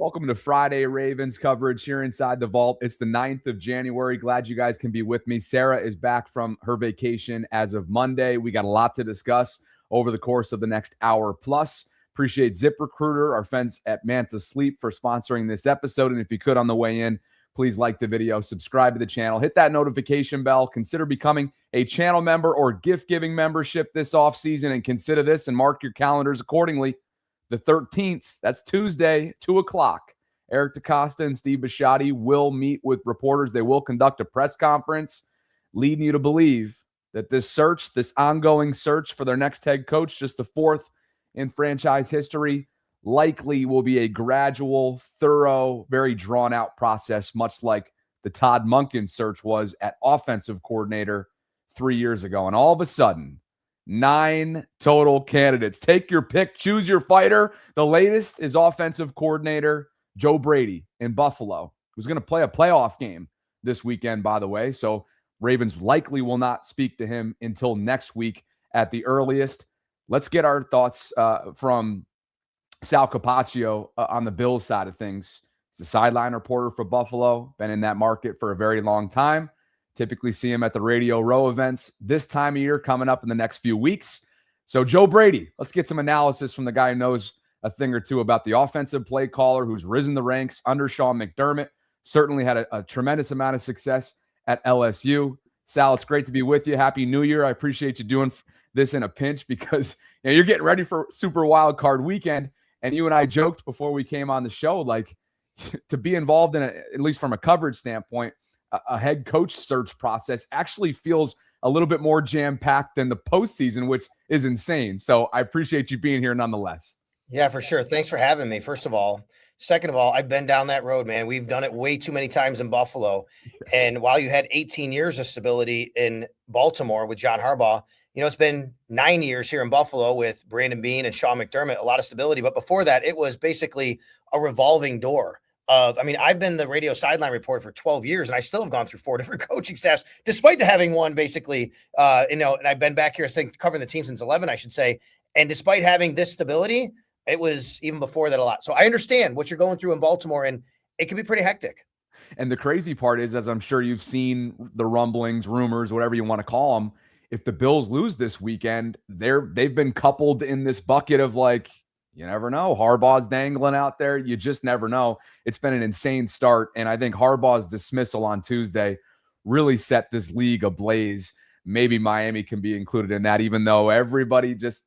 Welcome to Friday Ravens coverage here inside the vault. It's the 9th of January. Glad you guys can be with me. Sarah is back from her vacation as of Monday. We got a lot to discuss over the course of the next hour plus. Appreciate ZipRecruiter, our friends at Manta Sleep, for sponsoring this episode. And if you could on the way in, please like the video, subscribe to the channel, hit that notification bell, consider becoming a channel member or gift-giving membership this offseason, and consider this and mark your calendars accordingly. The 13th, that's Tuesday, 2 o'clock. Eric DeCosta and Steve Bisciotti will meet with reporters. They will conduct a press conference, leading you to believe that this search, this ongoing search for their next head coach, just the fourth in franchise history, likely will be a gradual, thorough, very drawn-out process, much like the Todd Monken search was at offensive coordinator 3 years ago. And all of a sudden, 9 total candidates. Take your pick. Choose your fighter. The latest is offensive coordinator Joe Brady in Buffalo, who's going to play a playoff game this weekend, by the way. So Ravens likely will not speak to him until next week at the earliest. Let's get our thoughts from Sal Capaccio on the Bills side of things. He's a sideline reporter for Buffalo, been in that market for a very long time. Typically see him at the Radio Row events this time of year coming up in the next few weeks. So Joe Brady, let's get some analysis from the guy who knows a thing or two about the offensive play caller, who's risen the ranks under Sean McDermott, certainly had a tremendous amount of success at LSU. Sal, it's great to be with you. Happy New Year. I appreciate you doing this in a pinch because you're getting ready for Super Wild Card Weekend. And you and I joked before we came on the show, like, to be involved in, at least from a coverage standpoint, a head coach search process actually feels a little bit more jam-packed than the postseason, which is insane. So I appreciate you being here nonetheless. Yeah, for sure. Thanks for having me, first of all. Second of all, I've been down that road, man. We've done it way too many times in Buffalo. And while you had 18 years of stability in Baltimore with John Harbaugh, it's been 9 years here in Buffalo with Brandon Beane and Sean McDermott, a lot of stability. But before that, it was basically a revolving door. I've been the radio sideline reporter for 12 years, and I still have gone through 4 different coaching staffs, despite having one basically, and I've been back here covering the team since 11, I should say. And despite having this stability, it was even before that a lot. So I understand what you're going through in Baltimore, and it can be pretty hectic. And the crazy part is, as I'm sure you've seen the rumblings, rumors, whatever you want to call them, if the Bills lose this weekend, they've been coupled in this bucket of like, you never know. Harbaugh's dangling out there. You just never know. It's been an insane start. And I think Harbaugh's dismissal on Tuesday really set this league ablaze. Maybe Miami can be included in that, even though everybody just,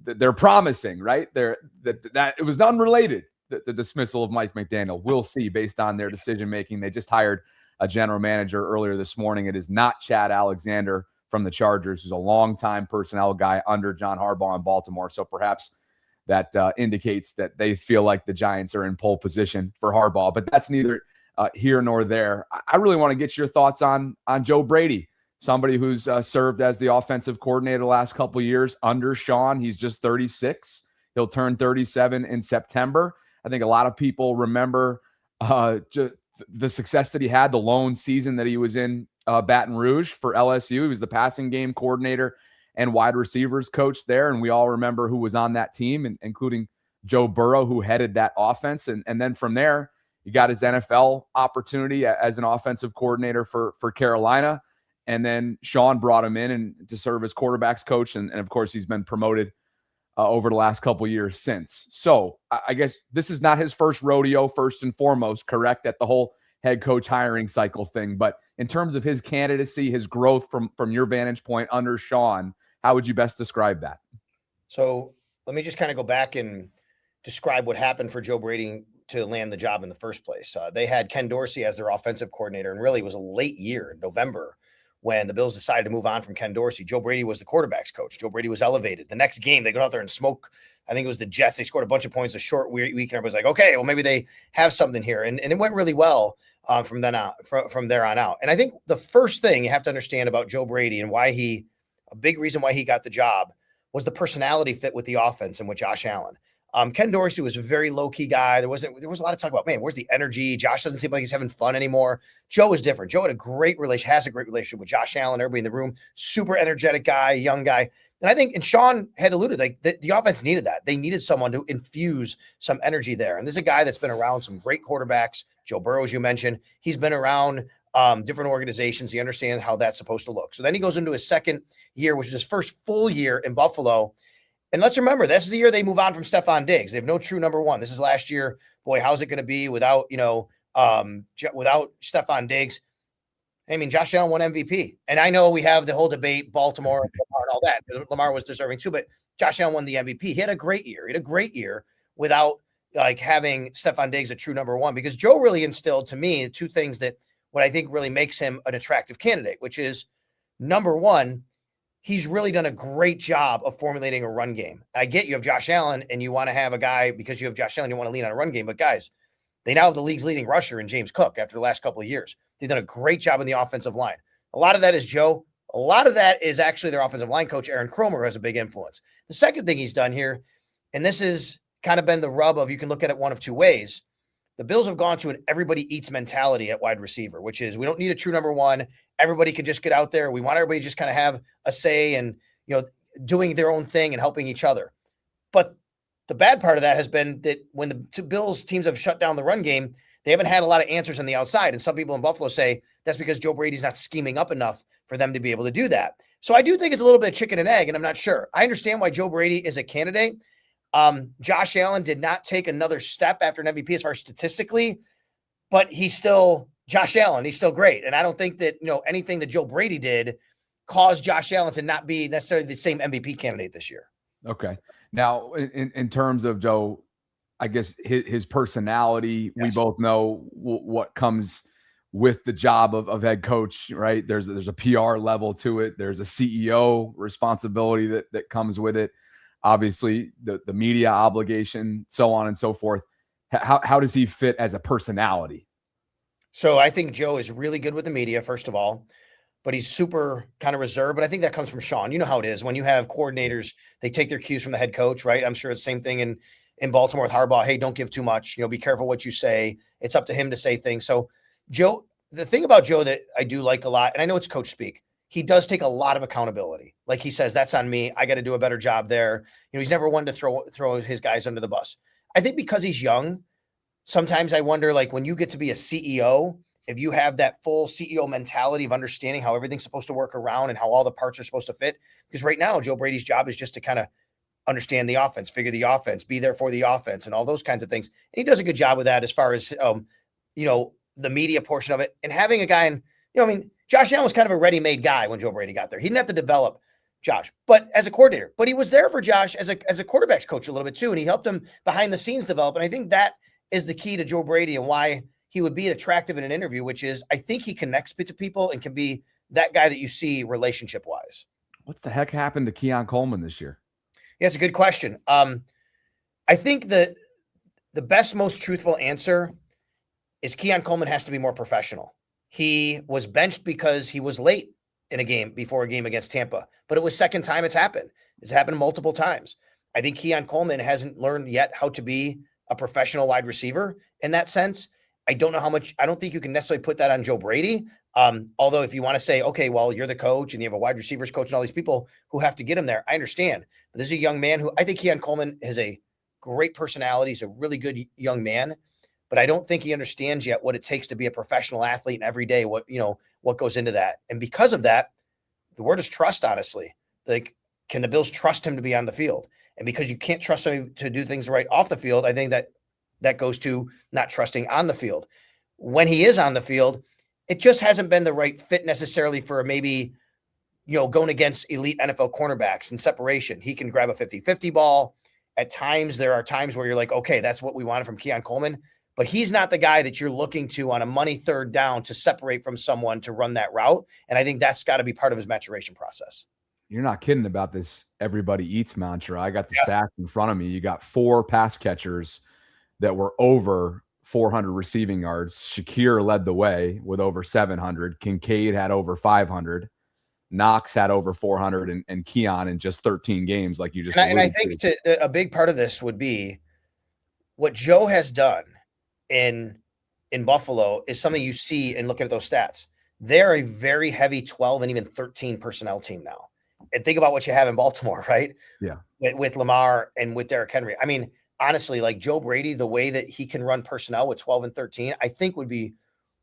they're promising, right? That it was unrelated, the dismissal of Mike McDaniel. We'll see based on their decision-making. They just hired a general manager earlier this morning. It is not Chad Alexander from the Chargers, who's a longtime personnel guy under John Harbaugh in Baltimore. So perhaps that indicates that they feel like the Giants are in pole position for Harbaugh, but that's neither here nor there. I really want to get your thoughts on Joe Brady, somebody who's served as the offensive coordinator the last couple of years under Sean. He's just 36. He'll turn 37 in September. I think a lot of people remember just the success that he had, the lone season that he was in Baton Rouge for LSU. He was the passing game coordinator and wide receivers coach there. And we all remember who was on that team, including Joe Burrow, who headed that offense. And then from there, he got his NFL opportunity as an offensive coordinator for Carolina. And then Sean brought him in and to serve as quarterbacks coach. And of course, he's been promoted over the last couple of years since. So I guess this is not his first rodeo, first and foremost, correct, at the whole head coach hiring cycle thing. But in terms of his candidacy, his growth from your vantage point under Sean, how would you best describe that? So let me just kind of go back and describe what happened for Joe Brady to land the job in the first place. They had Ken Dorsey as their offensive coordinator, and really it was a late year in November when the Bills decided to move on from Ken Dorsey. Joe Brady was the quarterback's coach. Joe Brady was elevated. The next game, they go out there and smoke. I think it was the Jets. They scored a bunch of points a short week, and everybody's like, okay, well, maybe they have something here. And it went really well from there on out. And I think the first thing you have to understand about Joe Brady and a big reason why he got the job was the personality fit with the offense and with Josh Allen. Ken Dorsey was a very low-key guy. There was a lot of talk about, man, where's the energy? Josh doesn't seem like he's having fun anymore. Joe was different. Joe has a great relationship with Josh Allen, everybody in the room, super energetic guy, young guy. And I think, and Sean had alluded, like the offense needed that. They needed someone to infuse some energy there. And this is a guy that's been around some great quarterbacks. Joe Burrow, as you mentioned, he's been around different organizations. He understands how that's supposed to look. So then he goes into his second year, which is his first full year in Buffalo. And let's remember, this is the year they move on from Stephon Diggs. They have no true number one. This is last year. Boy, how's it going to be without, without Stephon Diggs? I mean, Josh Allen won MVP. And I know we have the whole debate, Baltimore, Lamar, and all that. Lamar was deserving too, but Josh Allen won the MVP. He had a great year. He had a great year without like having Stephon Diggs a true number one, because Joe really instilled to me two things that what I think really makes him an attractive candidate, which is number one, he's really done a great job of formulating a run game. I get you have Josh Allen and you want to have a guy because you have Josh Allen, you want to lean on a run game, but guys, they now have the league's leading rusher in James Cook after the last couple of years. They've done a great job in the offensive line. A lot of that is Joe. A lot of that is actually their offensive line coach, Aaron Kromer, who has a big influence. The second thing he's done here, and this has kind of been the rub of, you can look at it one of two ways. The Bills have gone to an everybody eats mentality at wide receiver, which is we don't need a true number one. Everybody can just get out there. We want everybody to just kind of have a say and, doing their own thing and helping each other. But the bad part of that has been that when the Bills teams have shut down the run game, they haven't had a lot of answers on the outside. And some people in Buffalo say that's because Joe Brady's not scheming up enough for them to be able to do that. So I do think it's a little bit of chicken and egg, and I'm not sure. I understand why Joe Brady is a candidate. Josh Allen did not take another step after an MVP as far as statistically, but he's still Josh Allen. He's still great. And I don't think that, anything that Joe Brady did caused Josh Allen to not be necessarily the same MVP candidate this year. Okay. Now, in terms of Joe, I guess his personality, yes. We both know what comes with the job of head coach, right? There's a PR level to it. There's a CEO responsibility that comes with it. Obviously, the media obligation, so on and so forth. How does he fit as a personality? So I think Joe is really good with the media, first of all, but he's super kind of reserved. But I think that comes from Sean. You know how it is when you have coordinators, they take their cues from the head coach, right? I'm sure it's the same thing in Baltimore with Harbaugh. Hey, don't give too much. Be careful what you say. It's up to him to say things. So Joe, the thing about Joe that I do like a lot, and I know it's coach speak, he does take a lot of accountability. Like he says, that's on me. I got to do a better job there. He's never one to throw his guys under the bus. I think because he's young, sometimes I wonder, like when you get to be a CEO, if you have that full CEO mentality of understanding how everything's supposed to work around and how all the parts are supposed to fit. Because right now, Joe Brady's job is just to kind of understand the offense, figure the offense, be there for the offense and all those kinds of things. And he does a good job with that as far as, the media portion of it. And having a guy Josh Allen was kind of a ready-made guy when Joe Brady got there. He didn't have to develop Josh, but as a coordinator, but he was there for Josh as a quarterback's coach a little bit too. And he helped him behind the scenes develop. And I think that is the key to Joe Brady and why he would be attractive in an interview, which is I think he connects to people and can be that guy that you see relationship wise. What's the heck happened to Keon Coleman this year? Yeah, it's a good question. I think the best, most truthful answer is Keon Coleman has to be more professional. He was benched because he was late in a game before a game against Tampa, but it was second time it's happened. It's happened multiple times. I think Keon Coleman hasn't learned yet how to be a professional wide receiver in that sense. I don't know how much, I don't think you can necessarily put that on Joe Brady. Although if you want to say, okay, well, you're the coach and you have a wide receivers coach and all these people who have to get him there, I understand. But this is a young man who I think Keon Coleman has a great personality. He's a really good young man, but I don't think he understands yet what it takes to be a professional athlete and every day, what goes into that. And because of that, the word is trust, honestly. Like, can the Bills trust him to be on the field? And because you can't trust him to do things right off the field, I think that goes to not trusting on the field. When he is on the field, it just hasn't been the right fit necessarily for maybe, going against elite NFL cornerbacks and separation. He can grab a 50-50 ball. At times, there are times where you're like, okay, that's what we wanted from Keon Coleman. But he's not the guy that you're looking to on a money third down to separate from someone to run that route. And I think that's got to be part of his maturation process. You're not kidding about this everybody eats mantra. I got the stats in front of me. You got 4 pass catchers that were over 400 receiving yards. Shakir led the way with over 700. Kincaid had over 500. Knox had over 400 and Keon in just 13 games, like you just and I think a big part of this would be what Joe has done in Buffalo is something you see and look at those stats. They're a very heavy 12 and even 13 personnel team now. And think about what you have in Baltimore, right? Yeah. With Lamar and with Derrick Henry. I mean, honestly, like Joe Brady, the way that he can run personnel with 12 and 13, I think would be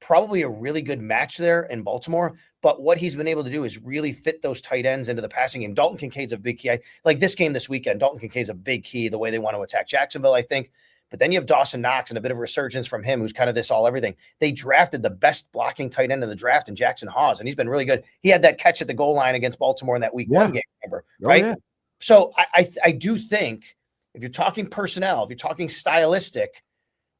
probably a really good match there in Baltimore. But what he's been able to do is really fit those tight ends into the passing game. Dalton Kincaid's a big key. Like this game this weekend, Dalton Kincaid's a big key the way they want to attack Jacksonville, I think. But then you have Dawson Knox and a bit of a resurgence from him, who's kind of this all everything. They drafted the best blocking tight end of the draft in Jackson Hawes, and he's been really good. He had that catch at the goal line against Baltimore in that week 1 game, remember? Right? Yeah. So I do think if you're talking personnel, if you're talking stylistic,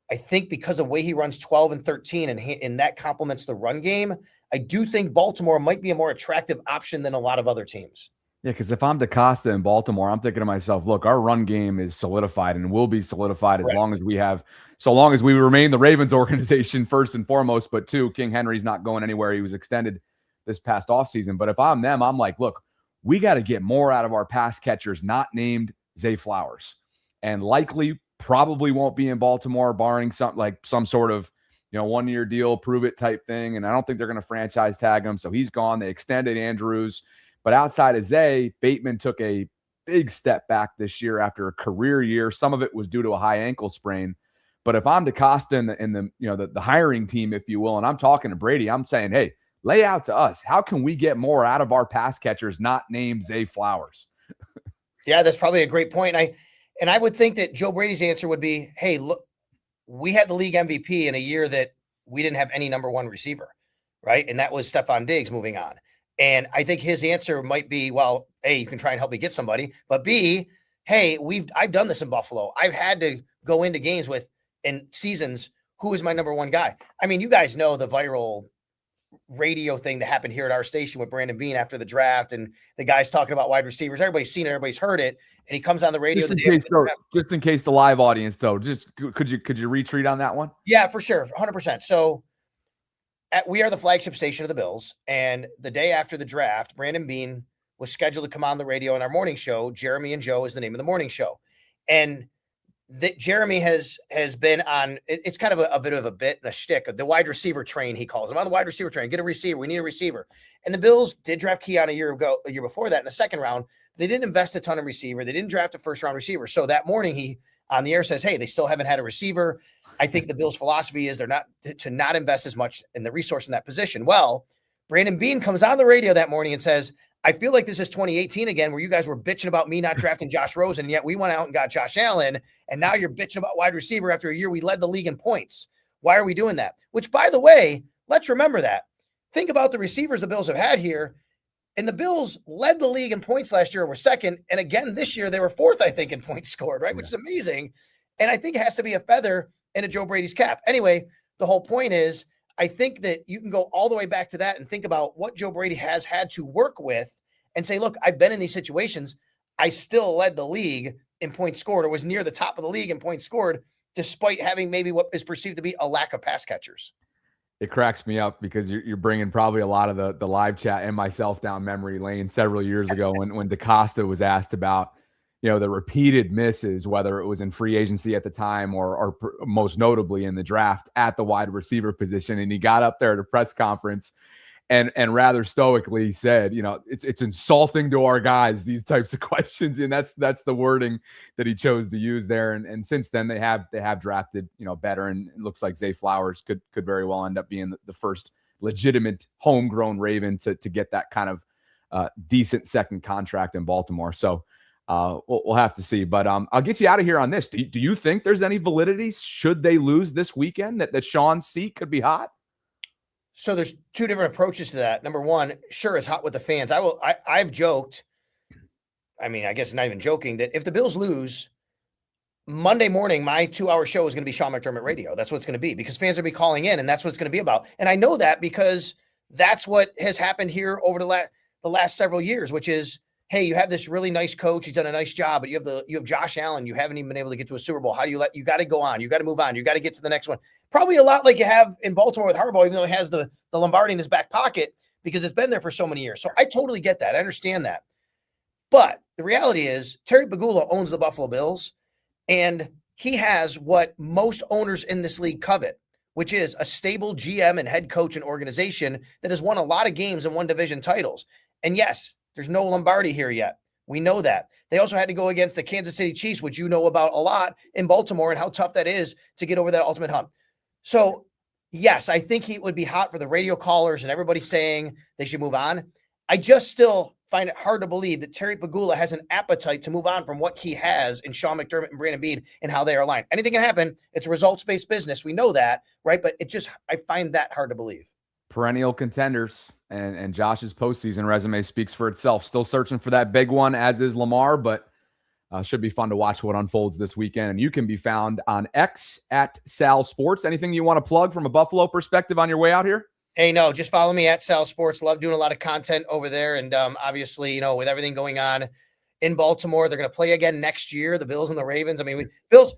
I think because of the way he runs 12 and 13 and that complements the run game, I do think Baltimore might be a more attractive option than a lot of other teams. Yeah, because if I'm DaCosta in Baltimore, I'm thinking to myself, look, our run game is solidified and will be solidified as long as we remain the Ravens organization first and foremost. But two, King Henry's not going anywhere. He was extended this past offseason. But if I'm them, I'm like, look, we got to get more out of our pass catchers not named Zay Flowers, and likely probably won't be in Baltimore, barring some sort of 1-year deal, prove it type thing. And I don't think they're going to franchise tag him. So he's gone. They extended Andrews. But outside of Zay, Bateman took a big step back this year after a career year. Some of it was due to a high ankle sprain. But if I'm DaCosta in the hiring team, if you will, and I'm talking to Brady, I'm saying, hey, lay out to us. How can we get more out of our pass catchers not named Zay Flowers? Yeah, that's probably a great point. And I would think that Joe Brady's answer would be, hey, look, we had the league MVP in a year that we didn't have any number one receiver, right? And that was Stephon Diggs moving on. And I think his answer might be, well, A, you can try and help me get somebody, but B, hey, I've done this in Buffalo. I've had to go into games in seasons, who is my number one guy? I mean, you guys know the viral radio thing that happened here at our station with Brandon Beane after the draft, and the guys talking about wide receivers. Everybody's seen it, everybody's heard it, and he comes on the radio. Just in case the live audience, though, could you retreat on that one? Yeah, for sure, 100%. So we are the flagship station of the Bills, and the day after the draft, Brandon Beane was scheduled to come on the radio in our morning show. Jeremy and Joe is the name of the morning show, and Jeremy has been on. It's kind of a bit of a bit and a shtick. The wide receiver train, he calls him on the wide receiver train. Get a receiver. We need a receiver. And the Bills did draft Keon a year before that in the second round. They didn't invest a ton in receiver. They didn't draft a first round receiver. So that morning he on the air says, hey, they still haven't had a receiver. I think the Bills' philosophy is they're not to not invest as much in the resource in that position. Well, Brandon Beane comes on the radio that morning and says, I feel like this is 2018 again, where you guys were bitching about me not drafting Josh Rosen, and yet we went out and got Josh Allen, and now you're bitching about wide receiver after a year we led the league in points. Why are we doing that? Which, by the way, let's remember that. Think about the receivers the Bills have had here, and the Bills led the league in points last year, were second, and again this year they were fourth, I think, in points scored, right? Yeah. Which is amazing, and I think it has to be a feather in a Joe Brady's cap. Anyway, the whole point is, I think that you can go all the way back to that and think about what Joe Brady has had to work with and say, look, I've been in these situations. I still led the league in points scored, or was near the top of the league in points scored, despite having maybe what is perceived to be a lack of pass catchers. It cracks me up because you're bringing probably a lot of the live chat and myself down memory lane several years ago when DaCosta was asked about, the repeated misses, whether it was in free agency at the time or most notably in the draft at the wide receiver position. And he got up there at a press conference and rather stoically said, it's insulting to our guys, these types of questions. And that's the wording that he chose to use there. And since then they have drafted, better. And it looks like Zay Flowers could very well end up being the first legitimate homegrown Raven to get that kind of decent second contract in Baltimore. So we'll have to see, but I'll get you out of here on this. Do you think there's any validity should they lose this weekend that Sean's seat could be hot? So there's two different approaches to that. Number one, sure, it's hot with the fans. I've joked. I mean, I guess not even joking that if the Bills lose Monday morning, my 2-hour show is going to be Sean McDermott Radio. That's what it's going to be because fans are going to be calling in, and that's what it's going to be about. And I know that because that's what has happened here over the last several years, which is, hey, you have this really nice coach. He's done a nice job, but you have Josh Allen. You haven't even been able to get to a Super Bowl. You got to go on. You got to move on. You got to get to the next one. Probably a lot like you have in Baltimore with Harbaugh, even though he has the Lombardi in his back pocket because it's been there for so many years. So I totally get that. I understand that. But the reality is Terry Pegula owns the Buffalo Bills, and he has what most owners in this league covet, which is a stable GM and head coach and organization that has won a lot of games and won division titles. And yes, There's no Lombardi here yet. We know that. They also had to go against the Kansas City Chiefs, which you know about a lot, in Baltimore, and how tough that is to get over that ultimate hump. So, yes, I think he would be hot for the radio callers and everybody saying they should move on. I just still find it hard to believe that Terry Pegula has an appetite to move on from what he has in Sean McDermott and Brandon Beane and how they are aligned. Anything can happen. It's a results-based business. We know that, right? But I find that hard to believe. Perennial contenders, and Josh's postseason resume speaks for itself. Still searching for that big one, as is Lamar, but should be fun to watch what unfolds this weekend. And you can be found on X at Sal Sports. Anything you want to plug from a Buffalo perspective on your way out here? Hey, no, just follow me at Sal Sports. Love doing a lot of content over there. And obviously, with everything going on in Baltimore, they're going to play again next year, the Bills and the Ravens. I mean, Bills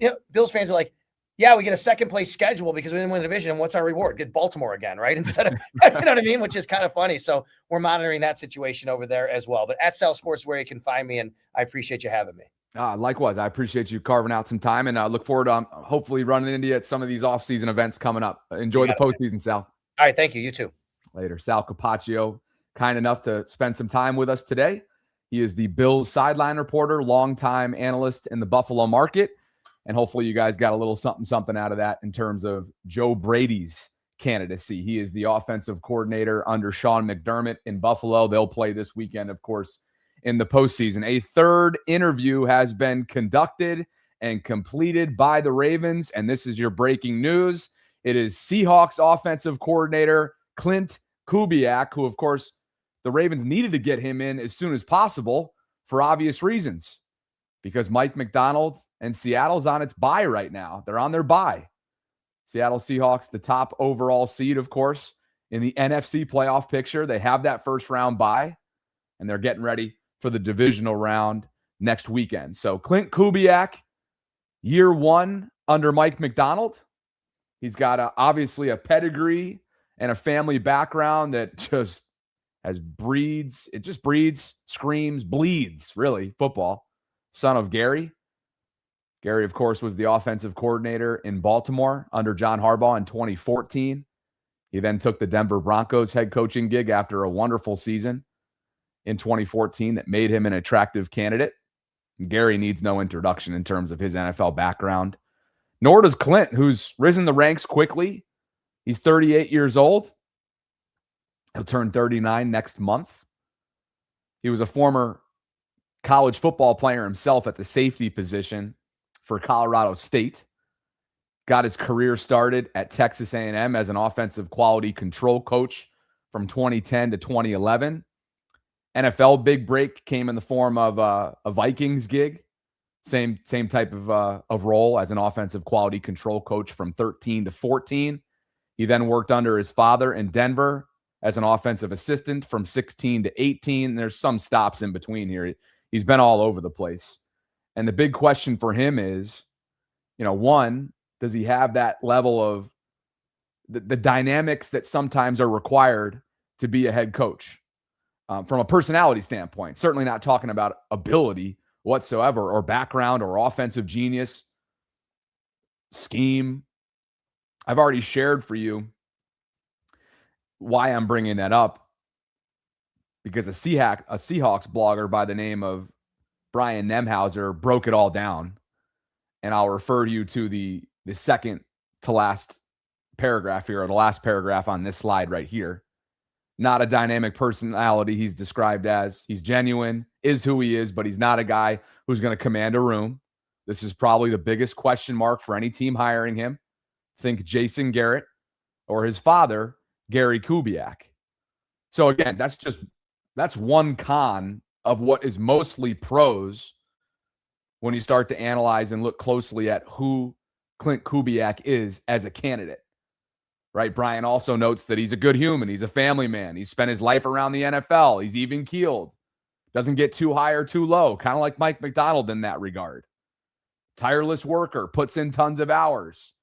fans are like, yeah, we get a second place schedule because we didn't win the division. What's our reward? Get Baltimore again, right? Instead of, you know what I mean? Which is kind of funny. So we're monitoring that situation over there as well. But at Sal Sports, where you can find me, and I appreciate you having me. Likewise, I appreciate you carving out some time, and look forward to hopefully running into you at some of these off-season events coming up. Enjoy the postseason, Sal. All right, thank you. You too. Later. Sal Capaccio, kind enough to spend some time with us today. He is the Bills sideline reporter, longtime analyst in the Buffalo market. And hopefully you guys got a little something out of that in terms of Joe Brady's candidacy. He is the offensive coordinator under Sean McDermott in Buffalo. They'll play this weekend, of course, in the postseason. A third interview has been conducted and completed by the Ravens. And this is your breaking news. It is Seahawks offensive coordinator Clint Kubiak, who, of course, the Ravens needed to get him in as soon as possible for obvious reasons, because Mike Macdonald and Seattle's on its bye right now. They're on their bye. Seattle Seahawks, the top overall seed, of course, in the NFC playoff picture. They have that first round bye, and they're getting ready for the divisional round next weekend. So Clint Kubiak, year one under Mike Macdonald. He's got obviously a pedigree and a family background that just breeds, screams, bleeds, really, football. Son of Gary. Gary, of course, was the offensive coordinator in Baltimore under John Harbaugh in 2014. He then took the Denver Broncos head coaching gig after a wonderful season in 2014 that made him an attractive candidate. Gary needs no introduction in terms of his NFL background, nor does Clint, who's risen the ranks quickly. He's 38 years old. He'll turn 39 next month. He was a former college football player himself at the safety position for Colorado State. Got his career started at Texas A&M as an offensive quality control coach from 2010 to 2011. NFL big break came in the form of a Vikings gig. Same type of role as an offensive quality control coach from 13 to 14. He then worked under his father in Denver as an offensive assistant from 16 to 18. There's some stops in between here. He's been all over the place. And the big question for him is, one, does he have that level of the dynamics that sometimes are required to be a head coach from a personality standpoint? Certainly not talking about ability whatsoever or background or offensive genius, scheme. I've already shared for you why I'm bringing that up, because a Seahawks blogger by the name of Brian Nemhauser broke it all down. And I'll refer you to the second to last paragraph here, or the last paragraph on this slide right here. Not a dynamic personality he's described as. He's genuine, is who he is, but he's not a guy who's going to command a room. This is probably the biggest question mark for any team hiring him. Think Jason Garrett or his father, Gary Kubiak. So again, that's one con of what is mostly pros when you start to analyze and look closely at who Clint Kubiak is as a candidate, right? Brian also notes that he's a good human. He's a family man. He's spent his life around the NFL. He's even keeled. Doesn't get too high or too low, kind of like Mike Macdonald in that regard. Tireless worker, puts in tons of hours.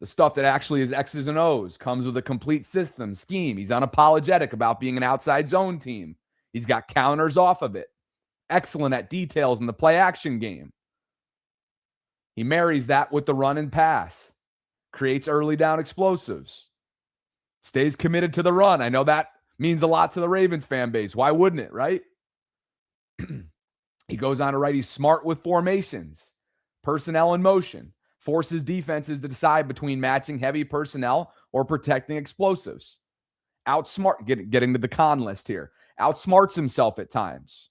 The stuff that actually is X's and O's comes with a complete system, scheme. He's unapologetic about being an outside zone team. He's got counters off of it. Excellent at details in the play action game. He marries that with the run and pass. Creates early down explosives. Stays committed to the run. I know that Means a lot to the Ravens fan base. Why wouldn't it, right? He goes on to write, he's smart with formations, personnel in motion, forces defenses to decide between matching heavy personnel or protecting explosives. Getting to the con list here. Outsmarts himself at times.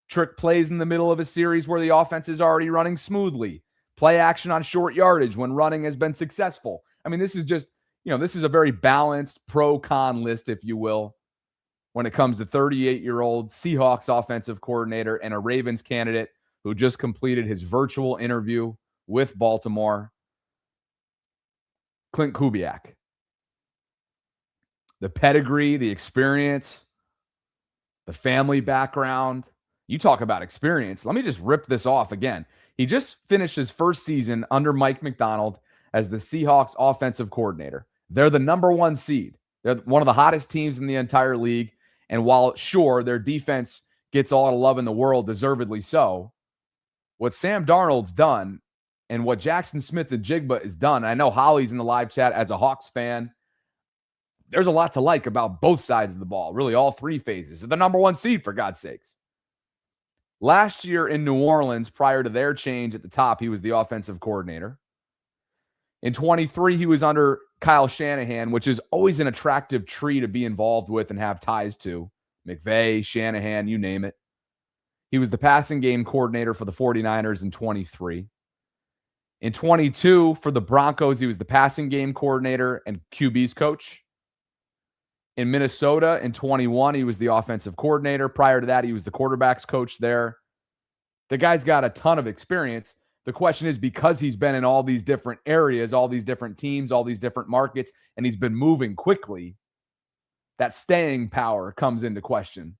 Trick plays in the middle of a series where the offense is already running smoothly. Play action on short yardage when running has been successful. I mean, this is just, this is a very balanced pro-con list, if you will, when it comes to 38-year-old Seahawks offensive coordinator and a Ravens candidate who just completed his virtual interview with Baltimore, Clint Kubiak. The pedigree, the experience, the family background. You talk about experience. Let me just rip this off again. He just finished his first season under Mike McDonald as the Seahawks offensive coordinator. They're the number 1 seed. They're one of the hottest teams in the entire league. And while, sure, their defense gets all the love in the world, deservedly so, what Sam Darnold's done and what Jackson Smith-Njigba has done, I know Holly's in the live chat as a Hawks fan, there's a lot to like about both sides of the ball, really all 3 phases. They're the number 1 seed, for God's sakes. Last year in New Orleans, prior to their change at the top, he was the offensive coordinator. In 23, he was under Kyle Shanahan, which is always an attractive tree to be involved with and have ties to. McVay, Shanahan, you name it. He was the passing game coordinator for the 49ers in 23. In 22, for the Broncos, he was the passing game coordinator and QB's coach. In Minnesota in 21, he was the offensive coordinator. Prior to that, he was the quarterback's coach there. The guy's got a ton of experience. The question is, because he's been in all these different areas, all these different teams, all these different markets, and he's been moving quickly, that staying power comes into question.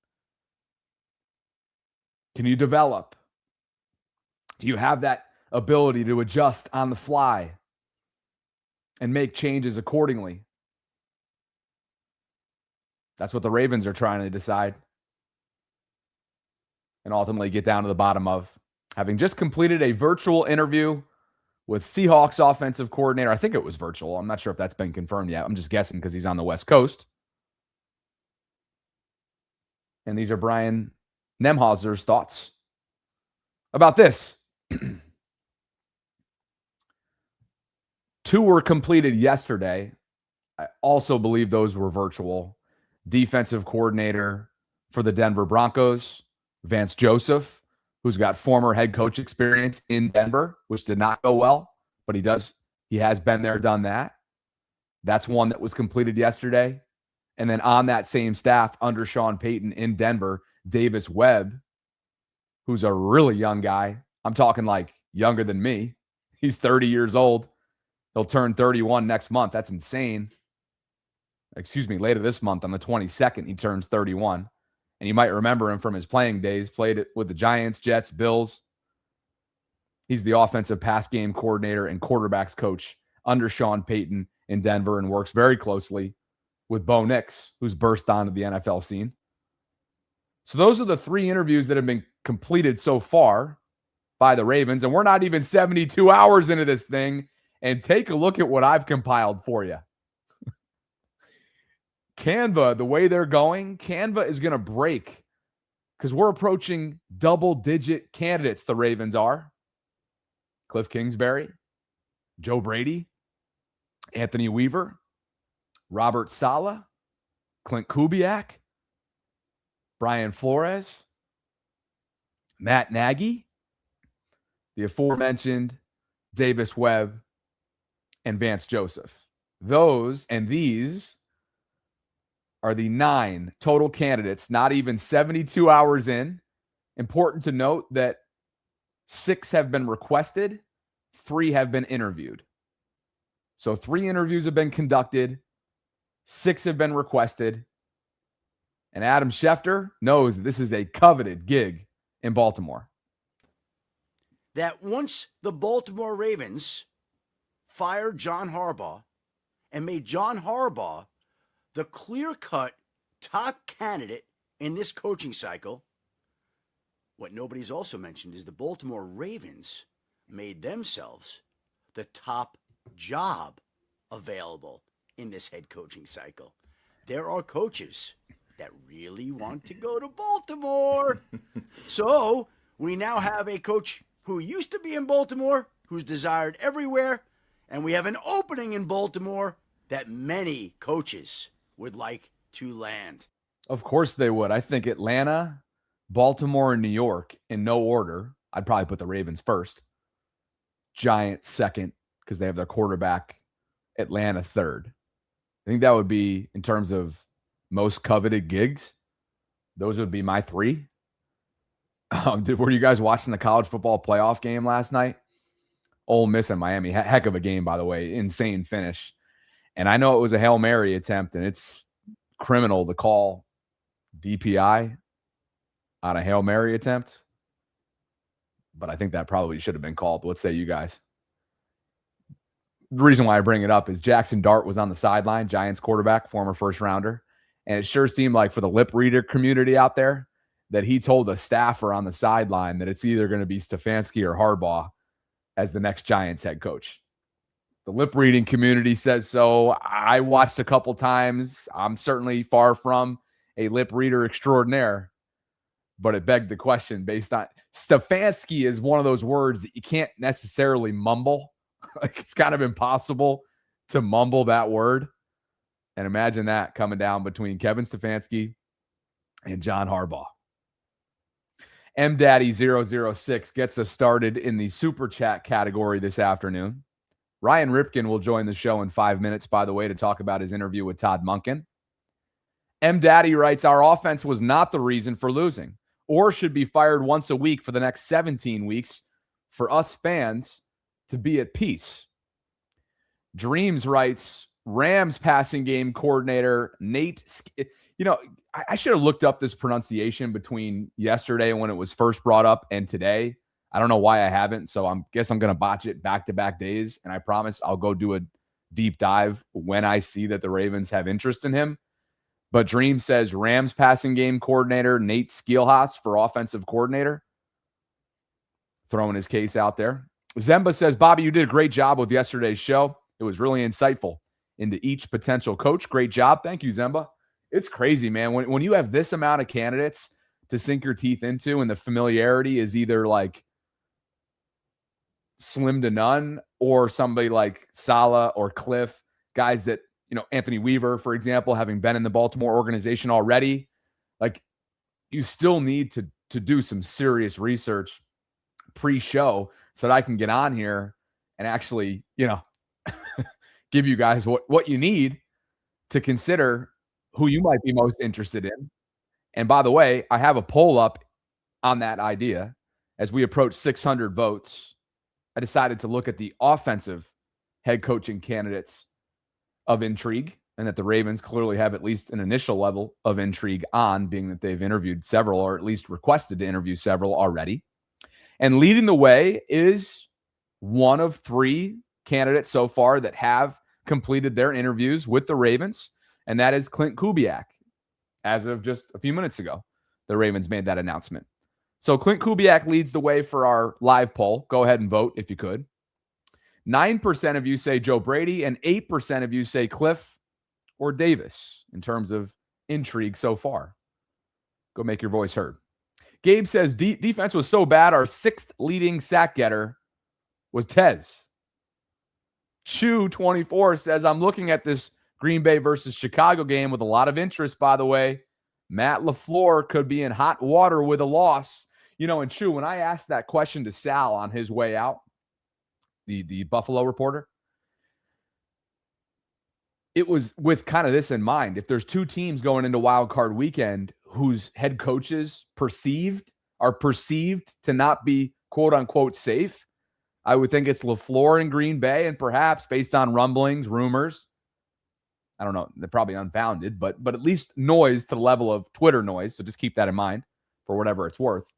Can you develop? Do you have that ability to adjust on the fly and make changes accordingly? That's what the Ravens are trying to decide and ultimately get down to the bottom of. Having just completed a virtual interview with Seahawks offensive coordinator. I think it was virtual. I'm not sure if that's been confirmed yet. I'm just guessing because he's on the West Coast. And these are Brian Nemhauser's thoughts about this. 2 were completed yesterday. I also believe those were virtual. Defensive coordinator for the Denver Broncos, Vance Joseph, who's got former head coach experience in Denver, which did not go well, but he has been there, done that. That's one that was completed yesterday. And then on that same staff under Sean Payton in Denver, Davis Webb, who's a really young guy. I'm talking like younger than me. He's 30 years old. He'll turn 31 next month. That's insane. Later this month on the 22nd, he turns 31. And you might remember him from his playing days. Played it with the Giants, Jets, Bills. He's the offensive pass game coordinator and quarterbacks coach under Sean Payton in Denver and works very closely with Bo Nix, who's burst onto the NFL scene. So those are the 3 interviews that have been completed so far by the Ravens. And we're not even 72 hours into this thing. And take a look at what I've compiled for you. Canva, the way they're going, Canva is going to break because we're approaching double-digit candidates, the Ravens are. Cliff Kingsbury, Joe Brady, Anthony Weaver, Robert Saleh, Clint Kubiak, Brian Flores, Matt Nagy, the aforementioned Davis Webb, and Vance Joseph. Those and these are the 9 total candidates, not even 72 hours in. Important to note that 6 have been requested, 3 have been interviewed. So 3 interviews have been conducted, 6 have been requested, and Adam Schefter knows that this is a coveted gig in Baltimore. That once the Baltimore Ravens fired John Harbaugh and made John Harbaugh the clear-cut top candidate in this coaching cycle, what nobody's also mentioned is the Baltimore Ravens made themselves the top job available in this head coaching cycle. There are coaches that really want to go to Baltimore. So we now have a coach who used to be in Baltimore, who's desired everywhere, and we have an opening in Baltimore that many coaches would like to land. Of course they would. I think Atlanta, Baltimore, and New York in no order. I'd probably put the Ravens first. Giants second because they have their quarterback. Atlanta third. I think that would be, in terms of most coveted gigs, those would be my three. Were you guys watching the college football playoff game last night? Ole Miss and Miami. Heck of a game, by the way. Insane finish. And I know it was a Hail Mary attempt, and it's criminal to call DPI on a Hail Mary attempt. But I think that probably should have been called. What say you guys? The reason why I bring it up is Jackson Dart was on the sideline, Giants quarterback, former first rounder. And it sure seemed like for the lip reader community out there that he told a staffer on the sideline that it's either going to be Stefanski or Harbaugh as the next Giants head coach. The lip reading community says so. I watched a couple times. I'm certainly far from a lip reader extraordinaire, but it begged the question based on Stefanski is one of those words that you can't necessarily mumble. Like, it's kind of impossible to mumble that word. And imagine that coming down between Kevin Stefanski and John Harbaugh. MDaddy006 gets us started in the super chat category this afternoon. Ryan Ripken will join the show in 5 minutes, by the way, to talk about his interview with Todd Monken. MDaddy writes, our offense was not the reason for losing, or should be fired once a week for the next 17 weeks for us fans to be at peace. Dreams writes, Rams passing game coordinator Nate. I should have looked up this pronunciation between yesterday when it was first brought up and today. I don't know why I haven't, so I guess I'm going to botch it back-to-back days, and I promise I'll go do a deep dive when I see that the Ravens have interest in him. But Dream says Rams passing game coordinator Nate Skielhaas for offensive coordinator. Throwing his case out there. Zemba says, Bobby, you did a great job with yesterday's show. It was really insightful into each potential coach. Great job. Thank you, Zemba. It's crazy, man. When you have this amount of candidates to sink your teeth into and the familiarity is either like slim to none or somebody like Saleh or Cliff, guys that, Anthony Weaver, for example, having been in the Baltimore organization already, like you still need to do some serious research pre-show so that I can get on here and actually, give you guys what you need to consider who you might be most interested in. And by the way, I have a poll up on that idea. As we approach 600 votes, I decided to look at the offensive head coaching candidates of intrigue, and that the Ravens clearly have at least an initial level of intrigue on, being that they've interviewed several, or at least requested to interview several already. And leading the way is one of three candidates so far that have completed their interviews with the Ravens, and that is Clint Kubiak. As of just a few minutes ago, the Ravens made that announcement. So Clint Kubiak leads the way for our live poll. Go ahead and vote if you could. 9% of you say Joe Brady, and 8% of you say Cliff or Davis in terms of intrigue so far. Go make your voice heard. Gabe says defense was so bad, our sixth leading sack getter was Tez. Chew24 says, I'm looking at this Green Bay versus Chicago game with a lot of interest, by the way. Matt LaFleur could be in hot water with a loss. And Chew, when I asked that question to Sal on his way out, the Buffalo reporter, it was with kind of this in mind. If there's two teams going into Wild Card Weekend whose head coaches are perceived to not be quote unquote safe, I would think it's LaFleur in Green Bay, and perhaps based on rumblings, rumors, I don't know, they're probably unfounded, but at least noise to the level of Twitter noise. So just keep that in mind for whatever it's worth.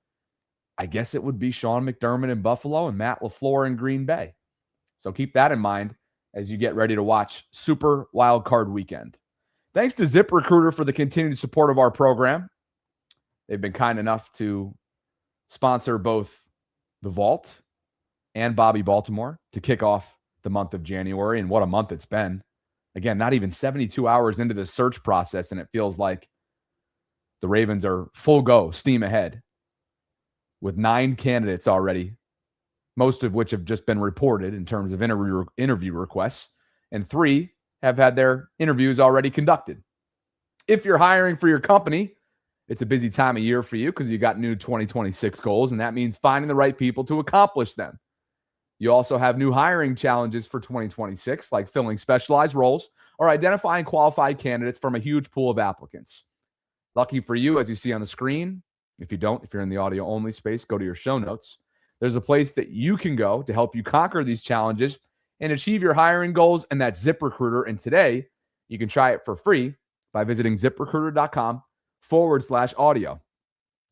I guess it would be Sean McDermott in Buffalo and Matt LaFleur in Green Bay. So keep that in mind as you get ready to watch Super Wild Card Weekend. Thanks to ZipRecruiter for the continued support of our program. They've been kind enough to sponsor both the Vault and Bobby Baltimore to kick off the month of January. And what a month it's been. Again, not even 72 hours into the search process, and it feels like The Ravens are full go, steam ahead, with 9 candidates already, most of which have just been reported in terms of interview requests, and 3 have had their interviews already conducted. If you're hiring for your company, it's a busy time of year for you because you got new 2026 goals, and that means finding the right people to accomplish them. You also have new hiring challenges for 2026, like filling specialized roles or identifying qualified candidates from a huge pool of applicants. Lucky for you, as you see on the screen, if you're in the audio only space, go to your show notes. There's a place that you can go to help you conquer these challenges and achieve your hiring goals, and that's ZipRecruiter. And today, you can try it for free by visiting ziprecruiter.com/audio.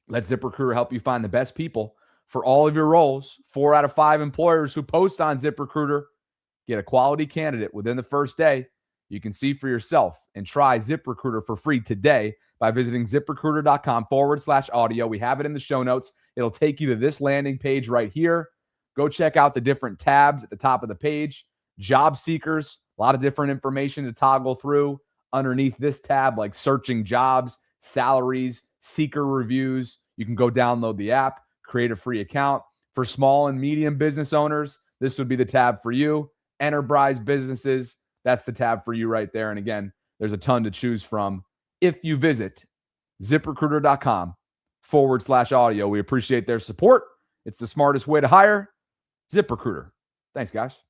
Let ZipRecruiter help you find the best people for all of your roles. 4 out of 5 employers who post on ZipRecruiter get a quality candidate within the first day. You can see for yourself and try ZipRecruiter for free today by visiting ziprecruiter.com/audio. We have it in the show notes. It'll take you to this landing page right here. Go check out the different tabs at the top of the page. Job seekers, a lot of different information to toggle through underneath this tab, like searching jobs, salaries, seeker reviews. You can go download the app, create a free account. For small and medium business owners, this would be the tab for you. Enterprise businesses, that's the tab for you right there. And again, there's a ton to choose from if you visit ziprecruiter.com/audio. We appreciate their support. It's the smartest way to hire. ZipRecruiter. Thanks, guys.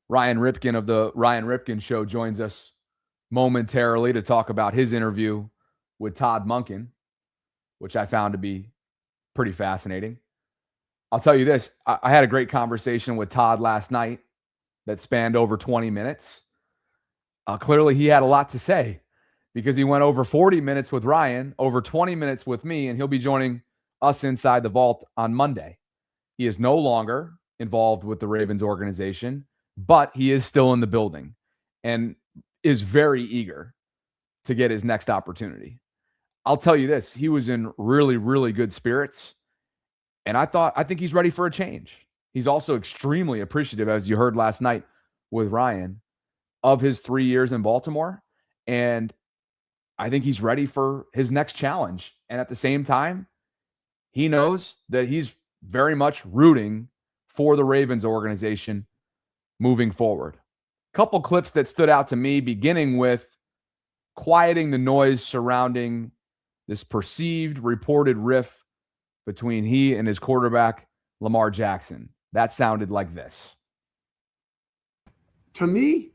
Ryan Ripken of the Ryan Ripken Show joins us momentarily to talk about his interview with Todd Monken, which I found to be pretty fascinating. I'll tell you this. I had a great conversation with Todd last night that spanned over 20 minutes. Clearly, he had a lot to say because he went over 40 minutes with Ryan, over 20 minutes with me, and he'll be joining us inside the vault on Monday. He is no longer involved with the Ravens organization, but he is still in the building and is very eager to get his next opportunity. I'll tell you this. He was in really, really good spirits. And I think he's ready for a change. He's also extremely appreciative, as you heard last night with Ryan, of his 3 years in Baltimore. And I think he's ready for his next challenge. And at the same time, he knows that he's very much rooting for the Ravens organization moving forward. Couple clips that stood out to me, beginning with quieting the noise surrounding this perceived reported riff between he and his quarterback, Lamar Jackson. That sounded like this. To me,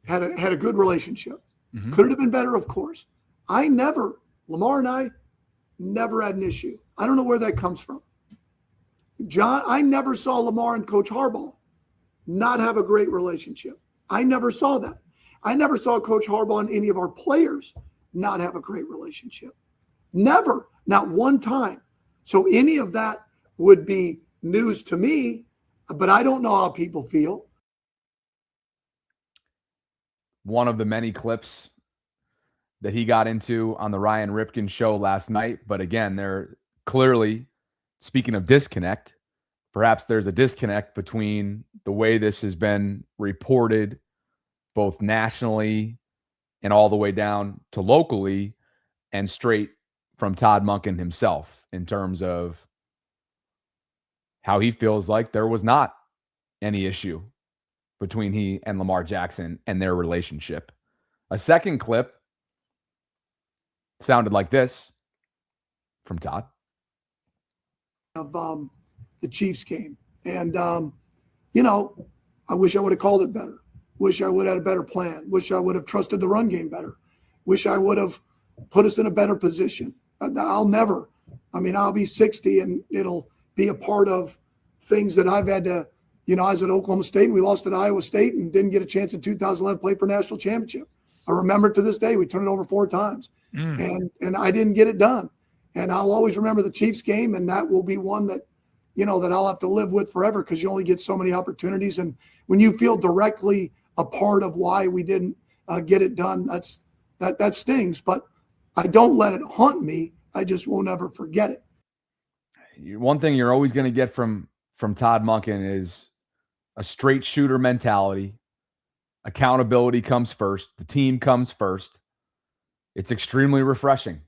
had a good relationship. Mm-hmm. Could it have been better? Of course. Lamar and I never had an issue. I don't know where that comes from. John, I never saw Lamar and Coach Harbaugh not have a great relationship. I never saw that. I never saw Coach Harbaugh and any of our players not have a great relationship. Never. Not one time. So any of that would be news to me, but I don't know how people feel. One of the many clips that he got into on the Ryan Ripken Show last night. But again, they're clearly, speaking of disconnect, perhaps there's a disconnect between the way this has been reported, both nationally and all the way down to locally, and straight from Todd Monken himself, in terms of how he feels like there was not any issue between he and Lamar Jackson and their relationship. A second clip sounded like this from Todd. Of the Chiefs game. And, I wish I would have called it better. Wish I would have had a better plan. Wish I would have trusted the run game better. Wish I would have put us in a better position. I'll be 60 and it'll be a part of things that I've had to, I was at Oklahoma State and we lost at Iowa State and didn't get a chance in 2011 to play for national championship. I remember to this day, we turned it over 4 times and I didn't get it done. And I'll always remember the Chiefs game. And that will be one that, that I'll have to live with forever, because you only get so many opportunities. And when you feel directly a part of why we didn't get it done, that stings, but I don't let it haunt me. I just won't ever forget it. One thing you're always going to get from from Todd Monken is a straight shooter mentality. Accountability comes first. The team comes first. It's extremely refreshing.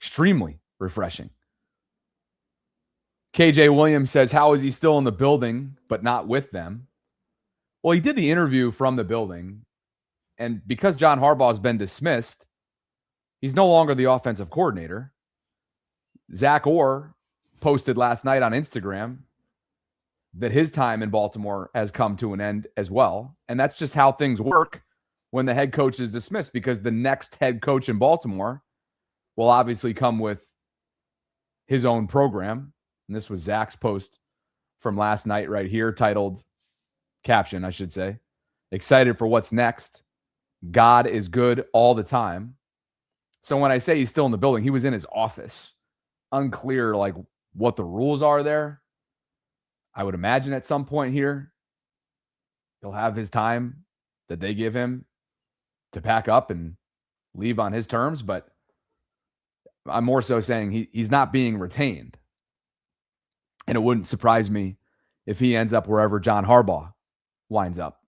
Extremely refreshing. KJ Williams says, how is he still in the building but not with them? Well, he did the interview from the building. And because John Harbaugh has been dismissed, he's no longer the offensive coordinator. Zach Orr posted last night on Instagram that his time in Baltimore has come to an end as well. And that's just how things work when the head coach is dismissed, because the next head coach in Baltimore will obviously come with his own program. And this was Zach's post from last night right here, titled, caption, I should say, excited for what's next. God is good all the time. So when I say he's still in the building, he was in his office. Unclear like what the rules are there. I would imagine at some point here, he'll have his time that they give him to pack up and leave on his terms. But I'm more so saying he's not being retained. And it wouldn't surprise me if he ends up wherever John Harbaugh winds up.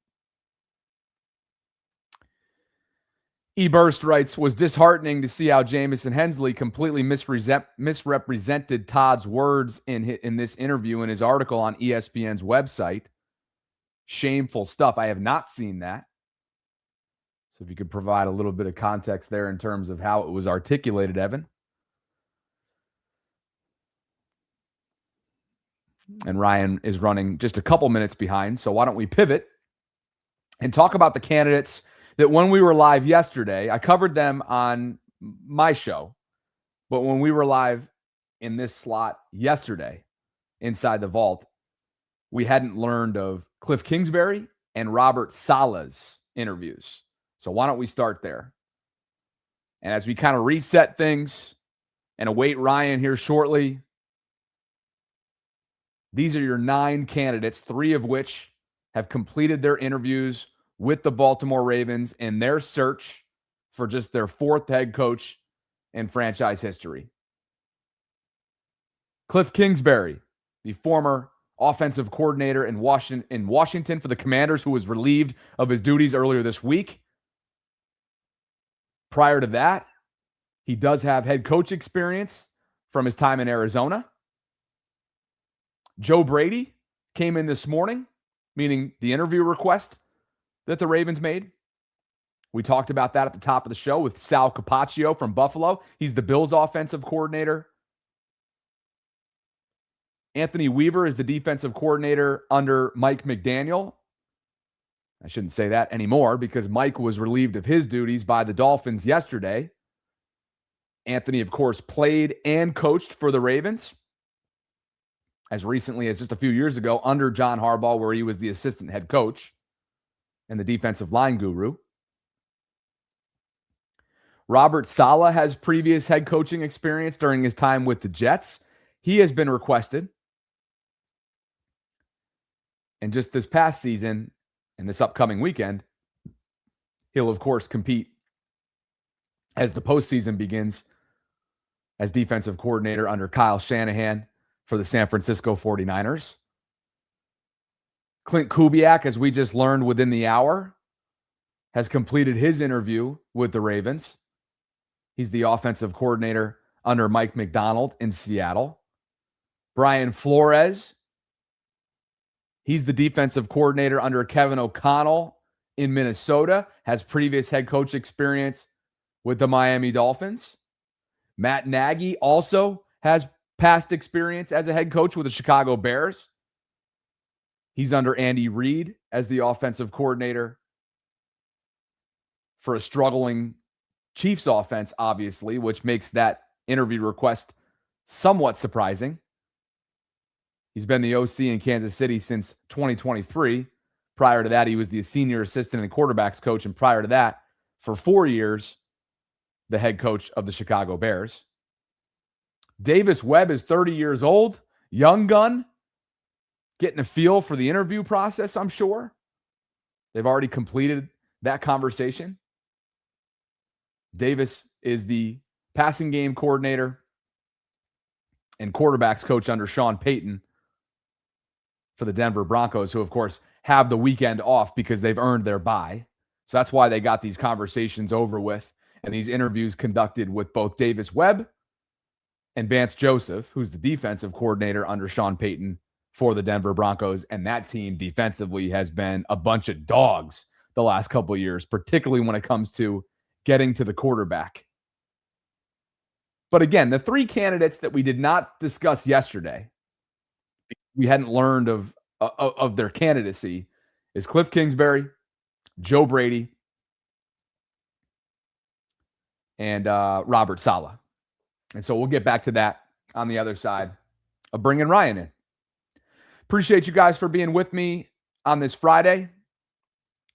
E-Burst writes, was disheartening to see how Jamison Hensley completely misrepresented Todd's words in this interview in his article on ESPN's website. Shameful stuff. I have not seen that. So if you could provide a little bit of context there in terms of how it was articulated, Evan. And Ryan is running just a couple minutes behind. So why don't we pivot and talk about the candidates that when we were live yesterday, I covered them on my show, but when we were live in this slot yesterday inside the vault, we hadn't learned of Cliff Kingsbury and Robert Saleh's interviews. So why don't we start there? And as we kind of reset things and await Ryan here shortly, these are your 9 candidates, 3 of which have completed their interviews with the Baltimore Ravens in their search for just their 4th head coach in franchise history. Cliff Kingsbury, the former offensive coordinator in Washington for the Commanders, who was relieved of his duties earlier this week. Prior to that, he does have head coach experience from his time in Arizona. Joe Brady came in this morning, meaning the interview request that the Ravens made. We talked about that at the top of the show with Sal Capaccio from Buffalo. He's the Bills' offensive coordinator. Anthony Weaver is the defensive coordinator under Mike McDaniel. I shouldn't say that anymore because Mike was relieved of his duties by the Dolphins yesterday. Anthony, of course, played and coached for the Ravens as recently as just a few years ago under John Harbaugh, where he was the assistant head coach and the defensive line guru. Robert Saleh has previous head coaching experience during his time with the Jets. He has been requested. And just this past season and this upcoming weekend, he'll, of course, compete as the postseason begins as defensive coordinator under Kyle Shanahan for the San Francisco 49ers. Clint Kubiak, as we just learned within the hour, has completed his interview with the Ravens. He's the offensive coordinator under Mike McDonald in Seattle. Brian Flores, he's the defensive coordinator under Kevin O'Connell in Minnesota, has previous head coach experience with the Miami Dolphins. Matt Nagy also has past experience as a head coach with the Chicago Bears. He's under Andy Reid as the offensive coordinator for a struggling Chiefs offense, obviously, which makes that interview request somewhat surprising. He's been the OC in Kansas City since 2023. Prior to that, he was the senior assistant and quarterbacks coach. And prior to that, for 4 years, the head coach of the Chicago Bears. Davis Webb is 30 years old, young gun, getting a feel for the interview process, I'm sure. They've already completed that conversation. Davis is the passing game coordinator and quarterbacks coach under Sean Payton for the Denver Broncos, who, of course, have the weekend off because they've earned their bye. So that's why they got these conversations over with and these interviews conducted with both Davis Webb and Vance Joseph, who's the defensive coordinator under Sean Payton for the Denver Broncos. And that team defensively has been a bunch of dogs the last couple of years, particularly when it comes to getting to the quarterback. But again, the three candidates that we did not discuss yesterday, we hadn't learned of their candidacy, is Cliff Kingsbury, Joe Brady, and Robert Saleh. And so we'll get back to that on the other side of bringing Ryan in. Appreciate you guys for being with me on this Friday.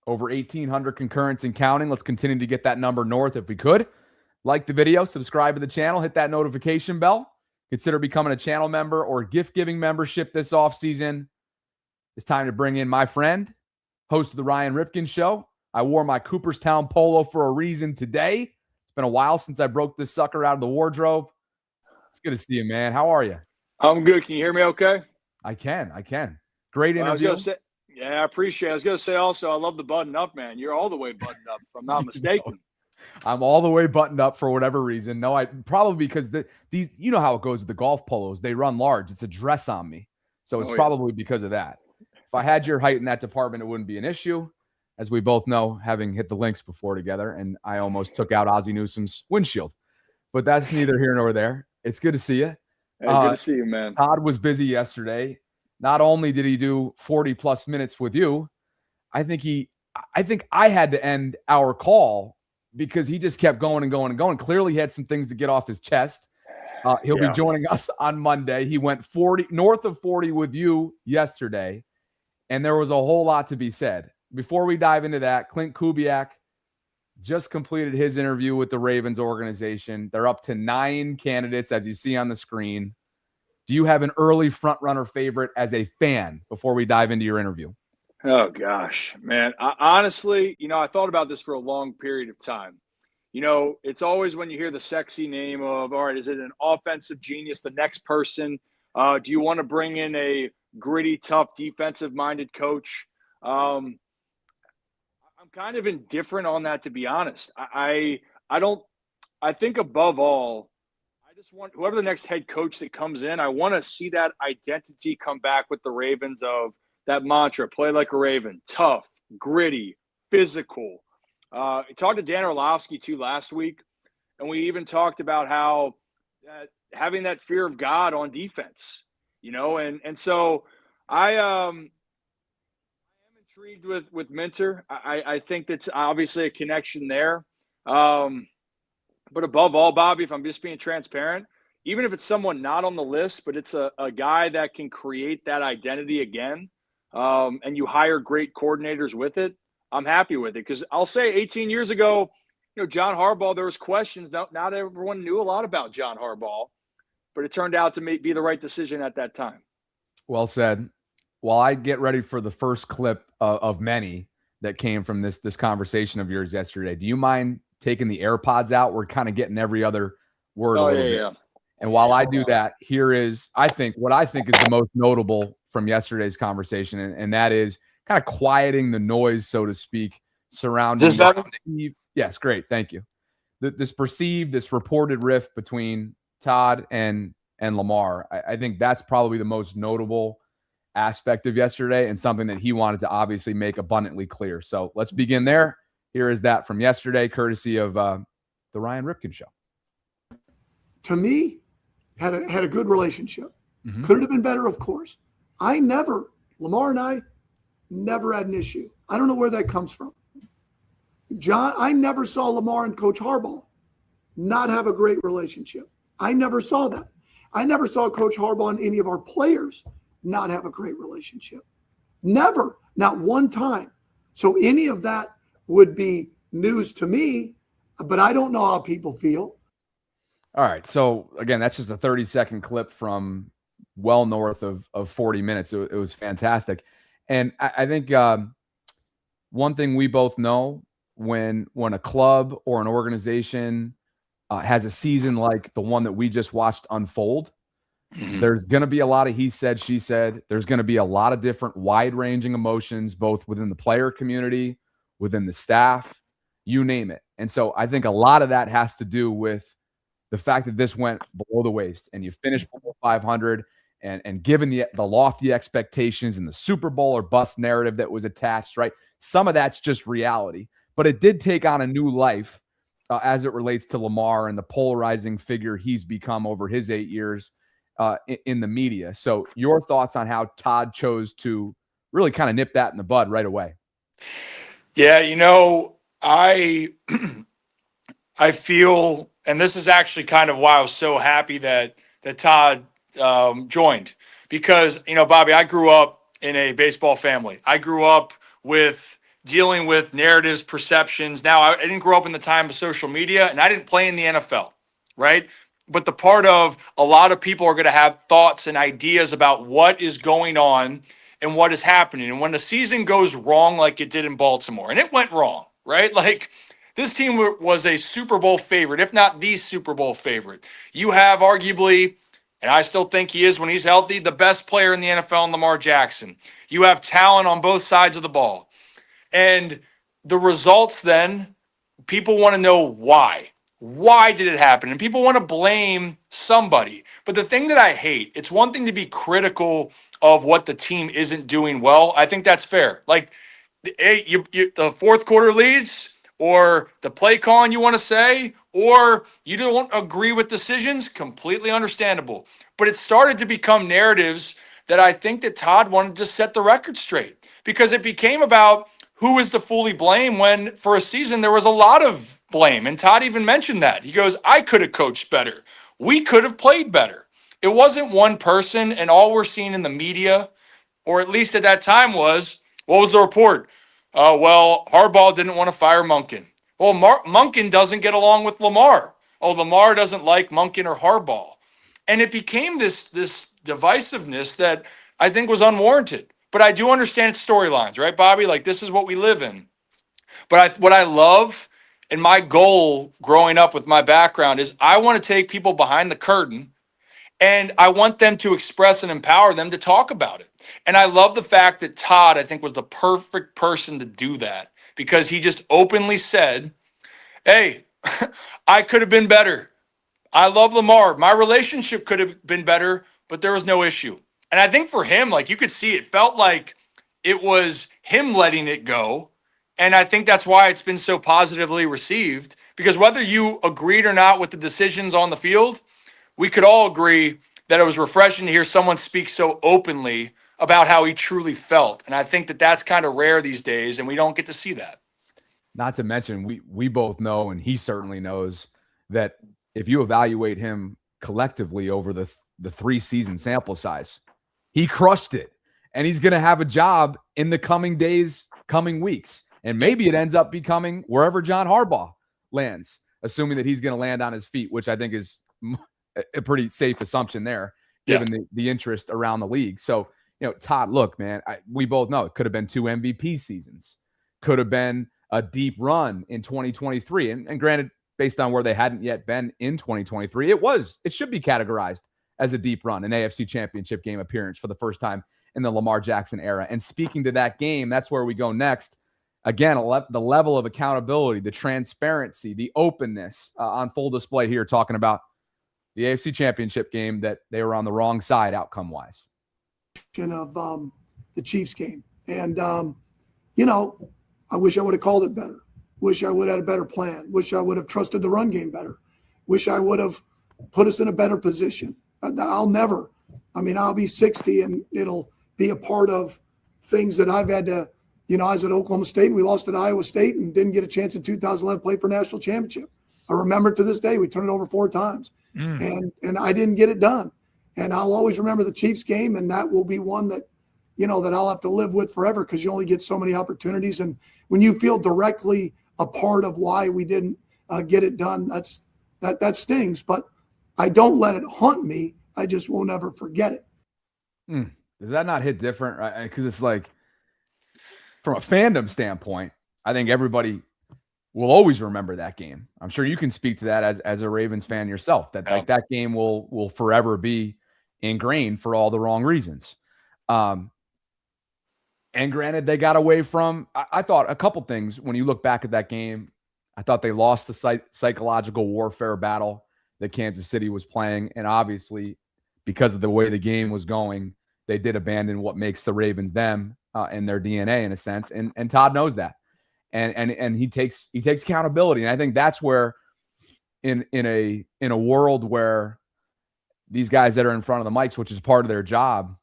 Over 1,800 concurrents and counting. Let's continue to get that number north if we could. Like the video, subscribe to the channel, hit that notification bell. Consider becoming a channel member or gift-giving membership this offseason. It's time to bring in my friend, host of the Ryan Ripken Show. I wore my Cooperstown polo for a reason today. It's been a while since I broke this sucker out of the wardrobe. It's good to see you, man. How are you? I'm good. Can you hear me okay? I can. Great interview. I appreciate it. I was going to say also, I love the button up, man. You're all the way buttoned up, if I'm not mistaken. I'm all the way buttoned up for whatever reason. No, I probably because these, you know how it goes with the golf polos. They run large. It's a dress on me. So it's probably because of that. If I had your height in that department, it wouldn't be an issue. As we both know, having hit the links before together, and I almost took out Ozzie Newsome's windshield. But that's neither here nor there. It's good to see you. Hey, good to see you, man. Todd was busy yesterday. Not only did he do 40-plus minutes with you, I think I had to end our call because he just kept going and going and going. Clearly, he had some things to get off his chest. He'll be joining us on Monday. He went north of 40 with you yesterday, and there was a whole lot to be said. Before we dive into that, Clint Kubiak just completed his interview with the Ravens organization. They're up to 9 candidates, as you see on the screen. Do you have an early front-runner favorite as a fan before we dive into your interview? Oh, gosh, man. Honestly, I thought about this for a long period of time. It's always when you hear the sexy name of, all right, is it an offensive genius, the next person? Do you want to bring in a gritty, tough, defensive-minded coach? I'm kind of indifferent on that, to be honest. I think above all, I just want whoever the next head coach that comes in, I want to see that identity come back with the Ravens of that mantra, play like a Raven, tough, gritty, physical. I talked to Dan Orlovsky too last week, and we even talked about how having that fear of God on defense, and so I am intrigued with Minter. I think that's obviously a connection there. But above all, Bobby, if I'm just being transparent, even if it's someone not on the list, but it's a guy that can create that identity again, and you hire great coordinators with it, I'm happy with it. Because I'll say 18 years ago, John Harbaugh, there was questions. Not everyone knew a lot about John Harbaugh, but it turned out to be the right decision at that time. Well said. While I get ready for the first clip of many that came from this conversation of yours yesterday, do you mind taking the AirPods out? We're kind of getting every other word a little bit. Yeah. And while I do that, here is, what I think is the most notable from yesterday's conversation, and that is kind of quieting the noise, so to speak, surrounding. Yes, great, thank you. This reported rift between Todd and Lamar. I think that's probably the most notable aspect of yesterday, and something that he wanted to obviously make abundantly clear. So let's begin there. Here is that from yesterday, courtesy of the Ryan Ripken Show. To me, had a good relationship. Mm-hmm. Could it have been better? Of course. Lamar and I never had an issue. I don't know where that comes from. John, I never saw Lamar and Coach Harbaugh not have a great relationship. I never saw that. I never saw Coach Harbaugh and any of our players not have a great relationship. Never. Not one time. So any of that would be news to me, but I don't know how people feel. All right. So again, that's just a 30-second clip from well north of 40 minutes. It was fantastic. And I think one thing we both know, when a club or an organization has a season like the one that we just watched unfold, There's going to be a lot of he said, she said. There's going to be a lot of different wide-ranging emotions, both within the player community, within the staff, you name it. And so I think a lot of that has to do with the fact that this went below the waist and you finished below 500 and given the lofty expectations and the Super Bowl or bust narrative that was attached, right? Some of that's just reality. But it did take on a new life as it relates to Lamar and the polarizing figure he's become over his 8 years in the media. So your thoughts on how Todd chose to really kind of nip that in the bud right away? Yeah, I feel, and this is actually kind of why I was so happy that Todd joined, because, Bobby, I grew up in a baseball family. I grew up with dealing with narratives, perceptions. Now, I didn't grow up in the time of social media, and I didn't play in the NFL, right? But the part of a lot of people are going to have thoughts and ideas about what is going on and what is happening. And when the season goes wrong, like it did in Baltimore, and it went wrong, right? Like, this team was a Super Bowl favorite, if not the Super Bowl favorite. You have arguably, and I still think he is when he's healthy, the best player in the NFL in Lamar Jackson. You have talent on both sides of the ball. And the results then, people want to know why. Why did it happen? And people want to blame somebody. But the thing that I hate, it's one thing to be critical of what the team isn't doing well. I think that's fair. Like, the fourth quarter leads, or the play calling you want to say, or you don't agree with decisions, completely understandable. But it started to become narratives that I think that Todd wanted to set the record straight, because it became about who is to fully blame, when for a season there was a lot of blame. And Todd even mentioned that. He goes, I could have coached better. We could have played better. It wasn't one person, and all we're seeing in the media, or at least at that time, was, what was the report? Well, Harbaugh didn't want to fire Monken. Well, Monken doesn't get along with Lamar. Oh, Lamar doesn't like Monken or Harbaugh. And it became this divisiveness that I think was unwarranted. But I do understand its storylines, right, Bobby? Like, this is what we live in. But what I love, and my goal growing up with my background, is I want to take people behind the curtain, and I want them to express and empower them to talk about it. And I love the fact that Todd, I think, was the perfect person to do that, because he just openly said, hey, I could have been better. I love Lamar. My relationship could have been better, but there was no issue. And I think for him, like, you could see, it felt like it was him letting it go. And I think that's why it's been so positively received, because whether you agreed or not with the decisions on the field, we could all agree that it was refreshing to hear someone speak so openly about how he truly felt. And I think that that's kind of rare these days, and we don't get to see that. Not to mention, we both know, and he certainly knows, that if you evaluate him collectively over the 3-season sample size, he crushed it. And he's going to have a job in the coming days, coming weeks. And maybe it ends up becoming wherever John Harbaugh lands, assuming that he's going to land on his feet, which I think is a pretty safe assumption there, given the interest around the league. So, Todd, look, man, we both know it could have been 2 MVP seasons, could have been a deep run in 2023. And granted, based on where they hadn't yet been in 2023, it should be categorized as a deep run, an AFC Championship game appearance for the first time in the Lamar Jackson era. And speaking to that game, that's where we go next. Again, the level of accountability, the transparency, the openness on full display here, talking about the AFC Championship game that they were on the wrong side outcome-wise. Of the Chiefs game. And, I wish I would have called it better. Wish I would have had a better plan. Wish I would have trusted the run game better. Wish I would have put us in a better position. I'll be 60 and it'll be a part of things that I've had to, I was at Oklahoma State and we lost at Iowa State and didn't get a chance in 2011 to play for national championship. I remember to this day, we turned it over 4 times and I didn't get it done. And I'll always remember the Chiefs game, and that will be one that, that I'll have to live with forever, because you only get so many opportunities. And when you feel directly a part of why we didn't get it done, that stings. But I don't let it haunt me. I just won't ever forget it. Does that not hit different? Right? Because it's like, from a fandom standpoint, I think everybody will always remember that game. I'm sure you can speak to that as a Ravens fan yourself, that like that game will forever be ingrained for all the wrong reasons. And granted, they got away from, I thought a couple things when you look back at that game. I thought they lost the psychological warfare battle that Kansas City was playing. And obviously, because of the way the game was going, they did abandon what makes the Ravens them and their DNA in a sense. And Todd knows that. And he takes accountability. And I think that's where in a world where these guys that are in front of the mics, which is part of their job,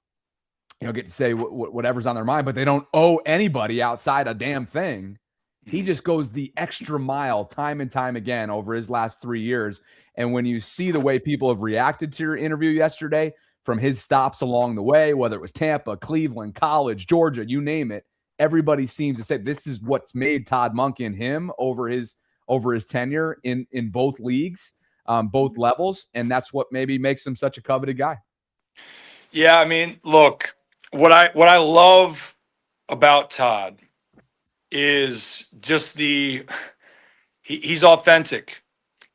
get to say whatever's on their mind, but they don't owe anybody outside a damn thing. He just goes the extra mile time and time again over his last 3 years. And when you see the way people have reacted to your interview yesterday, from his stops along the way, whether it was Tampa, Cleveland, college, Georgia, you name it, everybody seems to say this is what's made Todd Monken him over his tenure in both leagues, both levels. And that's what maybe makes him such a coveted guy. Yeah, I mean, look, what I love about Todd is just he's authentic.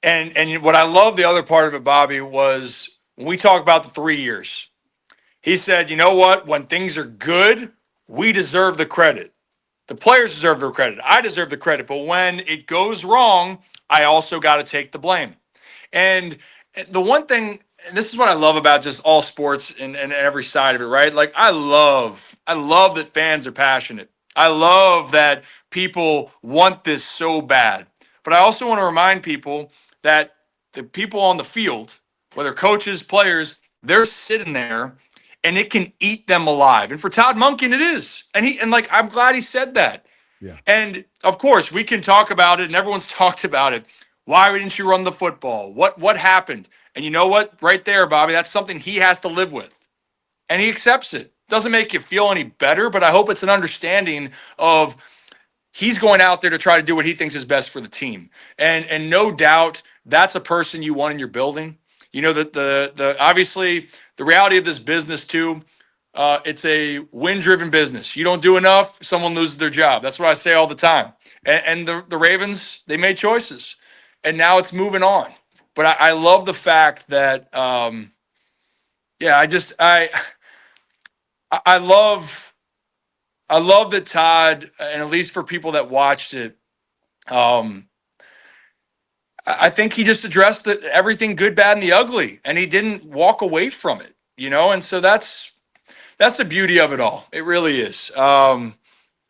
And what I love, the other part of it, Bobby, was when we talk about the 3 years, he said, you know what, when things are good, we deserve the credit. The players deserve the credit. I deserve the credit. But when it goes wrong, I also got to take the blame. And the one thing, and this is what I love about just all sports and every side of it, right? Like I love that fans are passionate. I love that people want this so bad. But I also want to remind people that the people on the field, whether coaches, players, they're sitting there and it can eat them alive. And for Todd Monken, it is. And I'm glad he said that. Yeah. And of course, we can talk about it and everyone's talked about it. Why didn't you run the football? What happened? And you know what? Right there, Bobby, that's something he has to live with. And he accepts it. Doesn't make you feel any better, but I hope it's an understanding of he's going out there to try to do what he thinks is best for the team. And no doubt that's a person you want in your building. You know, that the obviously the reality of this business too, it's a win-driven business. You don't do enough, someone loses their job. That's what I say all the time. And the Ravens, they made choices. And now it's moving on. But I love the fact that, I love that Todd, and at least for people that watched it, I think he just addressed everything good, bad, and the ugly, and he didn't walk away from it, and so that's the beauty of it all. It really is. And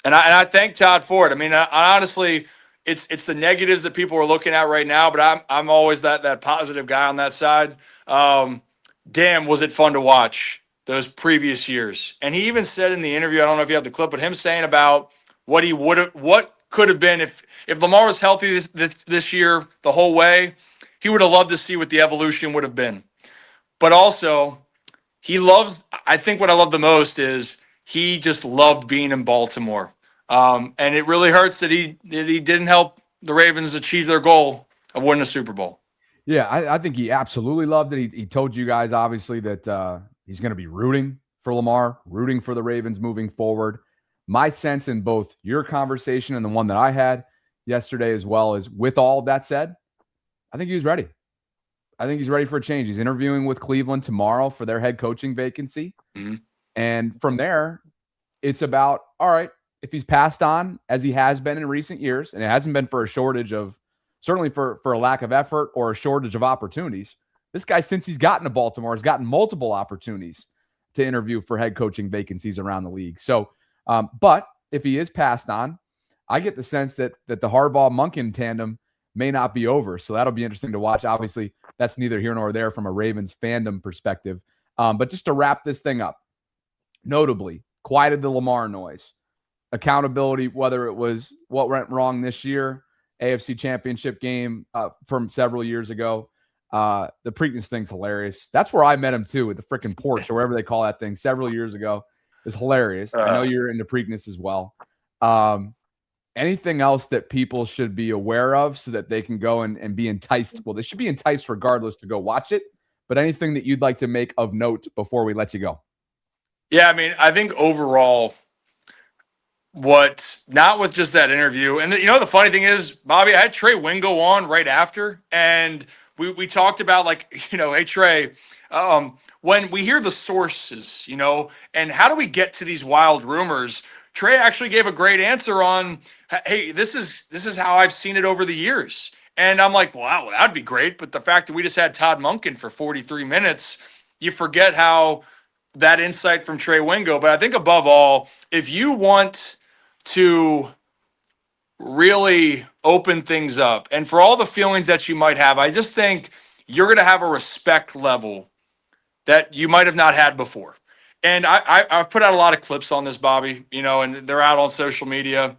I thank Todd for it. I mean, I honestly, it's the negatives that people are looking at right now, but I'm always that positive guy on that side. Damn, was it fun to watch those previous years. And he even said in the interview, I don't know if you have the clip, but him saying about what could have been if Lamar was healthy this year the whole way, he would have loved to see what the evolution would have been. But also, I think what I love the most is he just loved being in Baltimore. And it really hurts that he didn't help the Ravens achieve their goal of winning a Super Bowl. Yeah, I think he absolutely loved it. He told you guys, obviously, that he's going to be rooting for Lamar, rooting for the Ravens moving forward. My sense in both your conversation and the one that I had yesterday as well is, with all of that said, I think he's ready. I think he's ready for a change. He's interviewing with Cleveland tomorrow for their head coaching vacancy. Mm-hmm. And from there, it's about, all right, if he's passed on, as he has been in recent years, and it hasn't been for a shortage of, certainly for a lack of effort or a shortage of opportunities. This guy, since he's gotten to Baltimore, has gotten multiple opportunities to interview for head coaching vacancies around the league. So, but if he is passed on, I get the sense that the Harbaugh-Monken tandem may not be over. So that'll be interesting to watch. Obviously, that's neither here nor there from a Ravens fandom perspective. But just to wrap this thing up, notably, quieted the Lamar noise. Accountability, whether it was what went wrong this year, AFC Championship game from several years ago. The Preakness thing's hilarious. That's where I met him too, with the freaking porch or whatever they call that thing several years ago. It's hilarious. I know you're into Preakness as well. Anything else that people should be aware of so that they can go and be enticed? Well, they should be enticed regardless to go watch it, but anything that you'd like to make of note before we let you go? Yeah, I mean, I think overall, not with just that interview. And the funny thing is, Bobby, I had Trey Wingo on right after, and we talked about, like, hey, Trey, When we hear the sources, and how do we get to these wild rumors? Trey actually gave a great answer on, hey, this is how I've seen it over the years. And I'm like, wow, that'd be great. But the fact that we just had Todd Monken for 43 minutes, you forget how that insight from Trey Wingo. But I think above all, if you want to really open thing up, and for all the feelings that you might have, I just think you're going to have a respect level that you might have not had before. And I've put out a lot of clips on this, Bobby, and they're out on social media.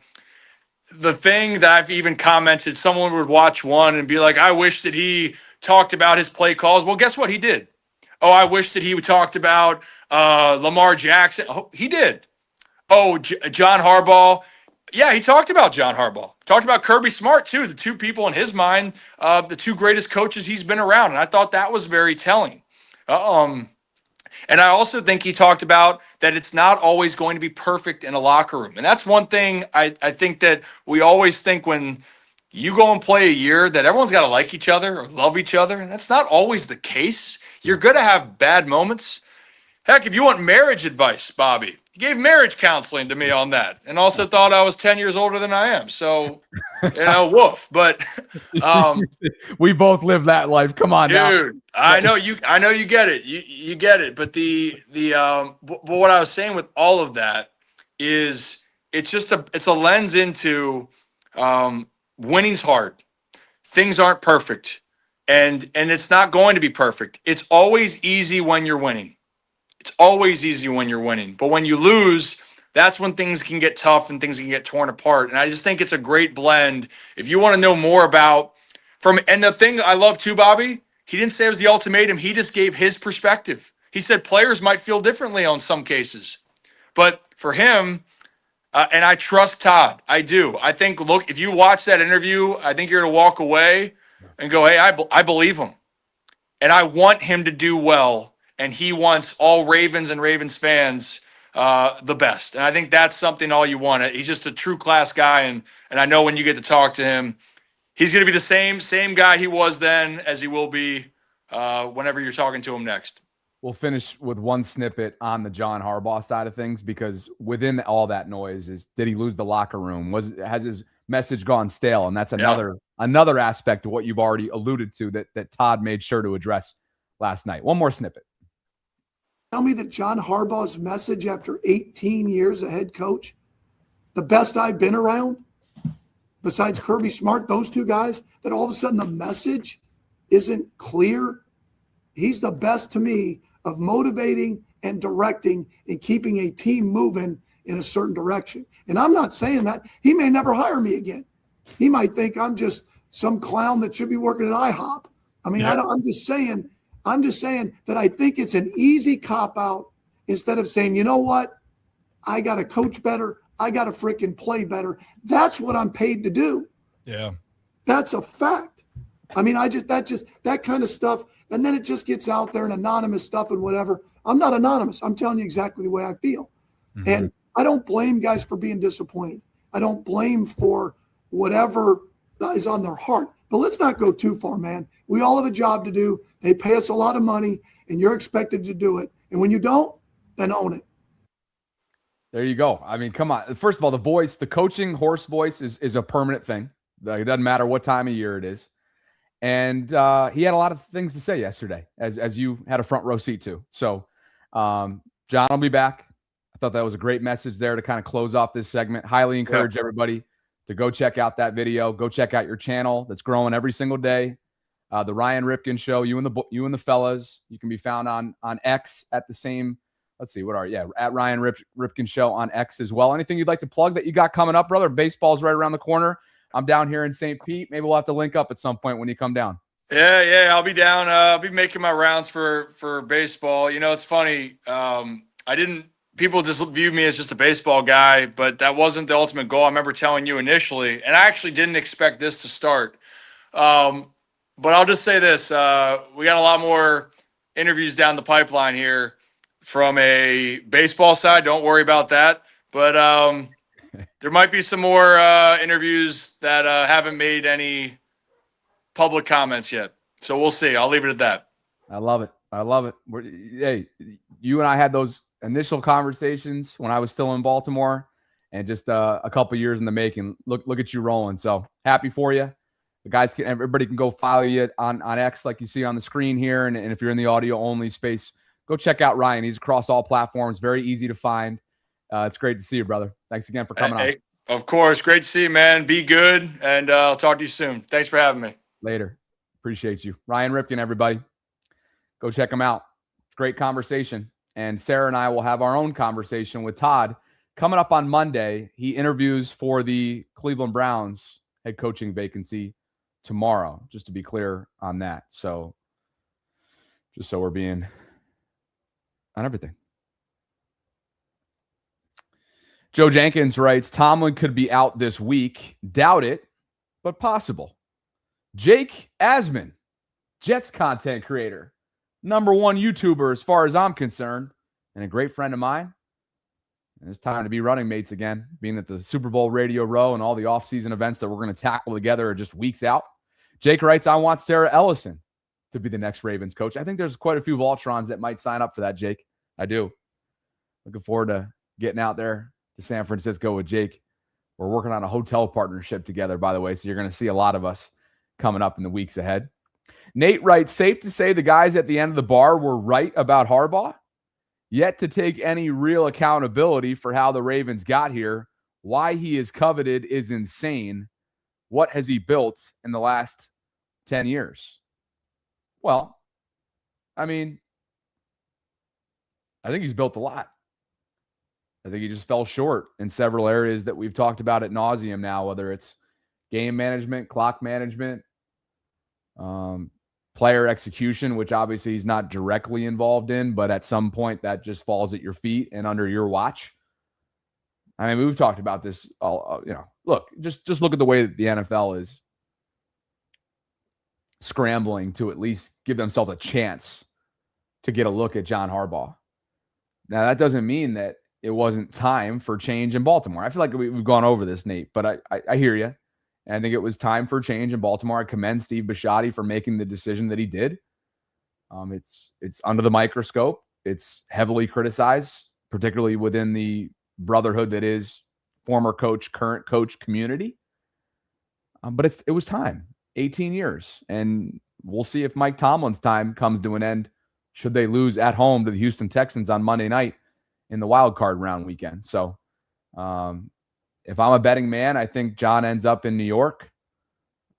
The thing that I've even commented, someone would watch one and be like, I wish that he talked about his play calls. Well, guess what? He did. Oh, I wish that he talked about Lamar Jackson. Oh, he did. Oh, John Harbaugh. Yeah, he talked about John Harbaugh. Talked about Kirby Smart, too. The two people in his mind, the two greatest coaches he's been around. And I thought that was very telling. And I also think he talked about that it's not always going to be perfect in a locker room. And that's one thing I think that we always think when you go and play a year that everyone's got to like each other or love each other. And that's not always the case. You're going to have bad moments. Heck, if you want marriage advice, Bobby, he gave marriage counseling to me on that and also thought I was 10 years older than I am. So, woof. But we both live that life. Come on, dude, now. I know you get it. You get it. But but what I was saying with all of that is it's a lens into winning's hard. Things aren't perfect. And it's not going to be perfect. It's always easy when you're winning. It's always easy when you're winning. But when you lose, that's when things can get tough and things can get torn apart. And I just think it's a great blend. If you want to know more about and the thing I love too, Bobby, he didn't say it was the ultimatum. He just gave his perspective. He said players might feel differently on some cases. But for him, and I trust Todd. I do. I think, look, if you watch that interview, I think you're going to walk away and go, hey, I believe him. And I want him to do well. And he wants all Ravens and Ravens fans the best. And I think that's something all you want. He's just a true class guy. And I know when you get to talk to him, he's going to be the same guy he was then as he will be whenever you're talking to him next. We'll finish with one snippet on the John Harbaugh side of things, because within all that noise did he lose the locker room? Has his message gone stale? And that's another aspect of what you've already alluded to that Todd made sure to address last night. One more snippet. Tell me that John Harbaugh's message after 18 years as head coach, the best I've been around, besides Kirby Smart, those two guys, that all of a sudden the message isn't clear. He's the best to me of motivating and directing and keeping a team moving in a certain direction. And I'm not saying that. He may never hire me again. He might think I'm just some clown that should be working at IHOP. I mean, yeah. I'm just saying that I think it's an easy cop-out instead of saying, you know what, I got to coach better. I got to freaking play better. That's what I'm paid to do. Yeah. That's a fact. I mean, that kind of stuff. And then it just gets out there and anonymous stuff and whatever. I'm not anonymous. I'm telling you exactly the way I feel. Mm-hmm. And I don't blame guys for being disappointed. I don't blame for whatever is on their heart. But let's not go too far, man. We all have a job to do. They pay us a lot of money, and you're expected to do it. And when you don't, then own it. There you go. I mean, come on. First of all, the coaching horse voice is a permanent thing. It doesn't matter what time of year it is. And he had a lot of things to say yesterday, as you had a front row seat to. So John will be back. I thought that was a great message there to kind of close off this segment. Highly encourage everybody to go check out that video. Go check out your channel that's growing every single day. The Ryan Ripken Show, you and the fellas. You can be found on X at the same. Let's see, at Ryan Ripken Show on X as well. Anything you'd like to plug that you got coming up, brother? Baseball's right around the corner. I'm down here in St. Pete. Maybe we'll have to link up at some point when you come down. Yeah, I'll be down. I'll be making my rounds for baseball. It's funny. People just view me as just a baseball guy, but that wasn't the ultimate goal. I remember telling you initially, and I actually didn't expect this to start. But I'll just say this. We got a lot more interviews down the pipeline here from a baseball side. Don't worry about that. But there might be some more interviews that haven't made any public comments yet. So we'll see. I'll leave it at that. I love it. I love it. Hey, you and I had those initial conversations when I was still in Baltimore, and just a couple years in the making. Look at you rolling. So happy for you. The guys everybody can go follow you on X like you see on the screen here. And if you're in the audio only space, go check out Ryan. He's across all platforms, very easy to find. It's great to see you, brother. Thanks again for coming on. Of course. Great to see you, man. Be good. And I'll talk to you soon. Thanks for having me. Later. Appreciate you. Ryan Ripken, everybody. Go check him out. Great conversation. And Sarah and I will have our own conversation with Todd coming up on Monday. He interviews for the Cleveland Browns head coaching vacancy tomorrow, just to be clear on that. So just so we're being on everything. Joe Jenkins writes, Tomlin could be out this week. Doubt it, but possible. Jake Asman, Jets content creator, #1 YouTuber as far as I'm concerned, and a great friend of mine. And it's time to be running mates again, being that the Super Bowl Radio Row and all the offseason events that we're going to tackle together are just weeks out. Jake writes, I want Sarah Ellison to be the next Ravens coach. I think there's quite a few VAULTRONs that might sign up for that, Jake. I do. Looking forward to getting out there to San Francisco with Jake. We're working on a hotel partnership together, by the way, so you're going to see a lot of us coming up in the weeks ahead. Nate writes, safe to say the guys at the end of the bar were right about Harbaugh, yet to take any real accountability for how the Ravens got here. Why he is coveted is insane. What has he built in the last 10 years? Well, I mean, I think he's built a lot. I think he just fell short in several areas that we've talked about ad nauseum now, whether it's game management, clock management, player execution, which obviously he's not directly involved in, but at some point that just falls at your feet and under your watch. I mean, we've talked about this all, look, just look at the way that the NFL is scrambling to at least give themselves a chance to get a look at John Harbaugh. Now, that doesn't mean that it wasn't time for change in Baltimore. I feel like we've gone over this, Nate, but I hear you. And I think it was time for change in Baltimore. I commend Steve Bisciotti for making the decision that he did. It's under the microscope. It's heavily criticized, particularly within the brotherhood that is former coach, current coach community. But it was time, 18 years. And we'll see if Mike Tomlin's time comes to an end should they lose at home to the Houston Texans on Monday night in the wild card round weekend. So if I'm a betting man, I think John ends up in New York.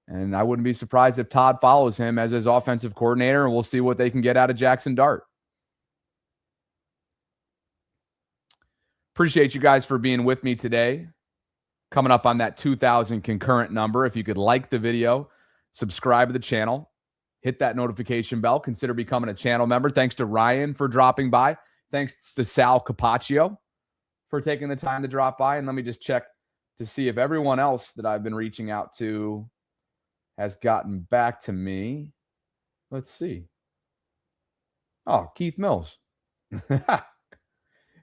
And I wouldn't be surprised if Todd follows him as his offensive coordinator, and we'll see what they can get out of Jackson Dart. Appreciate you guys for being with me today. Coming up on that 2,000 concurrent number. If you could like the video, subscribe to the channel, hit that notification bell, consider becoming a channel member. Thanks to Ryan for dropping by. Thanks to Sal Capaccio for taking the time to drop by. And let me just check to see if everyone else that I've been reaching out to has gotten back to me. Let's see. Oh, Keith Mills.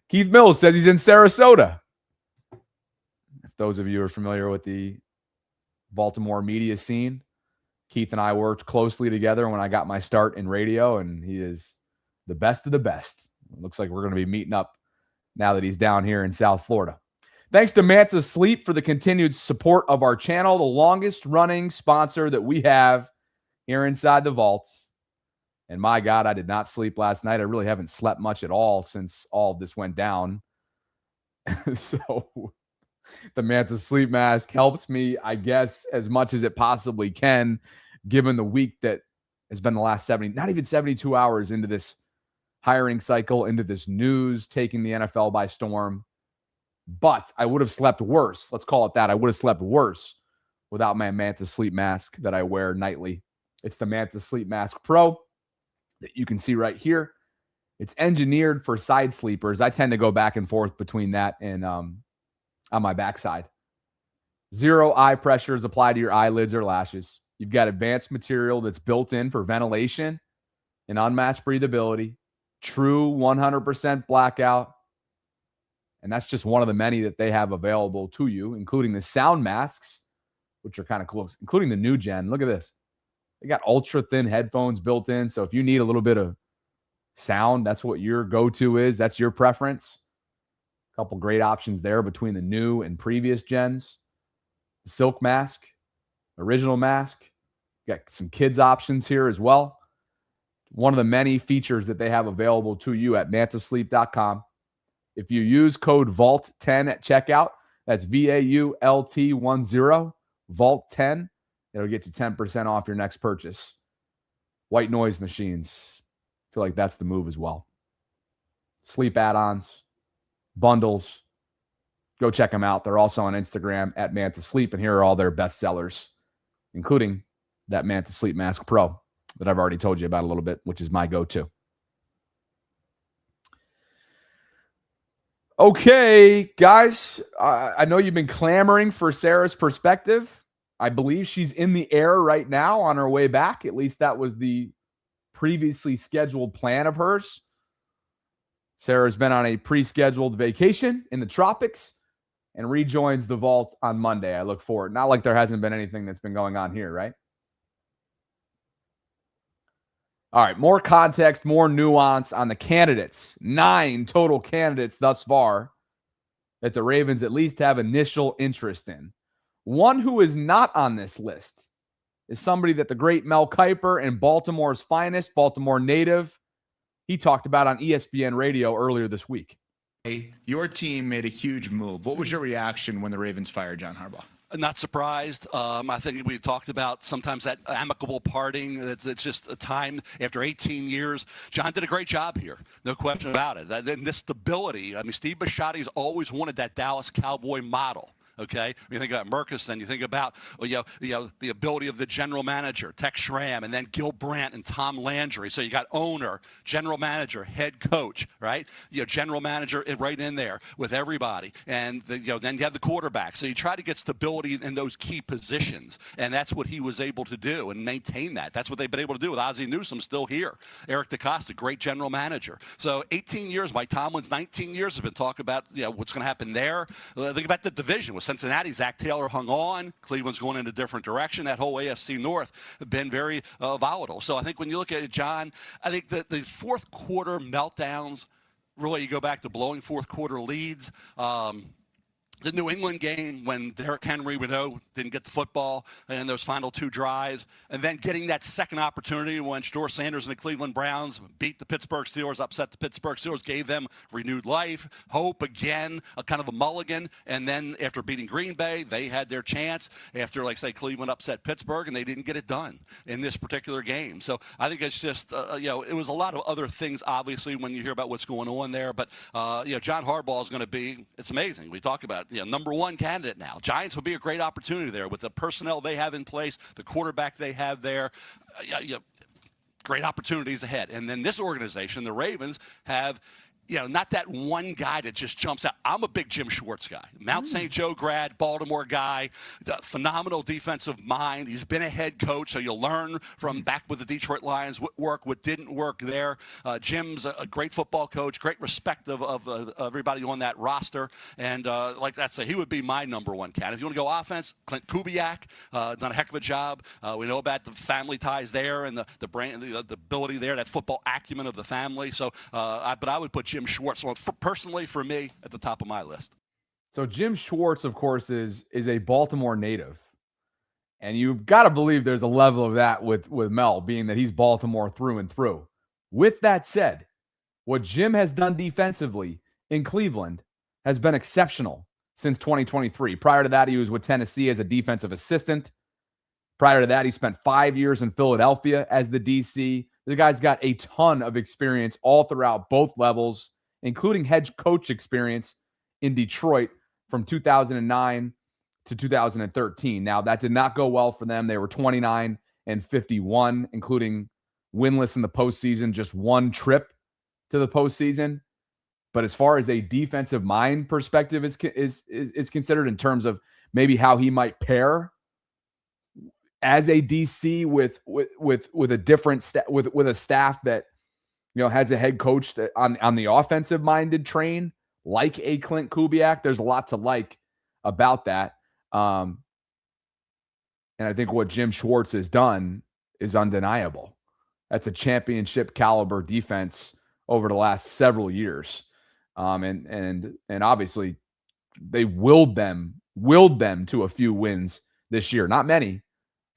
Keith Mills says he's in Sarasota. If those of you are familiar with the Baltimore media scene, Keith and I worked closely together when I got my start in radio, and he is the best of the best. It looks like we're going to be meeting up now that he's down here in South Florida. Thanks to Manta Sleep for the continued support of our channel, the longest running sponsor that we have here inside the vault. And my God, I did not sleep last night. I really haven't slept much at all since all of this went down. So the Manta Sleep Mask helps me, I guess, as much as it possibly can, given the week that has been the last 72 hours into this hiring cycle, into this news, taking the NFL by storm. But I would have slept worse. Let's call it that. I would have slept worse without my Manta Sleep Mask that I wear nightly. It's the Manta Sleep Mask Pro that you can see right here. It's engineered for side sleepers. I tend to go back and forth between that and on my backside. Zero eye pressure is applied to your eyelids or lashes. You've got advanced material that's built in for ventilation and unmatched breathability. True 100% blackout. And that's just one of the many that they have available to you, including the sound masks, which are kind of cool, including the new gen. Look at this. They got ultra thin headphones built in. So if you need a little bit of sound. That's what your go-to is. That's your preference. A couple great options there between the new and previous gens. The silk mask, original mask. Got some kids options here as well. One of the many features that they have available to you at mantasleep.com. If you use code VAULT10 at checkout, that's VAULT10, VAULT10, it'll get you 10% off your next purchase. White noise machines. I feel like that's the move as well. Sleep add-ons, bundles. Go check them out. They're also on Instagram at Manta Sleep, and here are all their best sellers, including that Manta Sleep Mask Pro that I've already told you about a little bit, which is my go-to. Okay, guys, I know you've been clamoring for Sarah's perspective. I believe she's in the air right now on her way back. At least that was the previously scheduled plan of hers. Sarah's been on a pre-scheduled vacation in the tropics and rejoins the vault on Monday. I look forward. Not like there hasn't been anything that's been going on here, right? All right, more context, more nuance on the candidates. 9 total candidates thus far that the Ravens at least have initial interest in. One who is not on this list is somebody that the great Mel Kiper and Baltimore's finest, Baltimore native, he talked about on ESPN radio earlier this week. Your team made a huge move. What was your reaction when the Ravens fired John Harbaugh? Not surprised. I think we talked about sometimes that amicable parting. It's just a time after 18 years. John did a great job here. No question about it. And this stability. I mean, Steve Bisciotti's always wanted that Dallas Cowboy model. Okay, when you think about Murkison, you think about the ability of the general manager, Tex Schramm, and then Gil Brandt and Tom Landry. So you got owner, general manager, head coach, right? General manager right in there with everybody, and then you have the quarterback. So you try to get stability in those key positions, and that's what he was able to do and maintain that. That's what they've been able to do with Ozzie Newsome still here. Eric DeCosta, great general manager. So 18 years, Mike Tomlin's 19 years have been talking about what's going to happen there. Think about the division. With Cincinnati, Zach Taylor hung on. Cleveland's going in a different direction. That whole AFC North has been very volatile. So I think when you look at it, John, I think that the fourth quarter meltdowns, really you go back to blowing fourth quarter leads. The New England game when Derrick Henry, we know, didn't get the football in those final 2 drives, and then getting that second opportunity when Shedeur Sanders and the Cleveland Browns beat the Pittsburgh Steelers, upset the Pittsburgh Steelers, gave them renewed life, hope again, a kind of a mulligan, and then after beating Green Bay, they had their chance after, like, say, Cleveland upset Pittsburgh, and they didn't get it done in this particular game. So I think it's just, it was a lot of other things, obviously, when you hear about what's going on there, but, John Harbaugh is going to be, it's amazing. We talk about number 1 candidate now. Giants will be a great opportunity there with the personnel they have in place, the quarterback they have there. Great opportunities ahead. And then this organization, the Ravens, have not that one guy that just jumps out. I'm a big Jim Schwartz guy. Mount St. Joe grad, Baltimore guy, phenomenal defensive mind. He's been a head coach, so you'll learn from back with the Detroit Lions what worked, what didn't work there. Jim's a great football coach, great respect of everybody on that roster. And like I say, he would be my number 1 candidate. If you want to go offense, Clint Kubiak, done a heck of a job. We know about the family ties there and the brain, the ability there, that football acumen of the family. So, but I would put Jim Schwartz, so personally for me, at the top of my list. So Jim Schwartz, of course, is a Baltimore native. And you've got to believe there's a level of that with Mel, being that he's Baltimore through and through. With that said, what Jim has done defensively in Cleveland has been exceptional since 2023. Prior to that, he was with Tennessee as a defensive assistant. Prior to that, he spent 5 years in Philadelphia as the DC. The guy's got a ton of experience all throughout both levels, including head coach experience in Detroit from 2009 to 2013. Now, that did not go well for them. They were 29-51, including winless in the postseason, just 1 trip to the postseason. But as far as a defensive mind perspective is considered, in terms of maybe how he might pair as a DC with a different with a staff that has a head coach that on the offensive minded train, like a Clint Kubiak, there's a lot to like about that. And I think what Jim Schwartz has done is undeniable. That's a championship caliber defense over the last several years. And obviously they willed them to a few wins this year. Not many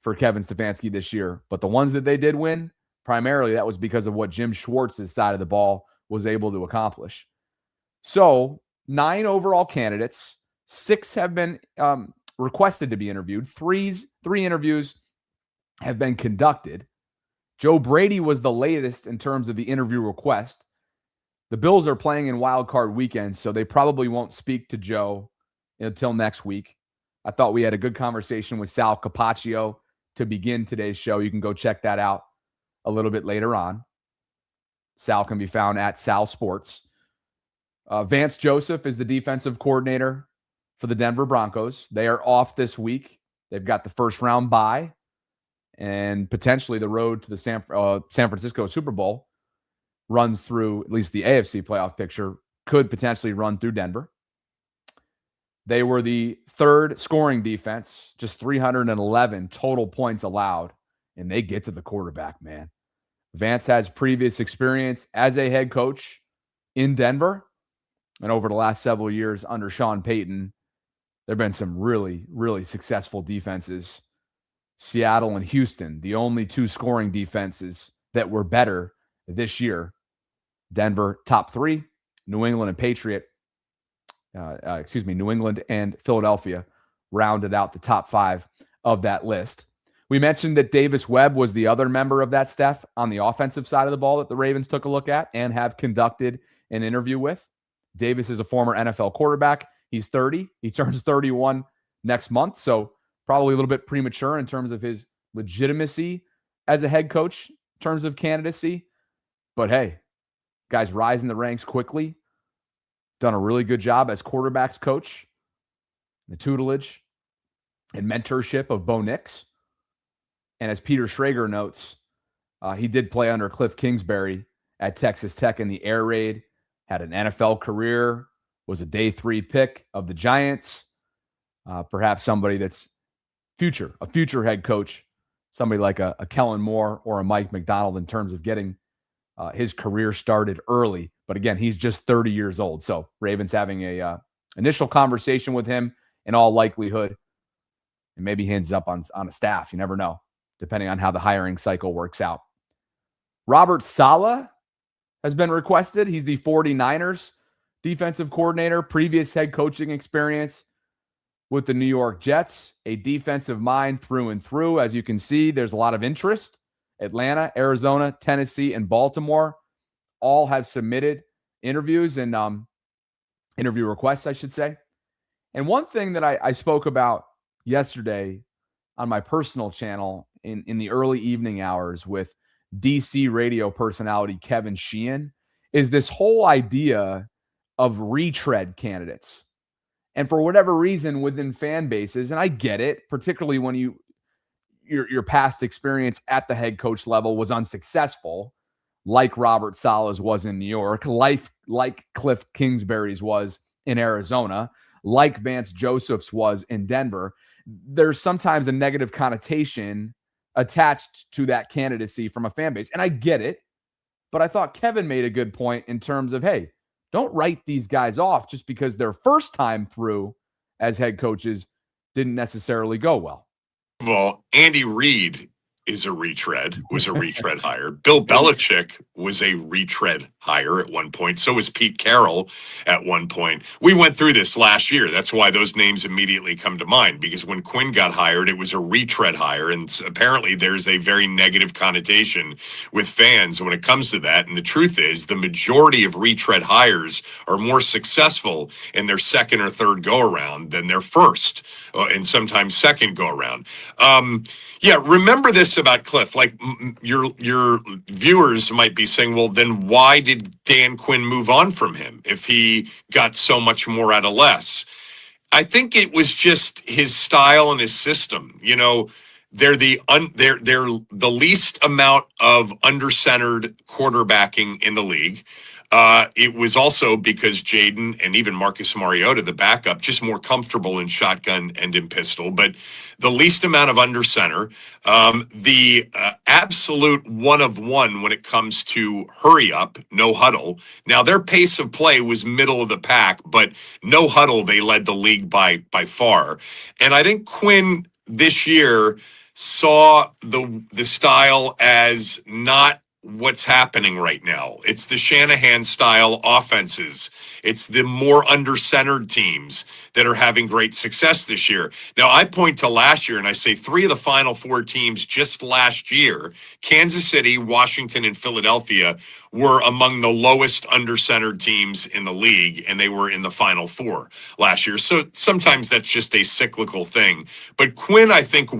for Kevin Stefanski this year, but the ones that they did win, primarily that was because of what Jim Schwartz's side of the ball was able to accomplish. So 9 overall candidates, 6 have been requested to be interviewed. 3 interviews have been conducted. Joe Brady was the latest in terms of the interview request. The Bills are playing in wild card weekend, so they probably won't speak to Joe until next week. I thought we had a good conversation with Sal Capaccio to begin today's show. You can go check that out a little bit later on. Sal can be found at Sal Sports. Vance Joseph is the defensive coordinator for the Denver Broncos. They are off this week. They've got the first round bye and potentially the road to the San Francisco Super Bowl runs through, at least the AFC playoff picture, could potentially run through Denver. They were the 3rd scoring defense, just 311 total points allowed, and they get to the quarterback, man. Vance has previous experience as a head coach in Denver, and over the last several years under Sean Payton, there have been some really, really successful defenses. Seattle and Houston, the only 2 scoring defenses that were better this year. Denver, top 3. New England and Philadelphia rounded out the top 5 of that list. We mentioned that Davis Webb was the other member of that staff on the offensive side of the ball that the Ravens took a look at and have conducted an interview with. Davis is a former NFL quarterback. He's 30. He turns 31 next month, so probably a little bit premature in terms of his legitimacy as a head coach in terms of candidacy. But hey, guy's rising the ranks quickly. Done a really good job as quarterbacks coach, the tutelage and mentorship of Bo Nix. And as Peter Schrager notes, he did play under Cliff Kingsbury at Texas Tech in the air raid, had an NFL career, was a day 3 pick of the Giants. Perhaps somebody that's a future head coach, somebody like a Kellen Moore or a Mike McDonald in terms of getting his career started early. But again, he's just 30 years old. So Ravens having a initial conversation with him in all likelihood, and maybe he ends up on a staff. You never know, depending on how the hiring cycle works out. Robert Saleh has been requested. He's the 49ers defensive coordinator, previous head coaching experience with the New York Jets, a defensive mind through and through. As you can see, there's a lot of interest. Atlanta, Arizona, Tennessee, and Baltimore all have submitted interviews and interview requests, I should say. And one thing that I spoke about yesterday on my personal channel in the early evening hours with DC radio personality Kevin Sheehan is this whole idea of retread candidates. And for whatever reason within fan bases, and I get it, particularly when your past experience at the head coach level was unsuccessful, like Robert Saleh's was in New York, like Cliff Kingsbury's was in Arizona, like Vance Joseph's was in Denver. There's sometimes a negative connotation attached to that candidacy from a fan base. And I get it, but I thought Kevin made a good point in terms of, hey, don't write these guys off just because their first time through as head coaches didn't necessarily go well. Well, Andy Reid was a retread hire. Bill Belichick was a retread hire at one point. So was Pete Carroll at one point. We went through this last year. That's why those names immediately come to mind, because when Quinn got hired, it was a retread hire. And apparently there's a very negative connotation with fans when it comes to that. And the truth is the majority of retread hires are more successful in their second or third go around than their first and sometimes second go around. Yeah, remember this about Cliff. Like your viewers might be saying, well, then why did Dan Quinn move on from him if he got so much more out of less? I think it was just his style and his system. You know, they're the least amount of under-centered quarterbacking in the league. It was also because Jaden and even Marcus Mariota, the backup, just more comfortable in shotgun and in pistol, but the least amount of under center, the absolute one of one when it comes to hurry up, no huddle. Now their pace of play was middle of the pack, but no huddle, they led the league by far. And I think Quinn this year saw the style as not what's happening right now. It's the Shanahan style offenses. It's the more under-centered teams that are having great success this year. Now, I point to last year and I say 3 of the final 4 teams just last year, Kansas City, Washington, and Philadelphia, were among the lowest under-centered teams in the league, and they were in the final 4 last year. So sometimes that's just a cyclical thing. But Quinn, I think,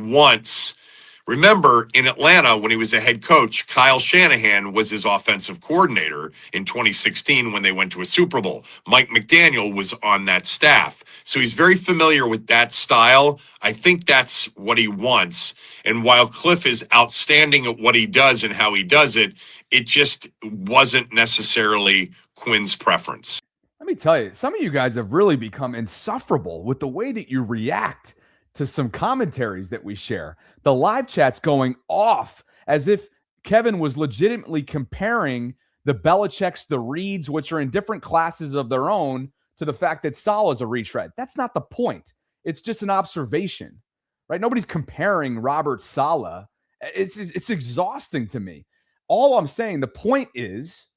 remember, in Atlanta, when he was a head coach, Kyle Shanahan was his offensive coordinator in 2016 when they went to a Super Bowl. Mike McDaniel was on that staff. So he's very familiar with that style. I think that's what he wants. And while Cliff is outstanding at what he does and how he does it, it just wasn't necessarily Quinn's preference. Let me tell you, some of you guys have really become insufferable with the way that you react to some commentaries that we share. The live chat's going off as if Kevin was legitimately comparing the Belichicks, the Reeds, which are in different classes of their own, to the fact that Salah's a retread. That's not the point. It's just an observation, right? Nobody's comparing Robert Saleh. It's exhausting to me. All I'm saying, the point is,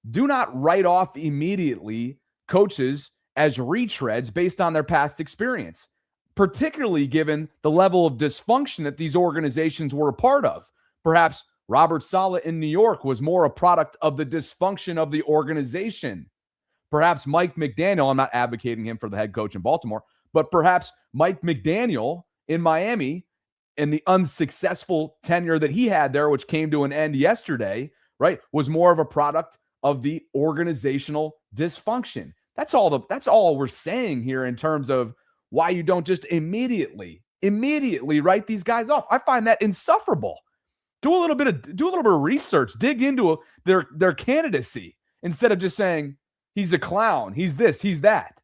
do not write off immediately coaches as retreads based on their past experience, particularly given the level of dysfunction that these organizations were a part of. Perhaps Robert Saleh in New York was more a product of the dysfunction of the organization. Perhaps Mike McDaniel, I'm not advocating him for the head coach in Baltimore, but perhaps Mike McDaniel in Miami and the unsuccessful tenure that he had there, which came to an end yesterday, right, was more of a product of the organizational dysfunction. That's all we're saying here in terms of why you don't just immediately write these guys off. I find that insufferable. Do a little bit of research, dig into their candidacy instead of just saying he's a clown, he's this, he's that.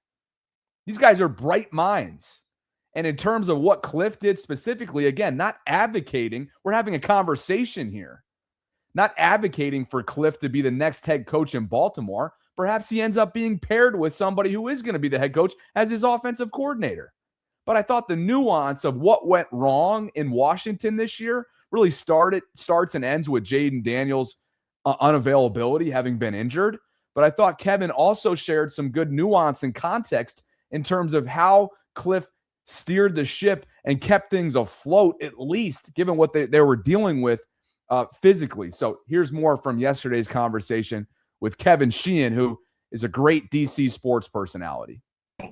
These guys are bright minds. And in terms of what Cliff did specifically, again, not advocating, we're having a conversation here. Not advocating for Cliff to be the next head coach in Baltimore. Perhaps he ends up being paired with somebody who is going to be the head coach as his offensive coordinator. But I thought the nuance of what went wrong in Washington this year really starts and ends with Jaden Daniels' unavailability, having been injured. But I thought Kevin also shared some good nuance and context in terms of how Cliff steered the ship and kept things afloat, at least given what they were dealing with physically. So here's more from yesterday's conversation with Kevin Sheehan, who is a great DC sports personality.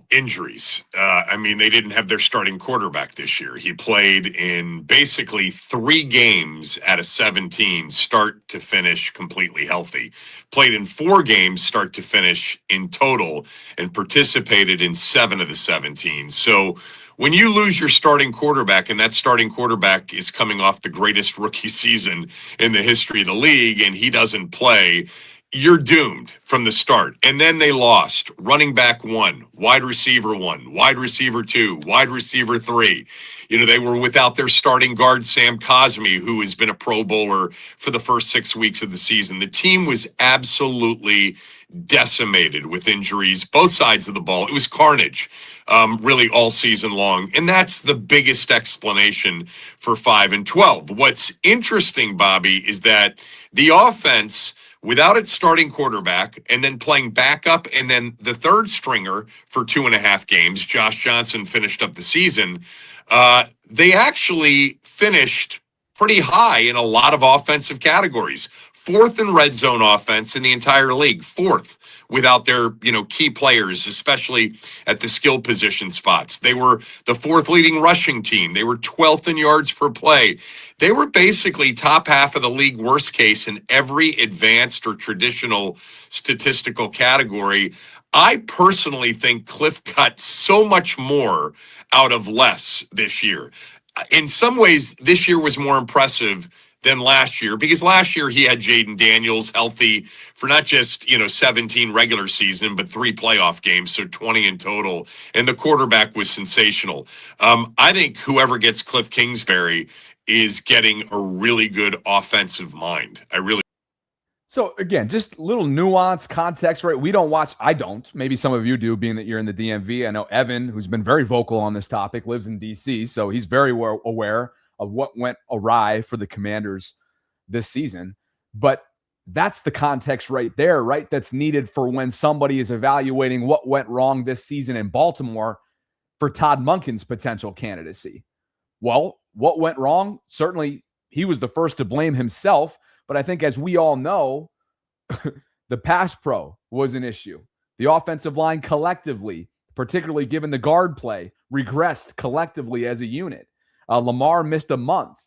Injuries. They didn't have their starting quarterback this year. He played in basically 3 games out of 17, start to finish, completely healthy. Played in 4 games, start to finish in total, and participated in 7 of the 17. So when you lose your starting quarterback, and that starting quarterback is coming off the greatest rookie season in the history of the league, and he doesn't play, you're doomed from the start. And then they lost running back 1, wide receiver 1, wide receiver 2, wide receiver 3. They were without their starting guard, Sam Cosmi, who has been a Pro Bowler for the first 6 weeks of the season. The team was absolutely decimated with injuries, both sides of the ball. It was carnage, really all season long. And that's the biggest explanation for 5-12. What's interesting, Bobby, is that the offense, without its starting quarterback and then playing backup and then the third stringer for 2.5 games, Josh Johnson finished up the season. They actually finished pretty high in a lot of offensive categories. 4th in red zone offense in the entire league, 4th without their, key players, especially at the skill position spots. They were the 4th leading rushing team. They were 12th in yards per play. They were basically top half of the league, worst case, in every advanced or traditional statistical category. I personally think Cliff got so much more out of less this year. in some ways, this year was more impressive than last year because last year he had Jaden Daniels healthy for not just, 17 regular season, but 3 playoff games, so 20 in total. And the quarterback was sensational. I think whoever gets Cliff Kingsbury is getting a really good offensive mind. So again, just little nuance, context, right? I don't. Maybe some of you do, being that you're in the DMV. I know Evan, who's been very vocal on this topic, lives in DC, so he's very aware of what went awry for the Commanders this season. But that's the context right there, right? That's needed for when somebody is evaluating what went wrong this season in Baltimore for Todd Monken's potential candidacy. Well, what went wrong? Certainly, he was the first to blame himself. But I think, as we all know, the pass pro was an issue. The offensive line collectively, particularly given the guard play, regressed collectively as a unit. Lamar missed a month.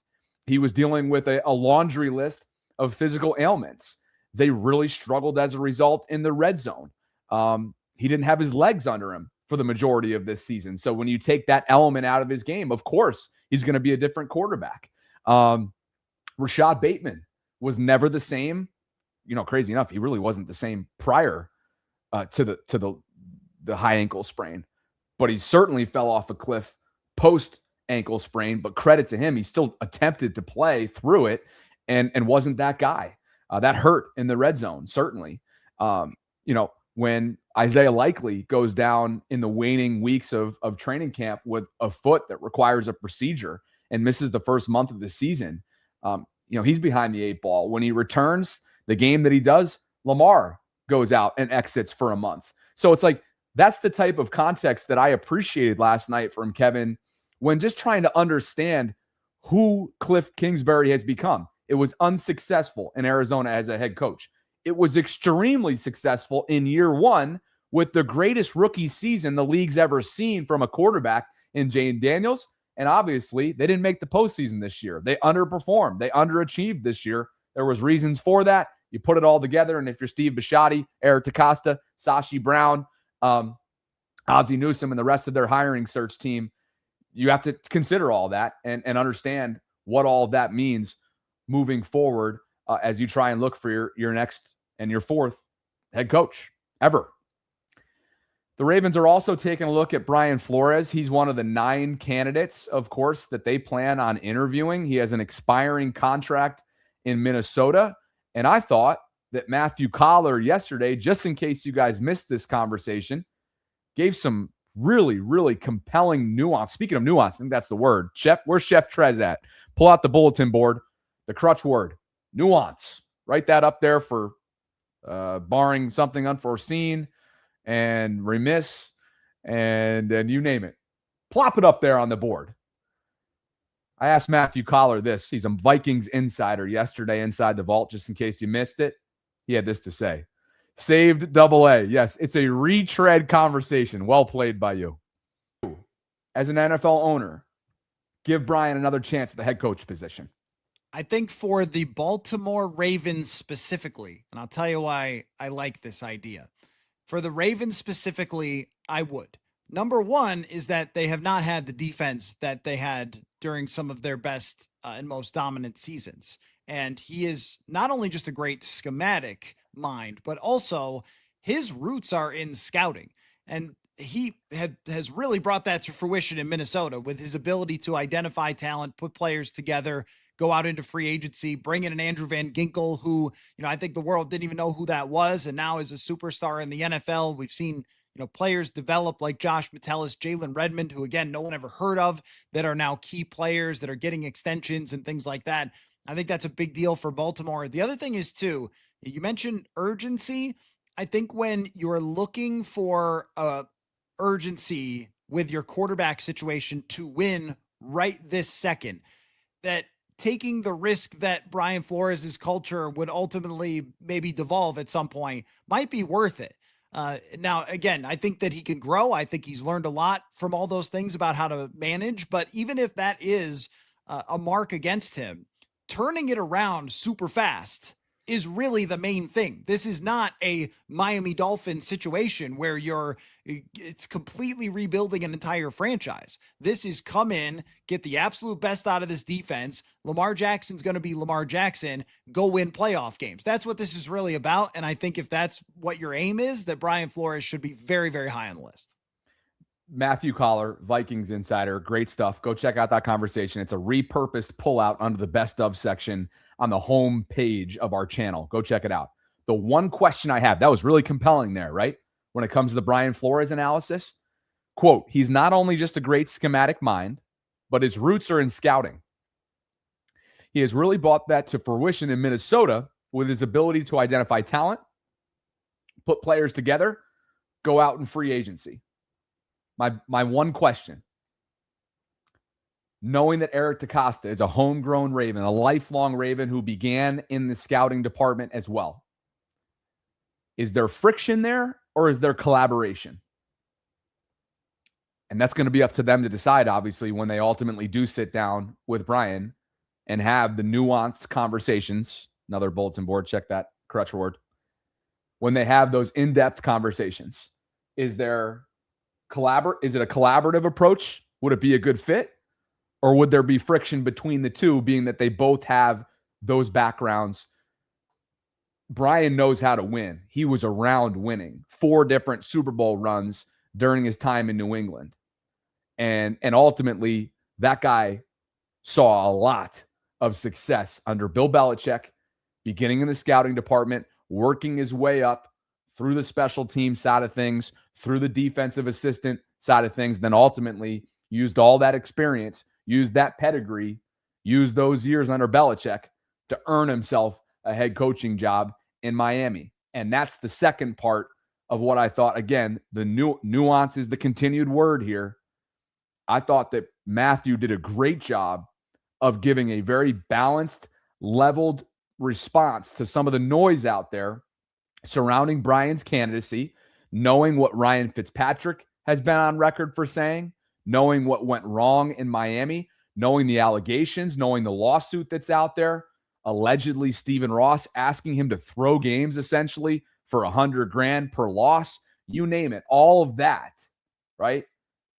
He was dealing with a laundry list of physical ailments. They really struggled as a result in the red zone. He didn't have his legs under him for the majority of this season. So when you take that element out of his game, of course, he's going to be a different quarterback. Rashad Bateman was never the same. Crazy enough, he really wasn't the same prior to the high ankle sprain, but he certainly fell off a cliff post ankle sprain. But credit to him, he still attempted to play through it and wasn't that guy. That hurt in the red zone, certainly. When Isaiah Likely goes down in the waning weeks of training camp with a foot that requires a procedure and misses the first month of the season, he's behind the 8 ball. When he returns, the game that he does, Lamar goes out and exits for a month. So it's like, that's the type of context that I appreciated last night from Kevin when just trying to understand who Cliff Kingsbury has become. It was unsuccessful in Arizona as a head coach. It was extremely successful in year 1 with the greatest rookie season the league's ever seen from a quarterback in Jaden Daniels. And obviously, they didn't make the postseason this year. They underperformed. They underachieved this year. There was reasons for that. You put it all together, and if you're Steve Bisciotti, Eric DeCosta, Sashi Brown, Ozzie Newsome, and the rest of their hiring search team, you have to consider all that and understand what all of that means moving forward as you try and look for your next and your 4th head coach ever. The Ravens are also taking a look at Brian Flores. He's one of the 9 candidates, of course, that they plan on interviewing. He has an expiring contract in Minnesota. And I thought that Matthew Collar yesterday, just in case you guys missed this conversation, gave some really, really compelling nuance. Speaking of nuance, I think that's the word. Where's Chef Trez at? Pull out the bulletin board, the crutch word, nuance. Write that up there for barring something unforeseen and remiss, and you name it. Plop it up there on the board. I asked Matthew Collar this. He's a Vikings insider yesterday inside the vault, just in case you missed it. He had this to say. Saved AA. Yes, it's a retread conversation. Well played by you. As an NFL owner, give Brian another chance at the head coach position. I think for the Baltimore Ravens specifically, and I'll tell you why I like this idea. For the Ravens specifically, I would. Number one is that they have not had the defense that they had during some of their best and most dominant seasons. And he is not only just a great schematic mind, but also his roots are in scouting. And he has really brought that to fruition in Minnesota with his ability to identify talent, put players together, go out into free agency, bring in an Andrew Van Ginkel, who, I think the world didn't even know who that was, and now is a superstar in the NFL. We've seen, players develop like Josh Metellus, Jalen Redmond, who, again, no one ever heard of, that are now key players that are getting extensions and things like that. I think that's a big deal for Baltimore. The other thing is, too, you mentioned urgency. I think when you're looking for urgency with your quarterback situation to win right this second, that taking the risk that Brian Flores' culture would ultimately maybe devolve at some point might be worth it. Now, again, I think that he can grow. I think he's learned a lot from all those things about how to manage. But even if that is a mark against him, turning it around super fast is really the main thing. This is not a Miami Dolphins situation where it's completely rebuilding an entire franchise. This is come in, get the absolute best out of this defense. Lamar Jackson's going to be Lamar Jackson, go win playoff games. That's what this is really about. And I think if that's what your aim is, that Brian Flores should be very, very high on the list. Matthew Collar, Vikings insider. Great stuff. Go check out that conversation. It's a repurposed pullout under the best of section on the home page of our channel. Go check it out. The one question I have, that was really compelling there, right? When it comes to the Brian Flores analysis, quote, he's not only just a great schematic mind, but his roots are in scouting. He has really brought that to fruition in Minnesota with his ability to identify talent, put players together, go out in free agency. My one question, knowing that Eric DeCosta is a homegrown Raven, a lifelong Raven who began in the scouting department as well, is there friction there or is there collaboration? And that's going to be up to them to decide, obviously, when they ultimately do sit down with Brian and have the nuanced conversations. Another bulletin board, check that crutch word. When they have those in-depth conversations, is it a collaborative approach? Would it be a good fit? Or would there be friction between the two, being that they both have those backgrounds? Brian knows how to win. He was around winning 4 different Super Bowl runs during his time in New England. And ultimately, that guy saw a lot of success under Bill Belichick, beginning in the scouting department, working his way up through the special team side of things, through the defensive assistant side of things, then ultimately used all that experience, used that pedigree, used those years under Belichick to earn himself a head coaching job in Miami. And that's the second part of what I thought. Again, the nuance is the continued word here. I thought that Matthew did a great job of giving a very balanced, leveled response to some of the noise out there surrounding Brian's candidacy, knowing what Ryan Fitzpatrick has been on record for saying, knowing what went wrong in Miami, knowing the allegations, knowing the lawsuit that's out there, allegedly Stephen Ross asking him to throw games essentially for $100,000 per loss, you name it, all of that, right?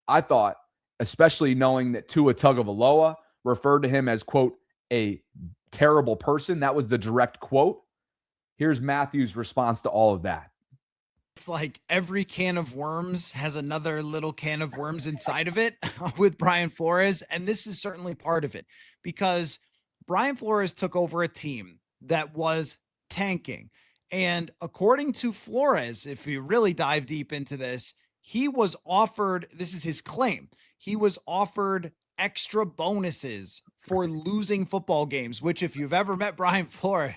I thought, especially knowing that Tua Tagovailoa referred to him as, quote, a terrible person. That was the direct quote. Here's Matthew's response to all of that. It's like every can of worms has another little can of worms inside of it with Brian Flores. And this is certainly part of it because Brian Flores took over a team that was tanking. And according to Flores, if you really dive deep into this, he was offered, this is his claim, he was offered extra bonuses for losing football games, which if you've ever met Brian Flores,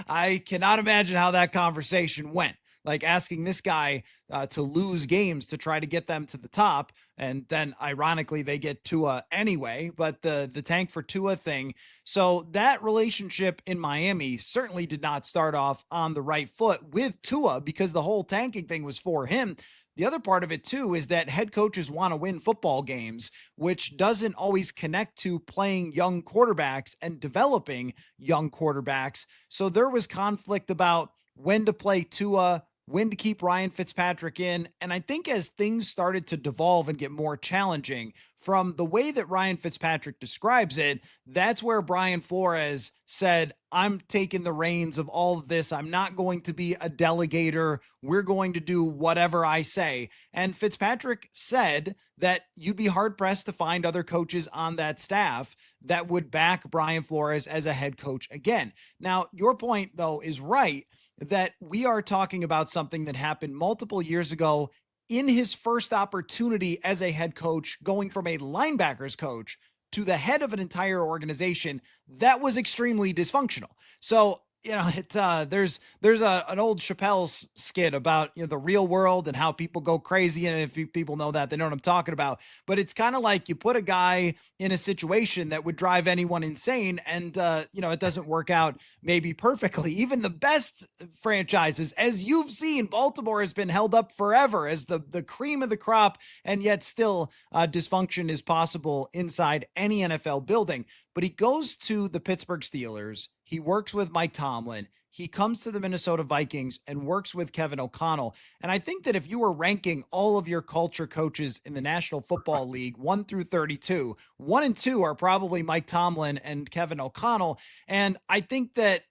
I cannot imagine how that conversation went. Like asking this guy to lose games to try to get them to the top. And then ironically, they get Tua anyway, but the tank for Tua thing. So that relationship in Miami certainly did not start off on the right foot with Tua because the whole tanking thing was for him. The other part of it too is that head coaches want to win football games, which doesn't always connect to playing young quarterbacks and developing young quarterbacks. So there was conflict about when to play Tua, when to keep Ryan Fitzpatrick in. And I think as things started to devolve and get more challenging from the way that Ryan Fitzpatrick describes it, that's where Brian Flores said, I'm taking the reins of all of this. I'm not going to be a delegator. We're going to do whatever I say. And Fitzpatrick said that you'd be hard pressed to find other coaches on that staff that would back Brian Flores as a head coach again. Now, your point though is right, that we are talking about something that happened multiple years ago in his first opportunity as a head coach, going from a linebackers coach to the head of an entire organization that was extremely dysfunctional. So, you know, there's an old Chappelle skit about, you know, the real world and how people go crazy. And if people know that, they know what I'm talking about. But it's kind of like you put a guy in a situation that would drive anyone insane. And, you know, it doesn't work out maybe perfectly. Even the best franchises, as you've seen, Baltimore has been held up forever as the cream of the crop. And yet still dysfunction is possible inside any NFL building. But he goes to the Pittsburgh Steelers. He works with Mike Tomlin. he comes to the Minnesota Vikings and works with Kevin O'Connell. And I think that if you were ranking all of your culture coaches in the National Football League 1 through 32, 1 and 2 are probably Mike Tomlin and Kevin O'Connell. And I think that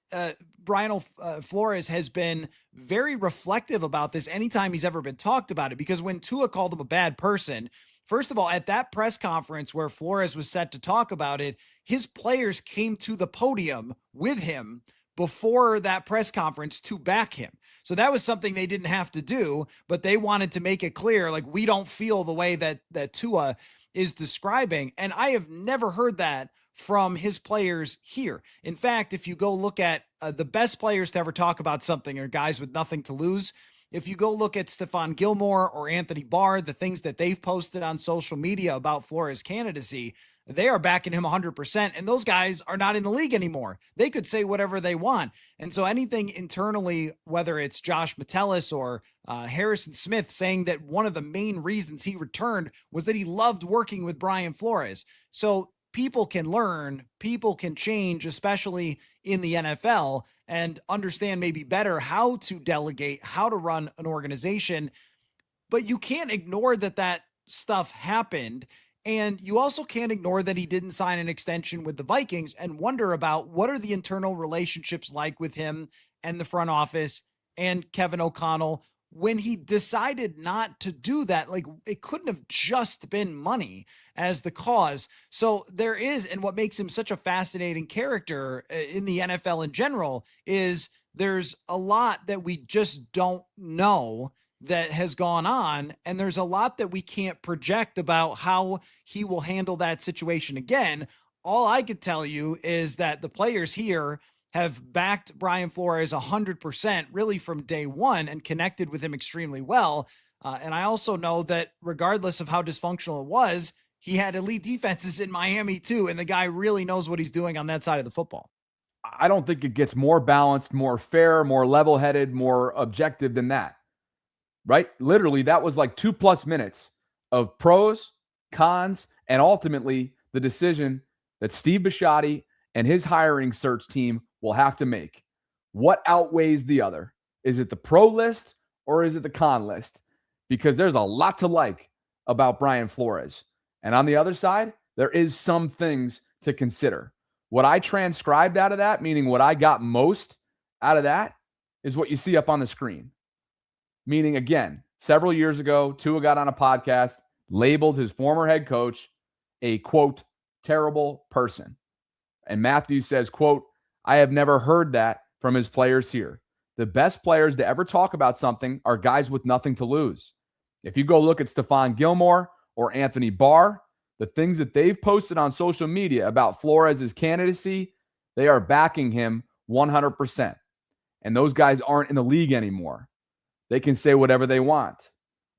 Brian Flores has been very reflective about this anytime he's ever been talked about it, because when Tua called him a bad person, first of all, at that press conference where Flores was set to talk about it, his players came to the podium with him before that press conference to back him. So that was something they didn't have to do, but they wanted to make it clear, like, we don't feel the way that Tua is describing. And I have never heard that from his players here. In fact, if you go look at the best players to ever talk about something are guys with nothing to lose. If you go look at Stephon Gilmore or Anthony Barr, the things that they've posted on social media about Flores' candidacy, they are backing him 100%. And those guys are not in the league anymore. They could say whatever they want. And so anything internally, whether it's Josh Metellus or Harrison Smith saying that one of the main reasons he returned was that he loved working with Brian Flores. So people can learn, people can change, especially in the NFL, and understand maybe better how to delegate, how to run an organization. But you can't ignore that stuff happened. And you also can't ignore that he didn't sign an extension with the Vikings, and wonder about what are the internal relationships like with him and the front office and Kevin O'Connell when he decided not to do that. Like, it couldn't have just been money as the cause. So there is, and what makes him such a fascinating character in the NFL in general is there's a lot that we just don't know that has gone on. And there's a lot that we can't project about how he will handle that situation again. All I could tell you is that the players here have backed Brian Flores 100% really from day one and connected with him extremely well. And I also know that regardless of how dysfunctional it was, he had elite defenses in Miami too. And the guy really knows what he's doing on that side of the football. I don't think it gets more balanced, more fair, more level-headed, more objective than that. Right? Literally, that was like 2+ minutes of pros, cons, and ultimately the decision that Steve Bisciotti and his hiring search team will have to make. What outweighs the other? Is it the pro list or is it the con list? Because there's a lot to like about Brian Flores. And on the other side, there is some things to consider. What I transcribed out of that, meaning what I got most out of that, is what you see up on the screen. Meaning, again, several years ago, Tua got on a podcast, labeled his former head coach a, quote, terrible person. And Matthews says, quote, I have never heard that from his players here. The best players to ever talk about something are guys with nothing to lose. If you go look at Stephon Gilmore or Anthony Barr, the things that they've posted on social media about Flores' candidacy, they are backing him 100%. And those guys aren't in the league anymore. They can say whatever they want.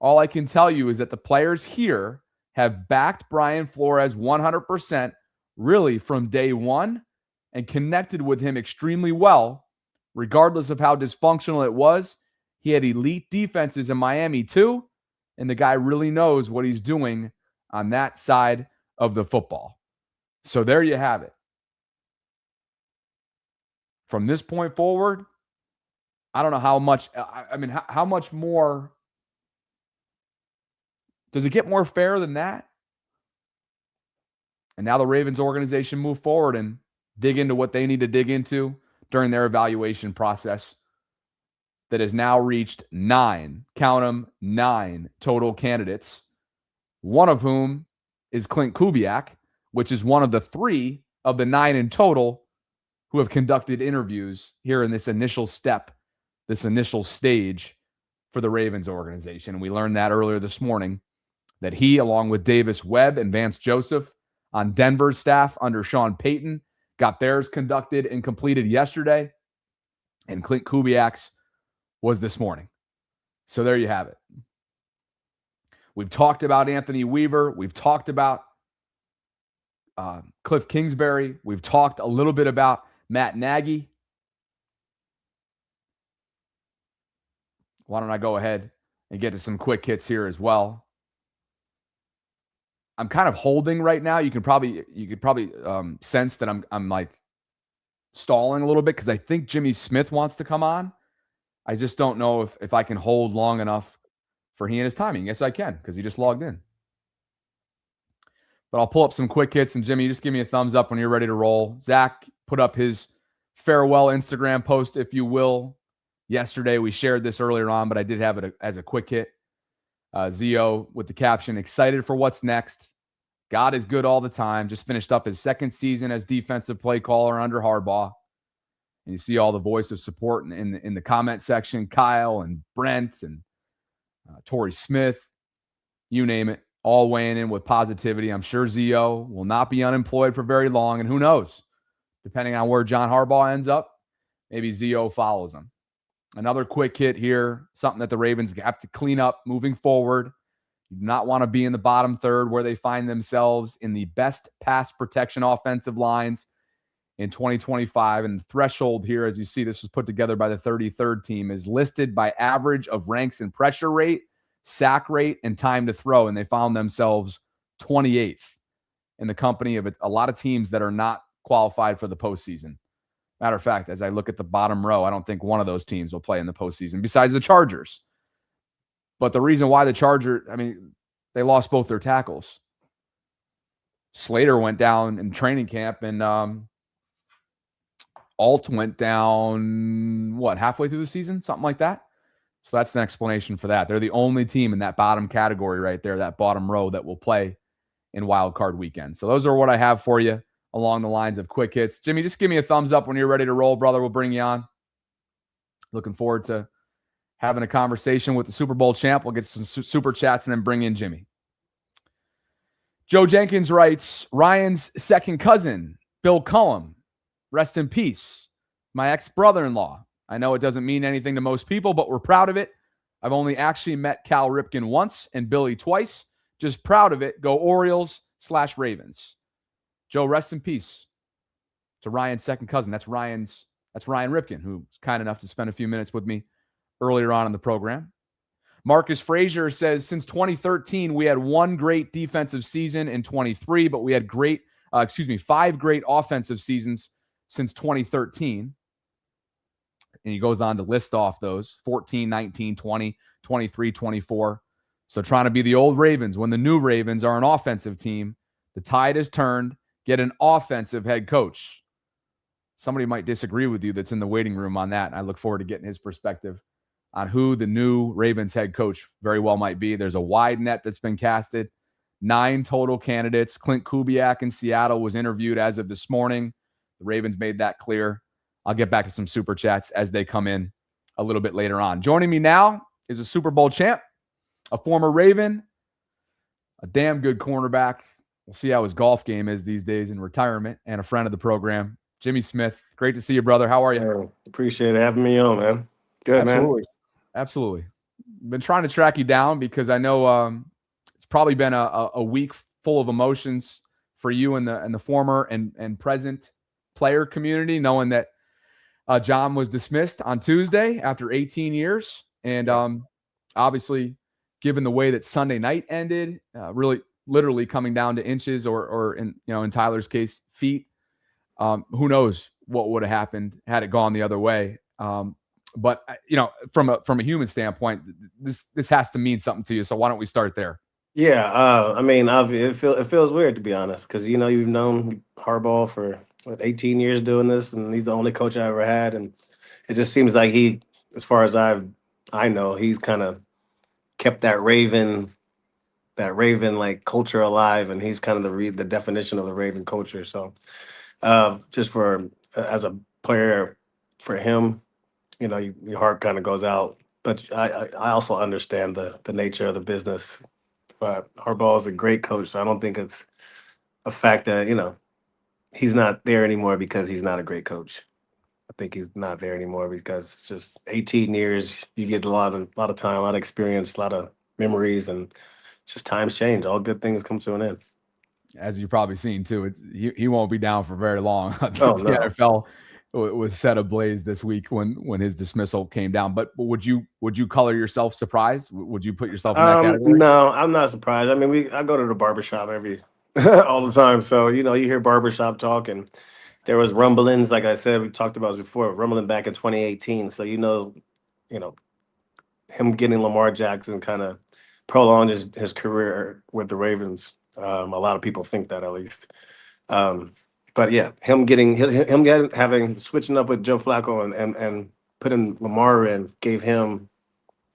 All I can tell you is that the players here have backed Brian Flores 100% really from day one and connected with him extremely well, regardless of how dysfunctional it was. He had elite defenses in Miami too, and the guy really knows what he's doing on that side of the football. So there you have it. From this point forward, I don't know how much, how much more, does it get more fair than that? And now the Ravens organization move forward and dig into what they need to dig into during their evaluation process that has now reached 9, count them, 9 total candidates, one of whom is Clint Kubiak, which is one of the 3 of the 9 in total who have conducted interviews here in this initial step, this initial stage for the Ravens organization. And we learned that earlier this morning, that he, along with Davis Webb and Vance Joseph on Denver's staff under Sean Payton, got theirs conducted and completed yesterday. And Clint Kubiak's was this morning. So there you have it. We've talked about Anthony Weaver. We've talked about Cliff Kingsbury. We've talked a little bit about Matt Nagy. Why don't I go ahead and get to some quick hits here as well? I'm kind of holding right now. You could probably sense that I'm like stalling a little bit because I think Jimmy Smith wants to come on. I just don't know if I can hold long enough for he and his timing. Yes, I can because he just logged in. But I'll pull up some quick hits, and Jimmy, just give me a thumbs up when you're ready to roll. Zach put up his farewell Instagram post, if you will, yesterday. We shared this earlier on, but I did have it as a quick hit. Zio with the caption, excited for what's next. God is good all the time. Just finished up his second season as defensive play caller under Harbaugh. And you see all the voice of support in the comment section. Kyle and Brent and Torrey Smith, you name it, all weighing in with positivity. I'm sure Zio will not be unemployed for very long. And who knows, depending on where John Harbaugh ends up, maybe Zio follows him. Another quick hit here, something that the Ravens have to clean up moving forward. You do not want to be in the bottom third where they find themselves in the best pass protection offensive lines in 2025. And the threshold here, as you see, this was put together by the 33rd team, is listed by average of ranks in pressure rate, sack rate, and time to throw. And they found themselves 28th in the company of a lot of teams that are not qualified for the postseason. Matter of fact, as I look at the bottom row, I don't think one of those teams will play in the postseason besides the Chargers. But the reason why the Chargers, they lost both their tackles. Slater went down in training camp, and Alt went down, halfway through the season? Something like that. So that's an explanation for that. They're the only team in that bottom category right there, that bottom row, that will play in Wild Card Weekend. So those are what I have for you along the lines of quick hits. Jimmy, just give me a thumbs up when you're ready to roll, brother. We'll bring you on. Looking forward to having a conversation with the Super Bowl champ. We'll get some super chats and then bring in Jimmy. Joe Jenkins writes, Ryan's second cousin, Bill Cullum, rest in peace. My ex-brother-in-law. I know it doesn't mean anything to most people, but we're proud of it. I've only actually met Cal Ripken once and Billy twice. Just proud of it. Go Orioles/Ravens. Joe, rest in peace to Ryan's second cousin. That's Ryan Ripken, who's kind enough to spend a few minutes with me earlier on in the program. Marcus Frazier says, since 2013, we had one great defensive season in 23, but we had 5 great offensive seasons since 2013. And he goes on to list off those 14, 19, 20, 23, 24. So trying to be the old Ravens when the new Ravens are an offensive team. The tide has turned. Get an offensive head coach. Somebody might disagree with you that's in the waiting room on that. I look forward to getting his perspective on who the new Ravens head coach very well might be. There's a wide net that's been casted. 9 total candidates. Clint Kubiak in Seattle was interviewed as of this morning. The Ravens made that clear. I'll get back to some super chats as they come in a little bit later on. Joining me now is a Super Bowl champ, a former Raven, a damn good cornerback. We'll see how his golf game is these days in retirement, and a friend of the program, Jimmy Smith. Great to see you, brother. How are you? Appreciate having me on, man. Good, Absolutely. man. Absolutely. Been trying to track you down because I know it's probably been a week full of emotions for you and the former and present player community, knowing that John was dismissed on Tuesday after 18 years. And obviously, given the way that Sunday night ended, really literally coming down to inches or in Tyler's case, feet. Who knows what would have happened had it gone the other way. But from a human standpoint, this has to mean something to you. So why don't we start there? Yeah, it feels weird, to be honest, because you've known Harbaugh for 18 years doing this, and he's the only coach I ever had, and it just seems like he, as far as I know, he's kind of kept that Raven like culture alive, and he's kind of the definition of the Raven culture. So just as a player for him, your heart kind of goes out. But I also understand the nature of the business. But Harbaugh is a great coach, so I don't think it's a fact that he's not there anymore because he's not a great coach. I think he's not there anymore because it's just 18 years. You get a lot of time, a lot of experience, a lot of memories, and just times change. All good things come to an end. As you've probably seen too, he won't be down for very long. The No. NFL was set ablaze this week when his dismissal came down. But would you color yourself surprised? Would you put yourself in that category? No, I'm not surprised. I go to the barbershop all the time. So, you hear barbershop talk, and there was rumblings, like I said, we talked about this before, rumbling back in 2018. So you know, him getting Lamar Jackson kind of prolonged his career with the Ravens. A lot of people think that, at least. But yeah, having switching up with Joe Flacco and putting Lamar in gave him,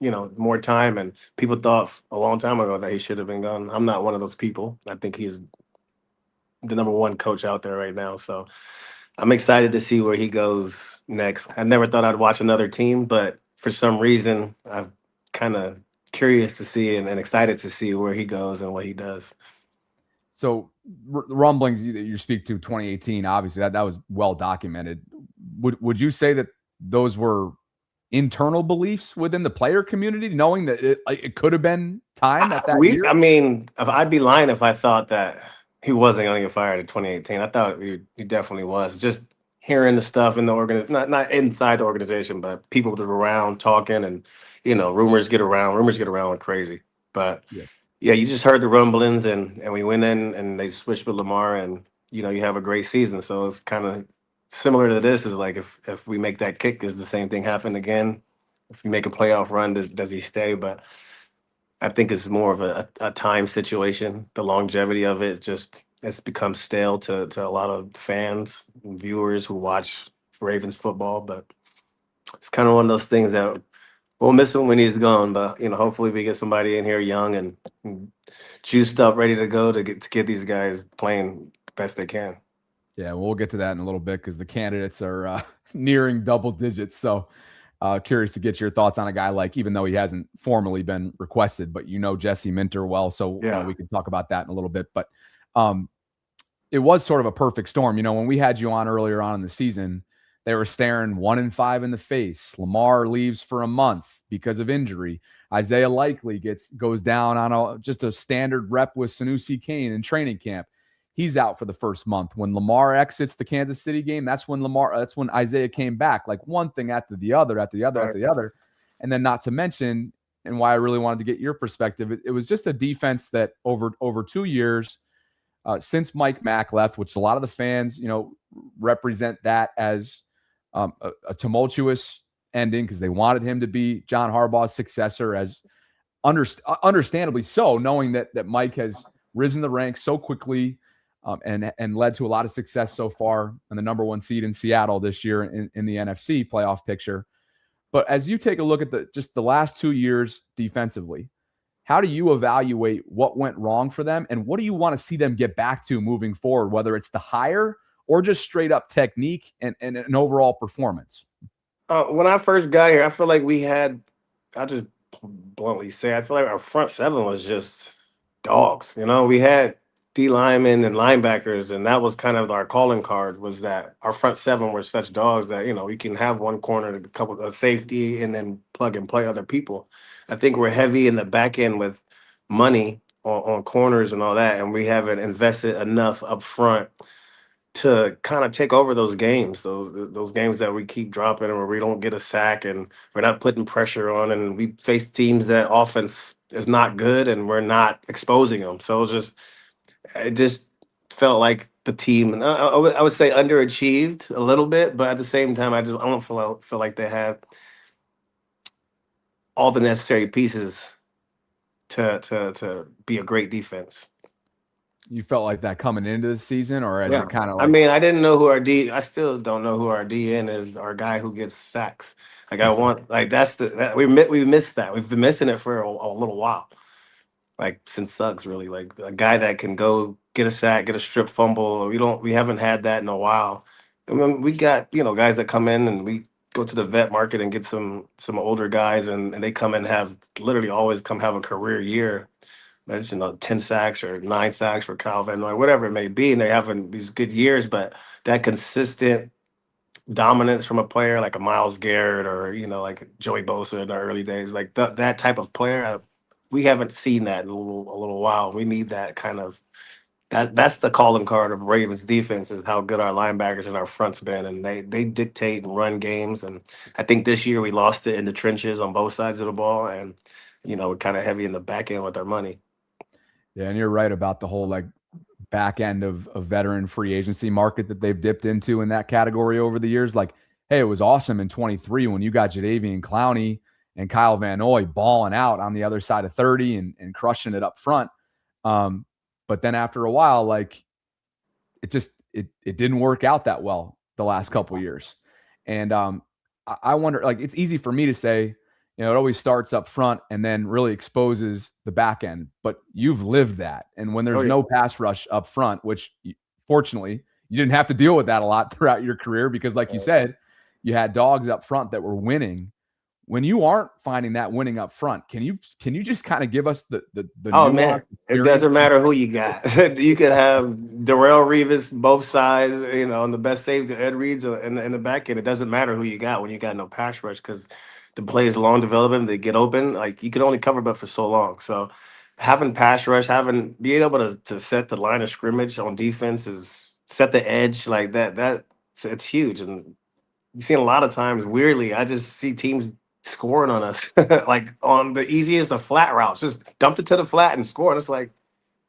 more time. And people thought a long time ago that he should have been gone. I'm not one of those people. I think he's the number one coach out there right now. So I'm excited to see where he goes next. I never thought I'd watch another team, but for some reason, I'm kind of curious to see and excited to see where he goes and what he does. So rumblings that you speak to 2018, obviously that was well documented. Would you say that those were internal beliefs within the player community, knowing that it could have been time at that year? I mean, I'd be lying if I thought that he wasn't going to get fired in 2018. I thought he definitely was. Just hearing the stuff in the organization, not inside the organization, but people that were around talking, and rumors get around like crazy. But yeah, you just heard the rumblings, and we went in and they switched with Lamar, and you have a great season. So it's kind of similar to this. Is like if we make that kick, is the same thing happen again? If you make a playoff run, does he stay? But I think it's more of a time situation. The longevity of it it's become stale to a lot of fans and viewers who watch Ravens football. But it's kind of one of those things that we'll miss him when he's gone. But hopefully we get somebody in here young and juiced up, ready to go to get these guys playing the best they can. Yeah, we'll get to that in a little bit because the candidates are nearing double digits. So curious to get your thoughts on a guy like, even though he hasn't formally been requested, but Jesse Minter well. So we can talk about that in a little bit. But it was sort of a perfect storm. When we had you on earlier on in the season, they were staring 1-5 in the face. Lamar leaves for a month because of injury. Isaiah Likely goes down on just a standard rep with Sanusi Kane in training camp. He's out for the first month. When Lamar exits the Kansas City game, that's when Isaiah came back, like one thing after the other. And then not to mention, and why I really wanted to get your perspective, it was just a defense that over 2 years, since Mike Mack left, which a lot of the fans, represent that as a tumultuous ending because they wanted him to be John Harbaugh's successor, as understandably so, knowing that Mike has risen the ranks so quickly and led to a lot of success so far and the number one seed in Seattle this year in the NFC playoff picture. But as you take a look at just the last 2 years defensively, how do you evaluate what went wrong for them, and what do you want to see them get back to moving forward, whether it's the hire or just straight up technique and an overall performance? When I first got here, I feel like I'll just bluntly say, I feel like our front seven was just dogs. We had D linemen and linebackers, and that was kind of our calling card, was that our front seven were such dogs that, we can have one corner, a couple of safety, and then plug and play other people. I think we're heavy in the back end with money on corners and all that, and we haven't invested enough up front to kind of take over those games, those games that we keep dropping and where we don't get a sack and we're not putting pressure on, and we face teams that offense is not good and we're not exposing them. So it just felt like the team, and I would say underachieved a little bit, but at the same time, I don't feel like they have all the necessary pieces to be a great defense. You felt like that coming into the season, or as it kind of like? I mean, I didn't know who I still don't know who our DN is, our guy who gets sacks. Like we missed that. We've been missing it for a little while. Like since Suggs, really, like a guy that can go get a sack, get a strip fumble. We haven't had that in a while. I mean, we got guys that come in and we go to the vet market and get some older guys, and they come and literally always come have a career year. That's 10 sacks or 9 sacks for Kyle Van Noy, whatever it may be, and they're having these good years. But that consistent dominance from a player like a Myles Garrett or like Joey Bosa in the early days, like that type of player, we haven't seen that in a little while. We need that kind of that's the calling card of Ravens defense, is how good our linebackers and our front's been, and they dictate and run games. And I think this year we lost it in the trenches on both sides of the ball, and we're kind of heavy in the back end with our money. Yeah, and you're right about the whole back end of a veteran free agency market that they've dipped into in that category over the years. Like, hey, it was awesome in 23 when you got Jadeveon Clowney and Kyle Van Noy balling out on the other side of 30 and crushing it up front. But then after a while, like it didn't work out that well the last couple of years. And I wonder, like, it's easy for me to say, it always starts up front and then really exposes the back end, but you've lived that. And when there's no pass rush up front, which fortunately you didn't have to deal with that a lot throughout your career, because like you said, you had dogs up front that were winning. When you aren't finding that winning up front, can you just kind of give us the oh man, it doesn't matter who you got. You could have Darrell Revis both sides, and the best saves of Ed Reed's in the back end. It doesn't matter who you got when you got no pass rush, because the play is long development. They get open. Like, you can only cover but for so long. So having pass rush, being able to set the line of scrimmage on defense, is set the edge like that. It's huge. And you've seen a lot of times, weirdly, I just see teams scoring on us like on the easiest of flat routes, just dumped it to the flat and score. And it's like,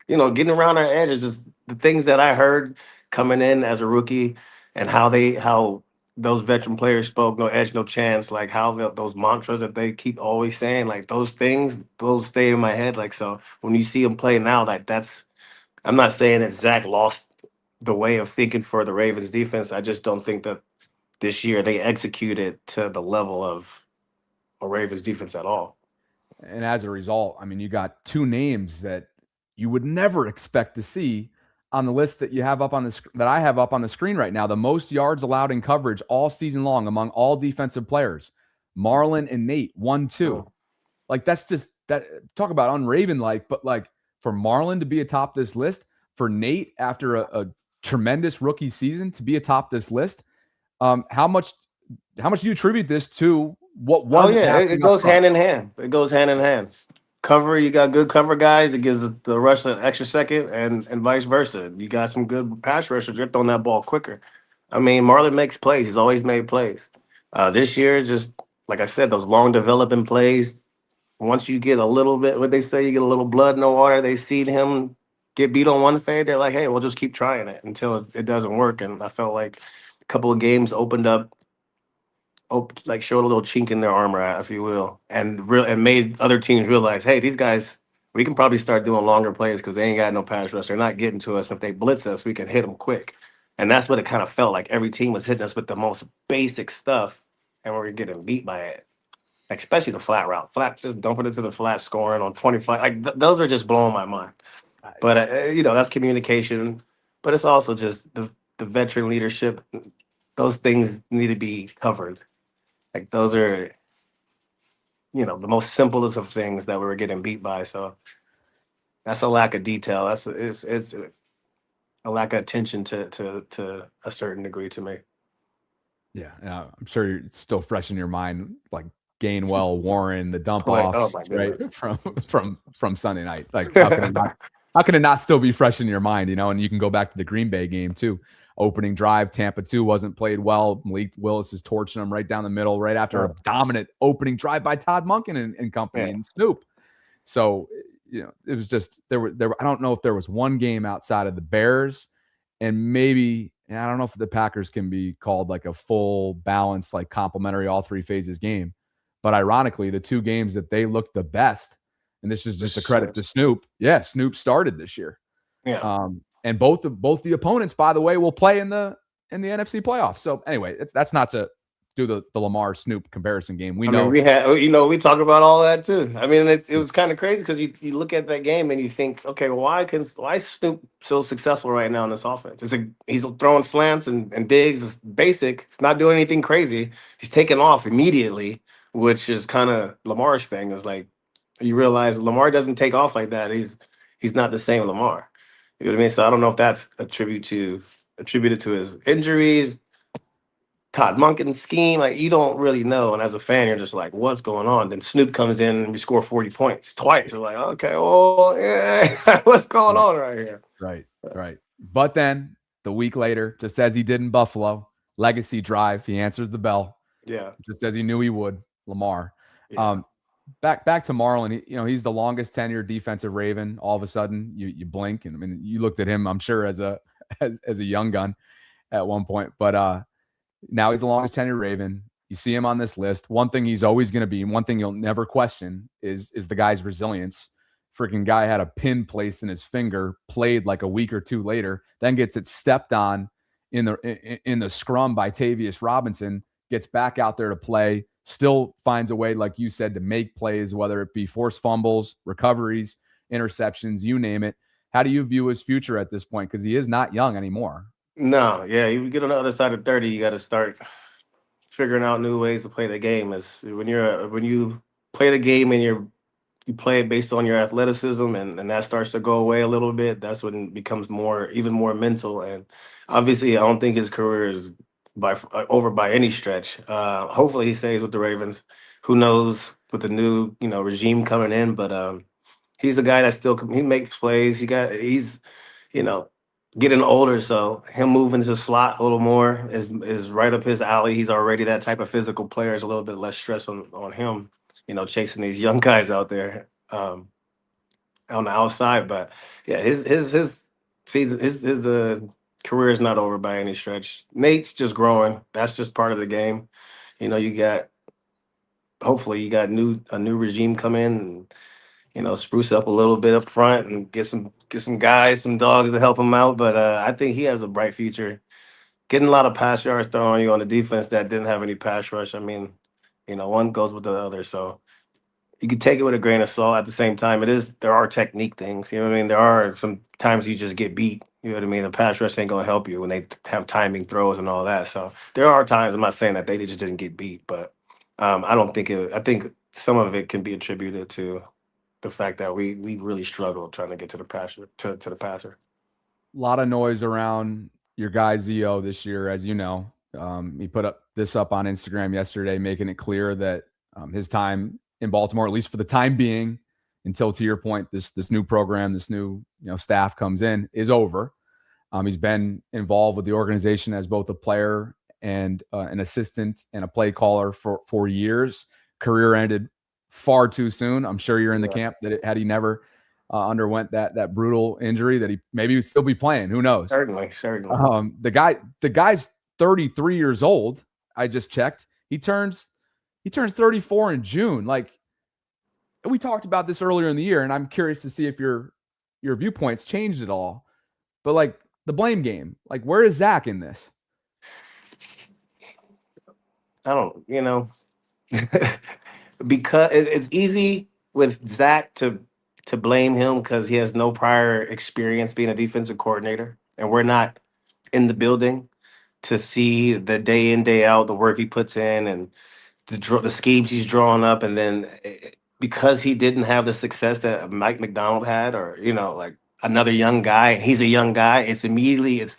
getting around our edge is just the things that I heard coming in as a rookie, and how those veteran players spoke, no edge, no chance, like how those mantras that they keep always saying, like those things, those stay in my head. Like, so when you see them play now, I'm not saying that Zach lost the way of thinking for the Ravens defense. I just don't think that this year they executed to the level of a Ravens defense at all. And as a result, I mean, you got two names that you would never expect to see on the list that you have up on that I have up on the screen right now. The most yards allowed in coverage all season long among all defensive players. Marlon and Nate, 1-2. Like, that's just that. Talk about unRaven like, but like for Marlon to be atop this list, for Nate after a tremendous rookie season to be atop this list, how much do you attribute this to? What was it goes hand in hand. It goes hand in hand. Cover, you got good cover guys. It gives the rush an extra second, and vice versa. You got some good pass rushers. You're throwing that ball quicker. I mean, Marlon makes plays. He's always made plays. This year, just like I said, those long developing plays. Once you get a little bit, what they say, you get a little blood in the water. They see him get beat on one fade. They're like, hey, we'll just keep trying it until it doesn't work. And I felt like a couple of games opened up, like showed a little chink in their armor, if you will, and made other teams realize, hey, these guys, we can probably start doing longer plays because they ain't got no pass rush. They're not getting to us. If they blitz us, we can hit them quick. And that's what it kind of felt like. Every team was hitting us with the most basic stuff, and we were getting beat by it. Especially the flat route. Just dumping it to the flat, scoring on 25. Like, those are just blowing my mind. But, that's communication. But it's also just the veteran leadership. Those things need to be covered. Like, those are, the most simplest of things that we were getting beat by. So that's a lack of detail. It's a lack of attention to a certain degree to me. Yeah, I'm sure it's still fresh in your mind, like Gainwell, Warren, the dump offs, right, from Sunday night. Like, how can it not still be fresh in your mind? And you can go back to the Green Bay game too. Opening drive, Tampa 2 wasn't played well. Malik Willis is torching them right down the middle, right after a dominant opening drive by Todd Monken and company and Snoop. So, it was just there. I don't know if there was one game outside of the Bears, and maybe I don't know if the Packers can be called like a full balanced, like complementary all three phases game. But ironically, the two games that they looked the best, and this is just a credit to Snoop. Yeah, Snoop started this year. Yeah. And both the opponents, by the way, will play in the NFC playoffs. So anyway, that's not to do the Lamar Snoop comparison game. We talk about all that too. I mean, it was kind of crazy because you look at that game and you think, okay, why is Snoop so successful right now in this offense? He's throwing slants and digs. It's basic. It's not doing anything crazy. He's taking off immediately, which is kind of Lamar's thing. Is like, you realize Lamar doesn't take off like that. He's not the same Lamar. You know what I mean? So I don't know if that's attributed to his injuries, Todd Monken's scheme. Like, you don't really know. And as a fan, you're just like, what's going on? Then Snoop comes in and we score 40 points twice. You're like, okay, well, yeah, what's going on right here? Right. But then the week later, just as he did in Buffalo, legacy drive, he answers the bell. Yeah. Just as he knew he would, Lamar. Yeah. back to Marlon. He's the longest tenured defensive Raven. All of a sudden, you blink, and I mean, you looked at him, I'm sure, as a young gun at one point, but now he's the longest tenured Raven. You see him on this list. One thing he's always going to be, and one thing you'll never question is the guy's resilience. Freaking guy had a pin placed in his finger, played like a week or two later, then gets it stepped on in the scrum by Tavius Robinson, gets back out there to play, still finds a way, like you said, to make plays, whether it be forced fumbles, recoveries, interceptions, you name it. How do you view his future at this point? Because he is not young anymore. No, yeah, you get on the other side of 30, you got to start figuring out new ways to play the game. Is when you play the game and you play it based on your athleticism, and that starts to go away a little bit. That's when it becomes even more mental. And obviously, I don't think his career is over by any stretch. Hopefully, he stays with the Ravens. Who knows with the new regime coming in? But he's a guy that he makes plays. He's getting older, so him moving to slot a little more is right up his alley. He's already that type of physical player. It's a little bit less stress on him, chasing these young guys out there on the outside. But yeah, his season, his career is not over by any stretch. Nate's just growing. That's just part of the game. Hopefully you got a new regime come in and spruce up a little bit up front and get some guys, some dogs to help him out. But I think he has a bright future. Getting a lot of pass yards thrown on you on the defense that didn't have any pass rush. I mean, one goes with the other. So you can take it with a grain of salt. At the same time, there are technique things. You know what I mean? There are some times you just get beat. You know what I mean? The pass rush ain't going to help you when they have timing throws and all that. So there are times, I'm not saying that they just didn't get beat, but I don't think I think some of it can be attributed to the fact that we really struggled trying to get to the passer. A lot of noise around your guy Zio this year, as you know. He put this up on Instagram yesterday, making it clear that his time in Baltimore, at least for the time being, until, to your point, this new program, this new staff comes in, is over. He's been involved with the organization as both a player and an assistant and a play caller for years. Career ended far too soon. I'm sure you're in the camp that had he never underwent that brutal injury, that he maybe would still be playing. Who knows? Certainly. The guy's 33 years old. I just checked. He turns 34 in June. Like, we talked about this earlier in the year, and I'm curious to see if your viewpoints changed at all. But like the blame game, like, where is Zach in this? I don't, because it's easy with Zach to blame him because he has no prior experience being a defensive coordinator, and we're not in the building to see the day in, day out, the work he puts in and the schemes he's drawing up. And then because he didn't have the success that Mike McDonald had, or like another young guy, and he's a young guy, it's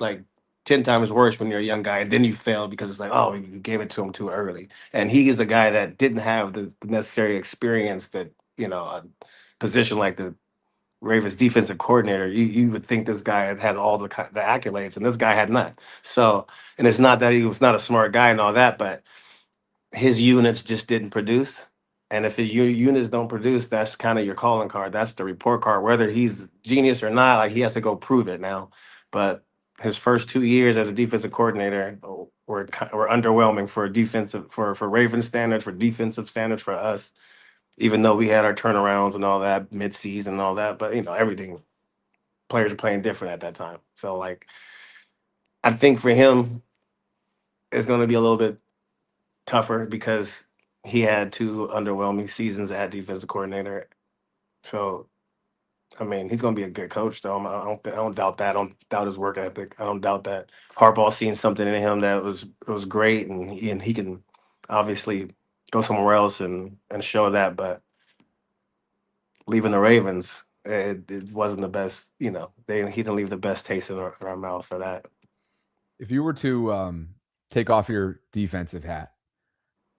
like 10 times worse when you're a young guy, and then you fail because it's like, oh, you gave it to him too early. And he is a guy that didn't have the necessary experience that a position like the Ravens defensive coordinator, you would think this guy had all the accolades, and this guy had none. So, and it's not that he was not a smart guy and all that, but his units just didn't produce. And if his units don't produce, that's kind of your calling card. That's the report card. Whether he's genius or not, like, he has to go prove it now. But his first 2 years as a defensive coordinator were underwhelming for Ravens standards, for defensive standards for us, even though we had our turnarounds and all that mid-season and all that. But, everything, players are playing different at that time. So, like, I think for him, it's going to be a little bit tougher because he had 2 underwhelming seasons at defensive coordinator. So, I mean, he's going to be a good coach, though. I don't doubt that. I don't doubt his work ethic. I don't doubt that Harbaugh's seen something in him that was great, and he can obviously go somewhere else and show that. But leaving the Ravens, it wasn't the best. He didn't leave the best taste in our mouth for that. If you were to take off your defensive hat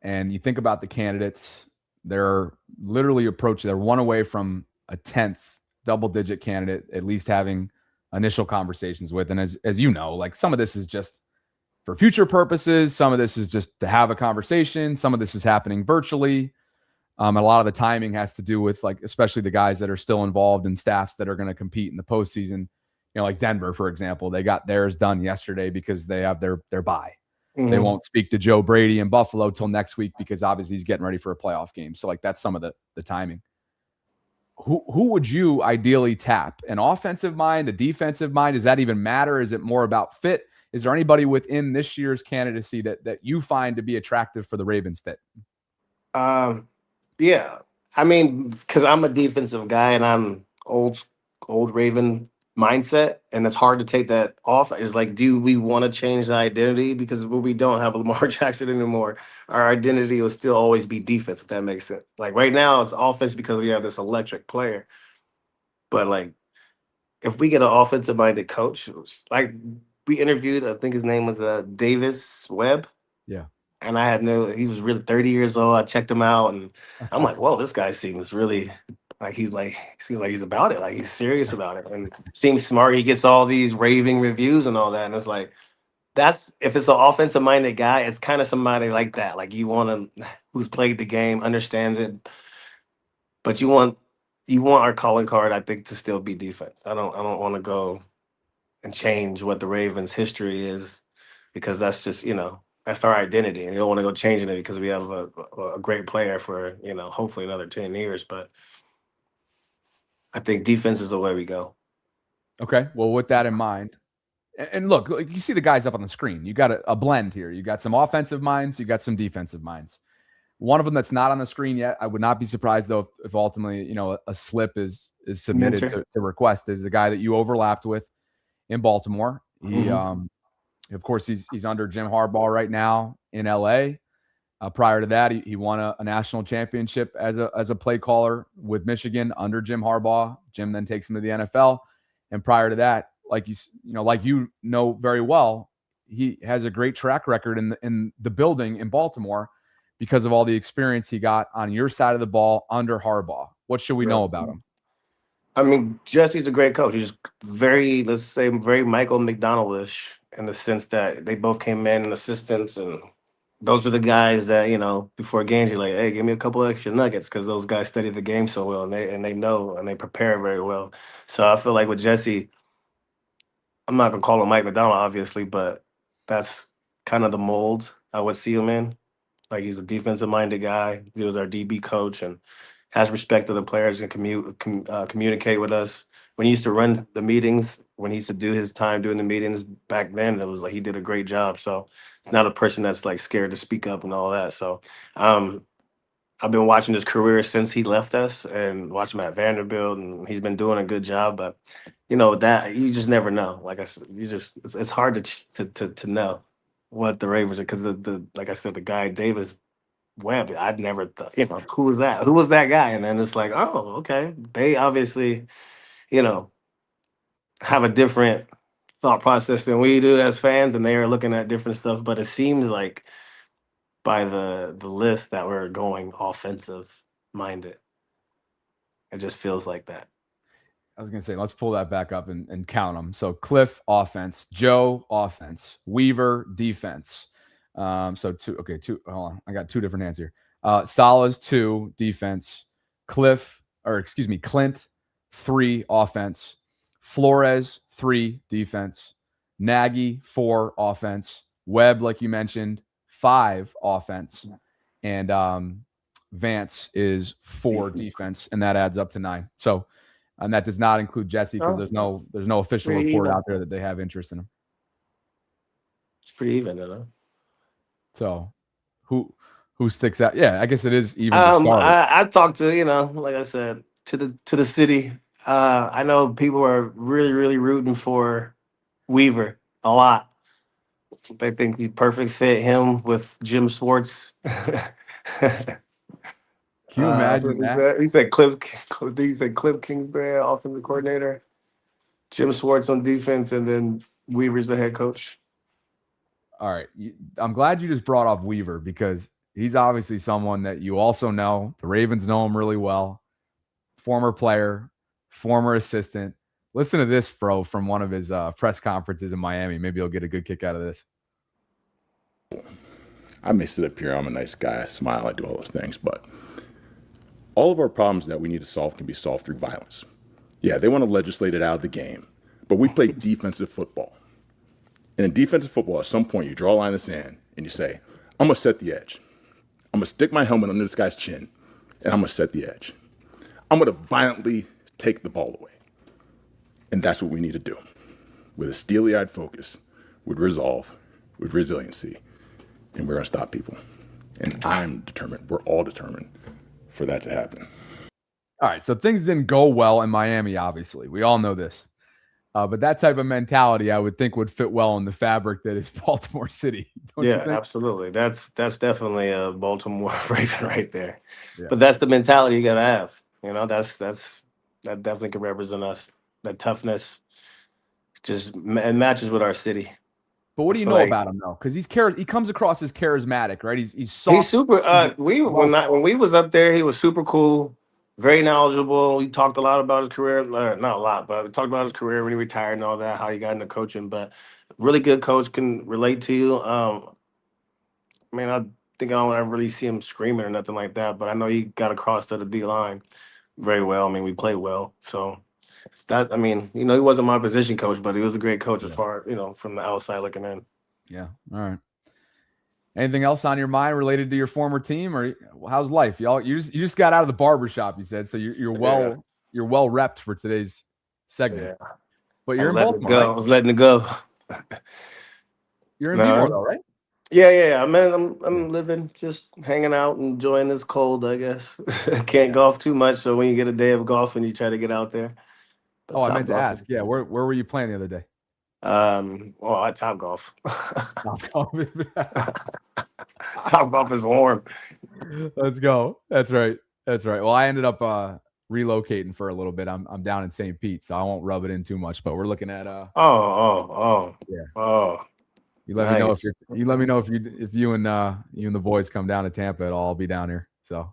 and you think about the candidates, they're literally they're one away from a 10th double-digit candidate, at least having initial conversations with. And as you know, like, some of this is just for future purposes. Some of this is just to have a conversation. Some of this is happening virtually. And a lot of the timing has to do with, like, especially the guys that are still involved in staffs that are going to compete in the postseason. Like Denver, for example, they got theirs done yesterday because they have their bye. They won't speak to Joe Brady in Buffalo till next week because obviously he's getting ready for a playoff game. So, like, that's some of the timing. Who would you ideally tap? An offensive mind, a defensive mind? Does that even matter? Is it more about fit? Is there anybody within this year's candidacy that you find to be attractive for the Ravens fit? Yeah. I mean, because I'm a defensive guy and I'm old Raven mindset, and it's hard to take that off. Is like, do we want to change the identity? Because when we don't have Lamar Jackson anymore, our identity will still always be defense, if that makes sense. Like right now, it's offense because we have this electric player. But like, if we get an offensive minded coach, like we interviewed, I think his name was Davis Webb. Yeah. And I had he was really 30 years old. I checked him out and I'm like, whoa, this guy seems really seems like he's about it. Like he's serious about it and seems smart. He gets all these raving reviews and all that. And it's like, if it's an offensive minded guy, it's kind of somebody like that. Like you want to, who's played the game, understands it, but you want our calling card, I think, to still be defense. I don't want to go and change what the Ravens' history is because that's just, that's our identity. And you don't want to go changing it because we have a great player for, hopefully another 10 years. But I think defense is the way we go. Okay. Well, with that in mind, and look, you see the guys up on the screen. You got a blend here. You got some offensive minds. You got some defensive minds. One of them that's not on the screen yet, I would not be surprised, though, if ultimately, a slip is submitted to request, is the guy that you overlapped with in Baltimore. He, of course, he's under Jim Harbaugh right now in LA. Prior to that, he won a national championship as a play caller with Michigan under Jim Harbaugh. Jim then takes him to the NFL. And prior to that, like you know very well, he has a great track record in the building in Baltimore because of all the experience he got on your side of the ball under Harbaugh. What should we know about him? I mean, Jesse's a great coach. He's very, let's say, very Michael McDonald-ish in the sense that they both came in assistants, and those are the guys that, before games, you're like, hey, give me a couple of extra nuggets because those guys study the game so well and they know and they prepare very well. So I feel like with Jesse, I'm not going to call him Mike McDonald, obviously, but that's kind of the mold I would see him in. Like he's a defensive-minded guy. He was our DB coach and has respect of the players and communicate with us. When he used to run the meetings, when he used to do his time doing the meetings back then, it was like he did a great job. So he's not a person that's like scared to speak up and all that. So I've been watching his career since he left us and watch him at Vanderbilt, and he's been doing a good job. But that you just never know. Like I said, it's hard to know what the Ravens are because like I said, the guy Davis Webb, I'd never thought, who was that? Who was that guy? And then it's like, oh, okay. They obviously, have a different thought process than we do as fans, and they are looking at different stuff. But it seems like by the list that we're going offensive minded. It just feels like that. I was going to say, let's pull that back up and count them. So Cliff, offense. Joe, offense. Weaver, defense. So two. Hold on. I got two different hands here. Salah's 2, defense. Clint, 3, offense. Flores, 3, defense. Nagy, 4, offense. Webb, like you mentioned, 5, offense. And Vance is 4, defense, and that adds up to 9. So, and that does not include Jesse because there's no official report out there that they have interest in him. It's pretty even, though. So, who sticks out? Yeah, I guess it is even. I talked to like I said, to the city. I know people are really, really rooting for Weaver a lot. They think he's perfect fit. Him with Jim Schwartz. Can you imagine that? He said Cliff Kingsbury, offensive coordinator, Jim Schwartz on defense, and then Weaver's the head coach. All right. I'm glad you just brought up Weaver because he's obviously someone that you also know. The Ravens know him really well. Former player, former assistant. Listen to this, bro, from one of his press conferences in Miami. Maybe you'll get a good kick out of this. I may sit up here. I'm a nice guy. I smile. I do all those things. But All of our problems that we need to solve can be solved through violence. Yeah, they want to legislate it out of the game, but we play defensive football. And in defensive football, at some point, you draw a line in the sand and you say, I'm going to set the edge. I'm going to stick my helmet under this guy's chin, and I'm going to set the edge. I'm going to violently take the ball away. And that's what we need to do. With a steely-eyed focus, with resolve, with resiliency, and we're going to stop people. And I'm determined, we're all determined for that to happen. All right, so things didn't go well in Miami, obviously. We all know this. But that type of mentality, I would think, would fit well in the fabric that is Baltimore City. Don't you Yeah, think? absolutely. That's definitely a Baltimore Raven right there. Yeah. But that's the mentality you gotta have. You know, that definitely can represent us. That toughness just it matches with our city. But what do I you feel know like about him though? Because he comes across as charismatic, right? He's soft. he's super. When we was up there, he was super cool, very knowledgeable. We talked a lot about his career, not a lot, but we talked about his career when he retired and all that, how he got into coaching. But really good coach, can relate to you. I mean, I think I don't ever really see him screaming or nothing like that, but I know he got across to the D line very well. I mean, we played well, so it's that. I mean, he wasn't my position coach, but he was a great coach as far from the outside looking in. Yeah. All right. Anything else on your mind related to your former team, or how's life? You just got out of the barbershop, you said, so you're well repped for today's segment. Yeah. But you're in letting it Baltimore, go. right? I was letting it go. You're in No. Baltimore, though, right? Yeah. Man, I'm living, just hanging out, enjoying this cold, I guess. Can't golf too much, so when you get a day of golfing, you try to get out there. But Oh, I Top meant to Golf ask. is- Yeah, where were you playing the other day? Well, at Top Golf. Top Top Golf is warm. Let's go. That's right. Well, I ended up relocating for a little bit. I'm down in St. Pete, so I won't rub it in too much. But we're looking at Yeah. You let me know Nice. if you and the boys come down to Tampa at all. I'll be down here. So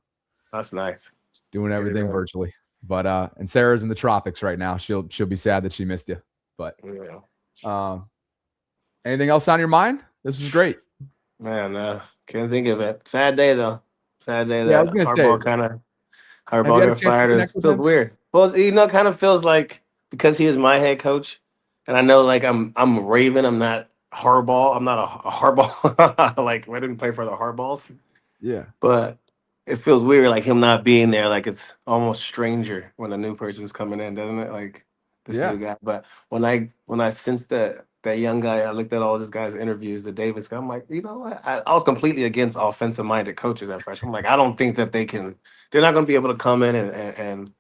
That's nice. doing everything done. virtually. But and Sarah's in the tropics right now. She'll be sad that she missed you. But Yeah. anything else on your mind? This is great. Man, can't think of it. Sad day though. Sad day Yeah, I that was gonna Harbaugh say. kind of Have you Harbaugh had a got chance to fired. It connect with feels him? weird. Well, it kind of feels like because he is my head coach, and I know like I'm Raven. I'm not Harbaugh. I'm not a Harbaugh. Like I didn't play for the Harbaughs, Yeah. but it feels weird like him not being there. Like it's almost stranger when a new person's coming in, doesn't it? Like this Yeah. new guy. But when I sensed that young guy, I looked at all this guy's interviews, the Davis guy. I'm like, you know what? I was completely against offensive minded coaches at first. I'm like, I don't think that they're not going to be able to come in and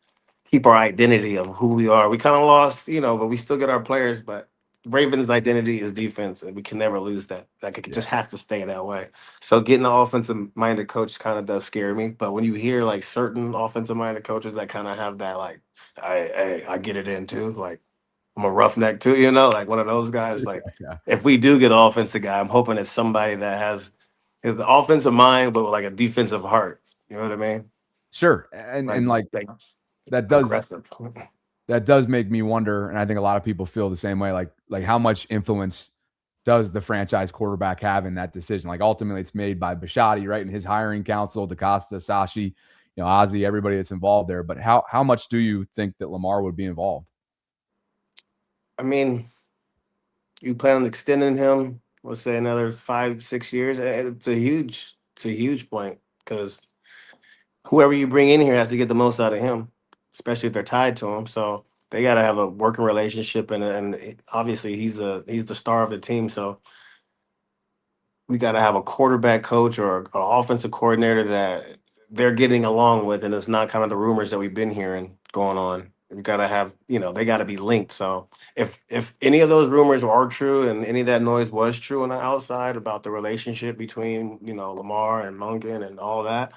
keep our identity of who we are. We kind of lost, but we still get our players. But Ravens' identity is defense, and we can never lose that. Like it just has to stay that way. So getting an offensive minded coach kind of does scare me. But when you hear like certain offensive minded coaches that kind of have that, like, I get it in too. Like I'm a roughneck too, like one of those guys. Like Yeah. if we do get an offensive guy, I'm hoping it's somebody that has his offensive mind, but with like a defensive heart. You know what I mean? Sure. And that does aggressive. that does make me wonder, and I think a lot of people feel the same way. Like how much influence does the franchise quarterback have in that decision? Like ultimately, it's made by Bisciotti, right, and his hiring council, DaCosta, Sashi, Ozzie, everybody that's involved there. But how much do you think that Lamar would be involved? I mean, you plan on extending him, let's say another 5-6 years. It's a huge point because whoever you bring in here has to get the most out of him, especially if they're tied to him. So they got to have a working relationship, and obviously he's the star of the team. So we got to have a quarterback coach or an offensive coordinator that they're getting along with, and it's not kind of the rumors that we've been hearing going on. We got to have, they got to be linked. So if any of those rumors are true and any of that noise was true on the outside about the relationship between, Lamar and Munkin and all that,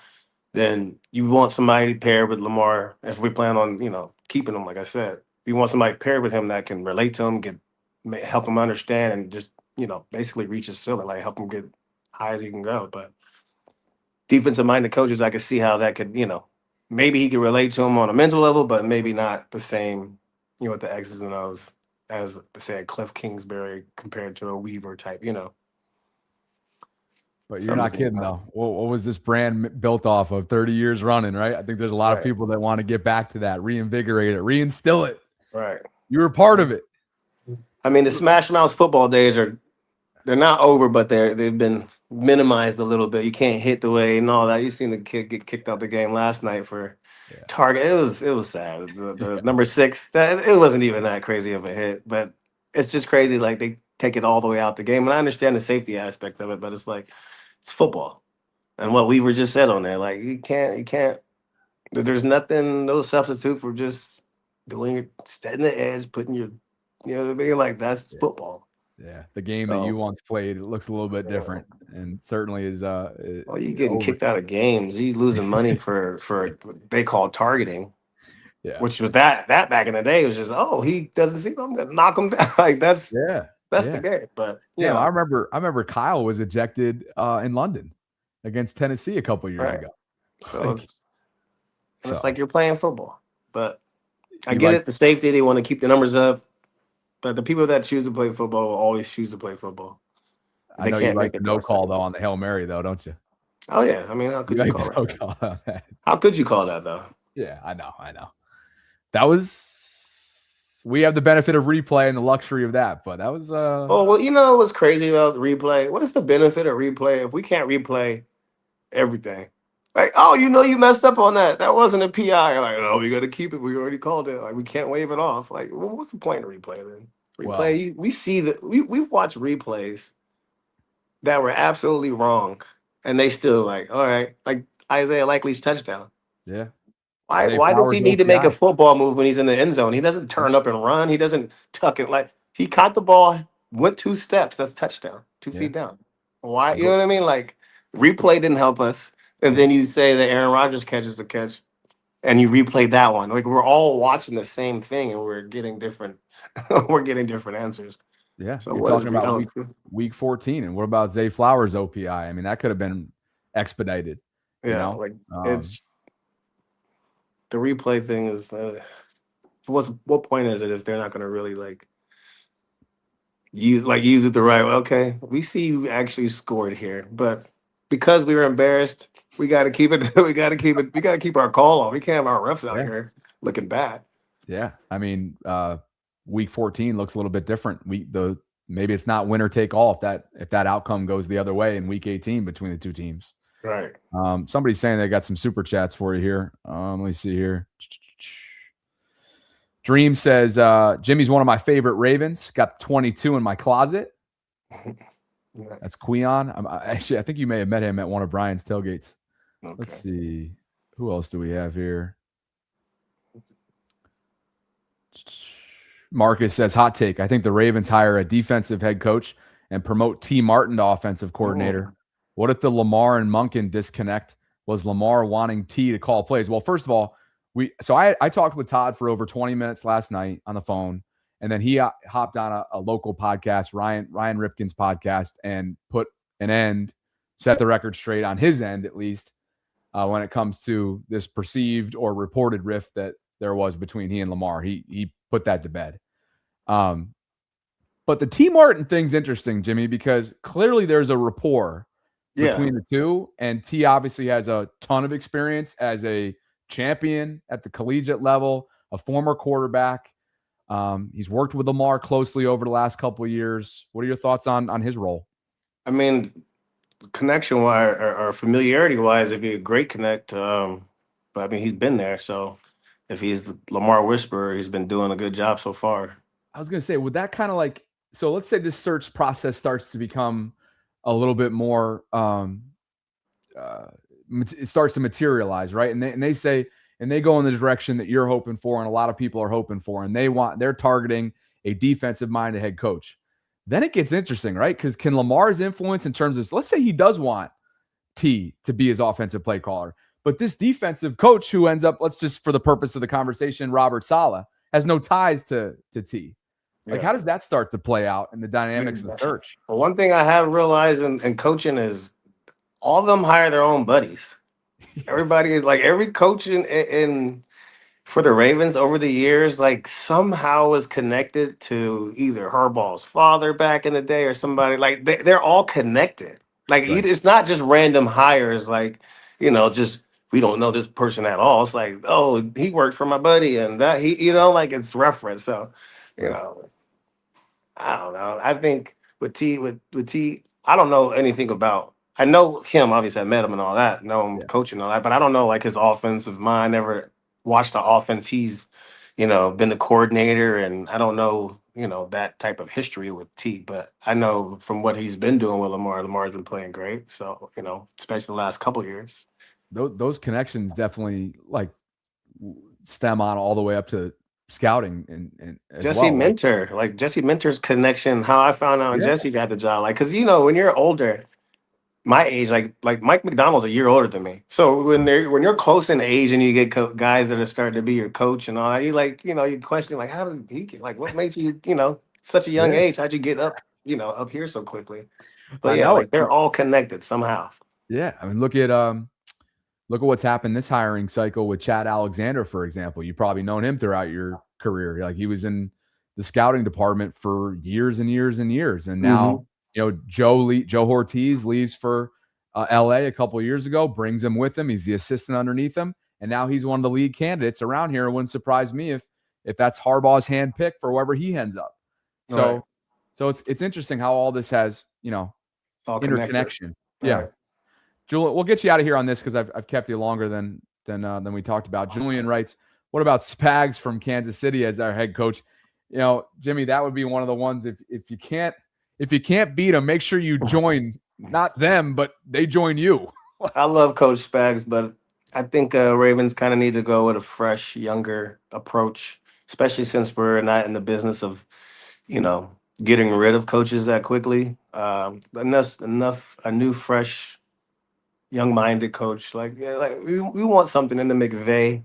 then you want somebody paired with Lamar if we plan on, keeping him, like I said. You want somebody paired with him that can relate to him, help him understand and just, basically reach his ceiling, like help him get high as he can go. But defensive minded coaches, I could see how that could, maybe he could relate to him on a mental level, but maybe not the same, with the X's and O's as, say, a Cliff Kingsbury compared to a Weaver type, But you're not kidding, though. What was this brand built off of? 30 years running, right? I think there's a lot of people that want to get back to that, reinvigorate it, reinstill it. Right. You were part of it. I mean, the Smash Mouth football days they're not over, but they've been minimized a little bit. You can't hit the way and all that. You seen the kid get kicked out the game last night for target. It was sad. The number 6, that it wasn't even that crazy of a hit, but it's just crazy. Like they take it all the way out the game, and I understand the safety aspect of it, but it's like it's football, and what we were just said on there, like you can't. There's nothing, no substitute for just doing it, setting the edge, putting your, you know what I mean? Like that's football. Yeah, the game that you once played, it looks a little bit different, and certainly is. Well, you getting kicked out of games, you losing money for what they call targeting, which was that back in the day was just he doesn't see, I'm gonna knock him down. Like that's the game. But yeah, I remember Kyle was ejected in London against Tennessee a couple years ago. So it's like you're playing football, but I get it. The safety, they want to keep the numbers up. But the people that choose to play football will always choose to play football. I know you like the no call though on the Hail Mary though, don't you? Oh yeah, I mean, how could you call that? How could you call that though? Yeah, I know. That was we have the benefit of replay and the luxury of that, but that was Oh well, you know what's crazy about replay? What is the benefit of replay if we can't replay everything? Like, you messed up on that. That wasn't a PI. Like, no, we got to keep it. We already called it. Like, we can't waive it off. Like, what's the point of replay then? Replay. We see that we've watched replays that were absolutely wrong, and they still like, all right, like Isaiah Likely's touchdown. Yeah. Why does he need to make a football move when he's in the end zone? He doesn't turn up and run. He doesn't tuck it. Like he caught the ball, went 2 steps. That's touchdown. 2 feet down. Why? You know what I mean? Like replay didn't help us. And then you say that Aaron Rodgers catches the catch, and you replay that one. Like we're all watching the same thing, and we're getting different. We're getting different answers. Yeah, so you're talking about week 14, and what about Zay Flowers' OPI? I mean, that could have been expedited. Yeah, like it's the replay thing is. What point is it if they're not going to really use it the right way? Okay, we see you actually scored here, but because we were embarrassed, we got to keep it. We got to keep our call on. We can't have our refs out here looking bad. Yeah, I mean, week 14 looks a little bit different. Maybe it's not winner take all if that outcome goes the other way in week 18 between the two teams. Right. Somebody's saying they got some super chats for you here. Let me see here. Dream says Jimmy's one of my favorite Ravens. Got 22 in my closet. That's Queon. I think you may have met him at one of Brian's tailgates. Okay. Let's see. Who else do we have here? Marcus says, hot take. I think the Ravens hire a defensive head coach and promote T. Martin to offensive coordinator. What if the Lamar and Monken disconnect was Lamar wanting T to call plays? Well, first of all, I talked with Todd for over 20 minutes last night on the phone. And then he hopped on a local podcast, Ryan Ripken's podcast, and put set the record straight on his end, at least, when it comes to this perceived or reported rift that there was between he and Lamar. He put that to bed. But the T. Martin thing's interesting, Jimmy, because clearly there's a rapport between the two. And T obviously has a ton of experience as a champion at the collegiate level, a former quarterback. He's worked with Lamar closely over the last couple of years. What are your thoughts on his role? I mean, connection-wise or familiarity-wise, it'd be a great connect. But I mean, he's been there. So if he's Lamar Whisperer, he's been doing a good job so far. I was going to say, would that kind of so let's say this search process starts to become a little bit more, it starts to materialize, right? And they say, and they go in the direction that you're hoping for and a lot of people are hoping for, and they're targeting a defensive-minded head coach. Then it gets interesting, right? Because can Lamar's influence in terms of, let's say he does want T to be his offensive play caller, but this defensive coach who ends up, let's just for the purpose of the conversation, Robert Saleh, has no ties to T. How does that start to play out in the dynamics of the search? Well, one thing I have realized in coaching is all of them hire their own buddies. Everybody is every coach in for the Ravens over the years, somehow is connected to either Harbaugh's father back in the day or somebody. They're all connected. Like it's not just random hires. Like just we don't know this person at all. It's like, oh, he worked for my buddy, and that like it's reference. So, I don't know. I think with T, I don't know anything about. I know him, obviously. I met him and all that. Know him coaching and all that, but I don't know like his offensive mind. Never watched the offense. He's, been the coordinator, and I don't know, that type of history with T. But I know from what he's been doing with Lamar. Lamar's been playing great. So especially the last couple years. Those connections definitely like stem on all the way up to scouting and as Jesse well. Minter, like Jesse Minter's connection, how I found out when Jesse got the job, like, because when you're older, my age, like Mike McDonald's a year older than me, so when you're close in age and you get guys that are starting to be your coach and all that, you question like, how did he get, like, what made you such a young age, how'd you get up up here so quickly? But like they're all connected somehow. Yeah, I mean, look at what's happened this hiring cycle with Chad Alexander, for example. You probably known him throughout your career. Like he was in the scouting department for years and years and years. And now, Joe Ortiz leaves for LA a couple of years ago, brings him with him. He's the assistant underneath him. And now he's one of the lead candidates around here. It wouldn't surprise me if that's Harbaugh's hand pick for wherever he ends up. So it's interesting how all this has, all interconnection. Yeah. Right. Julian, we'll get you out of here on this because I've kept you longer than we talked about. Julian writes, "What about Spags from Kansas City as our head coach?" Jimmy, that would be one of the ones if you can't beat them, make sure you join not them, but they join you. I love Coach Spags, but I think Ravens kind of need to go with a fresh, younger approach, especially since we're not in the business of, getting rid of coaches that quickly. Enough a new, fresh, young-minded coach. Like we want something in the McVay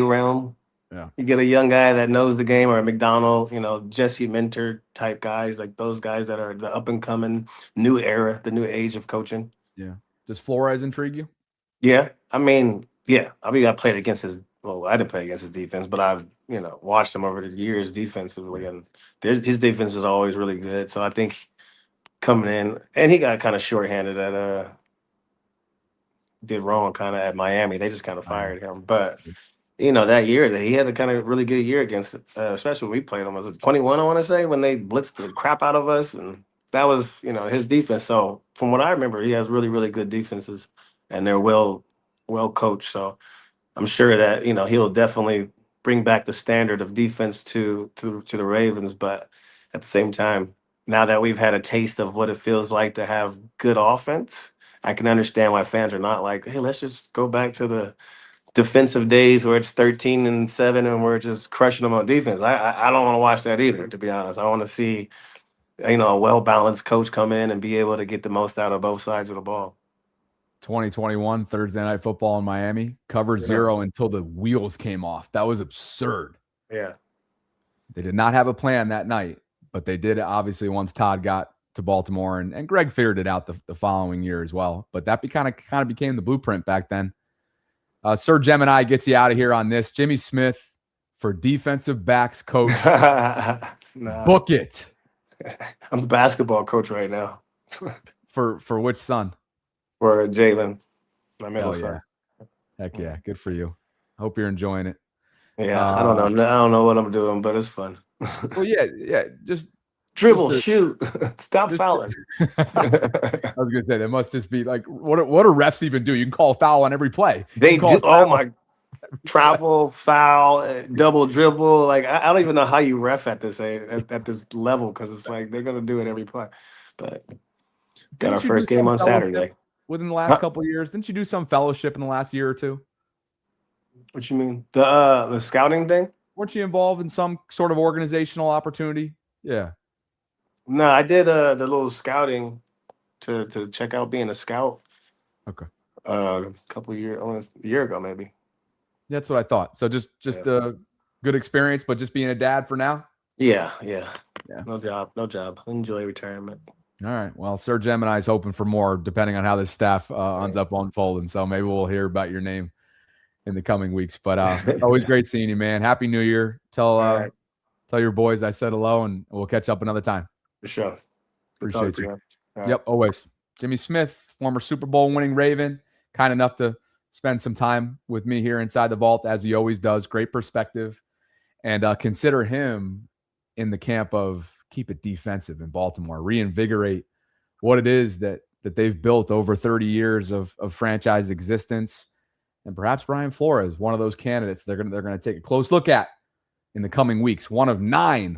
realm. Yeah. You get a young guy that knows the game, or a McDonald, Jesse Minter type guys, like those guys that are the up and coming new era, the new age of coaching. Yeah. Does Flores intrigue you? Yeah. I mean, I played against I didn't play against his defense, but I've, watched him over the years defensively, and his defense is always really good. So I think coming in, and he got kind of shorthanded did wrong kind of at Miami. They just kind of fired him. But, that year that he had a kind of really good year against, especially when we played him, was it 21, I want to say, when they blitzed the crap out of us. And that was, his defense. So from what I remember, he has really, really good defenses, and they're well coached. So I'm sure that, he'll definitely bring back the standard of defense to the Ravens. But at the same time, now that we've had a taste of what it feels like to have good offense, I can understand why fans are not like, hey, let's just go back to the defensive days where it's 13-7 and we're just crushing them on defense. I don't want to watch that either, to be honest. I want to see, a well-balanced coach come in and be able to get the most out of both sides of the ball. 2021 Thursday Night Football in Miami, covered 0 until the wheels came off. That was absurd. Yeah. They did not have a plan that night, but they did obviously once Todd got to Baltimore, and Greg figured it out the following year as well. But that kind of became the blueprint back then. Sir Gemini gets you out of here on this. Jimmy Smith for defensive backs coach. Book it. I'm the basketball coach right now. For which son? For Jalen, my middle son. Heck yeah, good for you. Hope you're enjoying it. Yeah, I don't know what I'm doing, but it's fun. Well, yeah, just dribble, shoot, stop fouling. I was gonna say that must just be like, what do refs even do? You can call a foul on every play. They do. Oh my, travel, foul, double dribble. Like I don't even know how you ref at this level, because it's like they're gonna do it every play. But got our first game on Saturday. Within the last couple of years, didn't you do some fellowship in the last year or two? What you mean? The scouting thing? Weren't you involved in some sort of organizational opportunity? Yeah. No, I did the little scouting to check out being a scout. Okay. A year ago maybe. That's what I thought. So just a good experience, but just being a dad for now? Yeah. No job. Enjoy retirement. All right. Well, Sir Gemini is hoping for more, depending on how this staff ends up unfolding. So maybe we'll hear about your name in the coming weeks. But always great seeing you, man. Happy New Year. Tell your boys I said hello, and we'll catch up another time. For sure. Appreciate you. Yep, always. Jimmy Smith, former Super Bowl winning Raven, kind enough to spend some time with me here inside the vault, as he always does. Great perspective. And consider him in the camp of keep it defensive in Baltimore, reinvigorate what it is that they've built over 30 years of franchise existence. And perhaps Brian Flores, one of those candidates they're going to take a close look at in the coming weeks. One of nine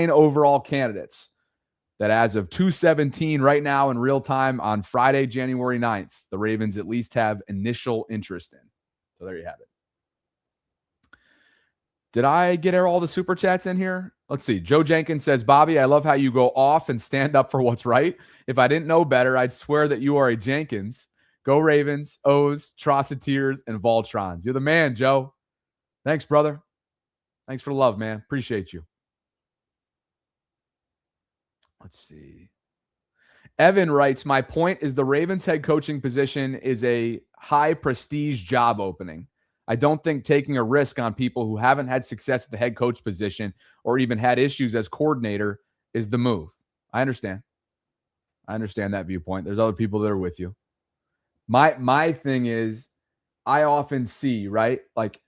overall candidates that as of 2/17 right now in real time on Friday, January 9th, the Ravens at least have initial interest in. So there you have it. Did I get all the super chats in here? Let's see. Joe Jenkins says, Bobby, I love how you go off and stand up for what's right. If I didn't know better, I'd swear that you are a Jenkins. Go Ravens, O's, Trosseteers, and Vaultrons. You're the man, Joe. Thanks, brother. Thanks for the love, man. Appreciate you. Let's see. Evan writes, my point is the Ravens head coaching position is a high prestige job opening. I don't think taking a risk on people who haven't had success at the head coach position or even had issues as coordinator is the move. I understand. I understand that viewpoint. There's other people that are with you. My thing is, I often see, right? Like,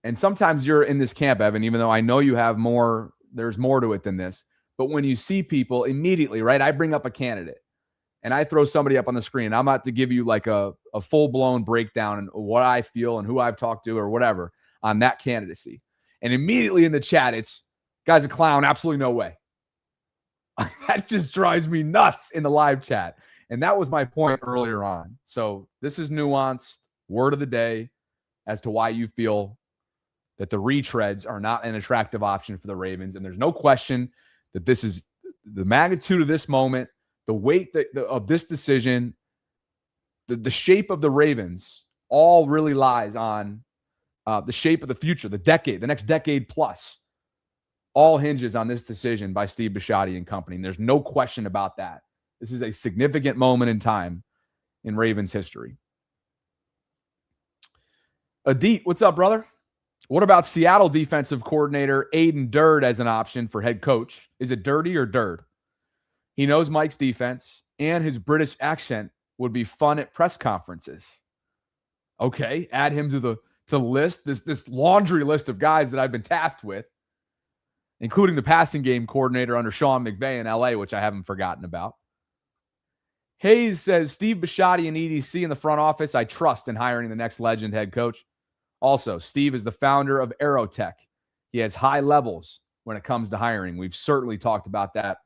and sometimes you're in this camp, Evan, even though I know you have more, there's more to it than this. But when you see people immediately, right? I bring up a candidate and I throw somebody up on the screen. I'm about to give you like a full-blown breakdown and what I feel and who I've talked to or whatever on that candidacy. And immediately in the chat, it's, guy's a clown. Absolutely no way. That just drives me nuts in the live chat. And that was my point earlier on. So this is nuanced word of the day as to why you feel that the retreads are not an attractive option for the Ravens. And there's no question that this is the magnitude of this moment, the weight of this decision, the shape of the Ravens all really lies on the shape of the future, the next decade plus, all hinges on this decision by Steve Bisciotti and company. And there's no question about that. This is a significant moment in time in Ravens history. Adit, what's up, brother? What about Seattle defensive coordinator Aiden Durd as an option for head coach? Is it Dirty or Durd? He knows Mike's defense, and his British accent would be fun at press conferences. Okay, add him to the list, this laundry list of guys that I've been tasked with, including the passing game coordinator under Sean McVay in LA, which I haven't forgotten about. Hayes says, Steve Bisciotti and EDC in the front office, I trust in hiring the next legend head coach. Also, Steve is the founder of Aerotech. He has high levels when it comes to hiring. We've certainly talked about that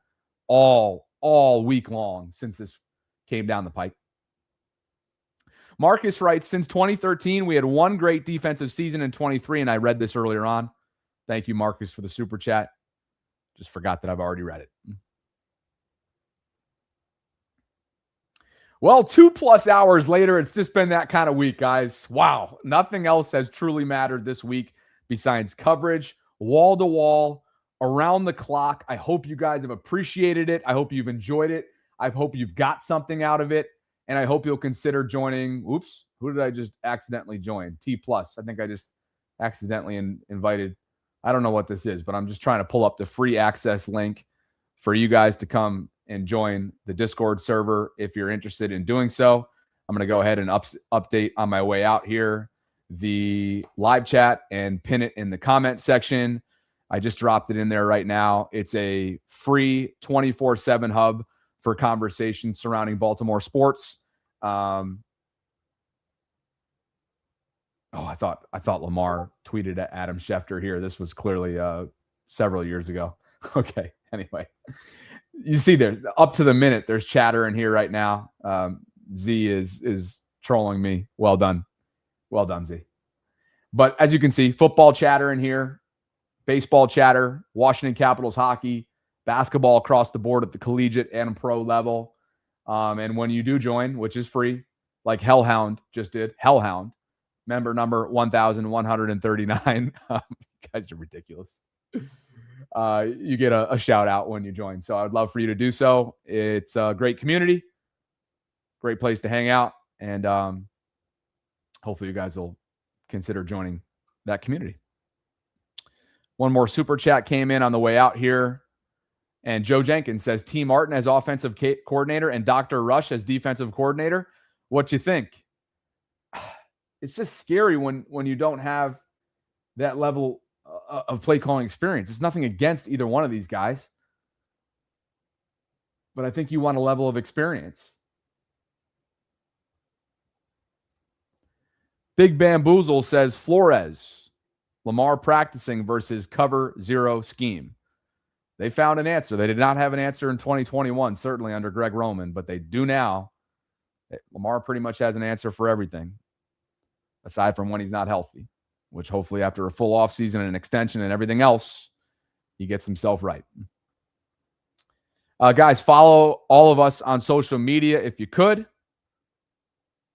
all week long since this came down the pike. Marcus writes, since 2013, we had one great defensive season in 23, and I read this earlier on. Thank you, Marcus, for the super chat. Just forgot that I've already read it. Well, 2+ hours later, it's just been that kind of week, guys. Wow. Nothing else has truly mattered this week besides coverage, wall to wall, around the clock. I hope you guys have appreciated it. I hope you've enjoyed it. I hope you've got something out of it. And I hope you'll consider joining. Oops. Who did I just accidentally join? T+. I think I just accidentally invited. I don't know what this is, but I'm just trying to pull up the free access link for you guys to come and join the Discord server if you're interested in doing so. I'm going to go ahead and update on my way out here the live chat and pin it in the comment section. I just dropped it in there right now. It's a free 24/7 hub for conversations surrounding Baltimore sports. I thought Lamar tweeted at Adam Schefter here. This was clearly several years ago. Okay. Anyway, you see there up to the minute, there's chatter in here right now. Z is trolling me. Well done. Well done, Z. But as you can see, football chatter in here, baseball chatter, Washington Capitals hockey, basketball across the board at the collegiate and pro level. And when you do join, which is free, like Hellhound just did, Hellhound, member number 1,139. You guys are ridiculous. You get a shout out when you join. So I'd love for you to do so. It's a great community, great place to hang out. And hopefully you guys will consider joining that community. One more super chat came in on the way out here. And Joe Jenkins says T. Martin as offensive coordinator and Dr. Rush as defensive coordinator. What you think? It's just scary when you don't have that level of play calling experience. It's nothing against either one of these guys, but I think you want a level of experience. Big Bamboozle says Flores, Lamar practicing versus cover zero scheme. They found an answer. They did not have an answer in 2021, certainly under Greg Roman, but they do now. Lamar pretty much has an answer for everything, aside from when he's not healthy, which hopefully after a full offseason and an extension and everything else, he gets himself right. Guys, follow all of us on social media if you could.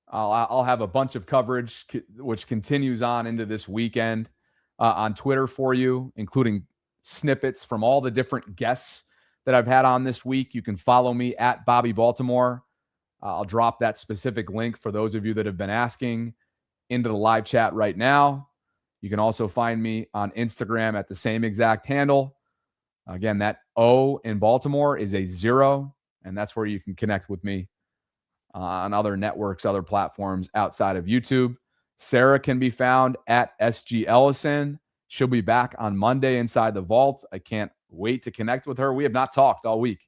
I'll have a bunch of coverage which continues on into this weekend on Twitter for you, including snippets from all the different guests that I've had on this week. You can follow me at Bobby Baltimore. I'll drop that specific link for those of you that have been asking into the live chat right now. You can also find me on Instagram at the same exact handle. Again, that O in Baltimore is a 0, and that's where you can connect with me on other networks, other platforms outside of YouTube. Sarah can be found at SG Ellison. She'll be back on Monday inside the vault. I can't wait to connect with her. We have not talked all week.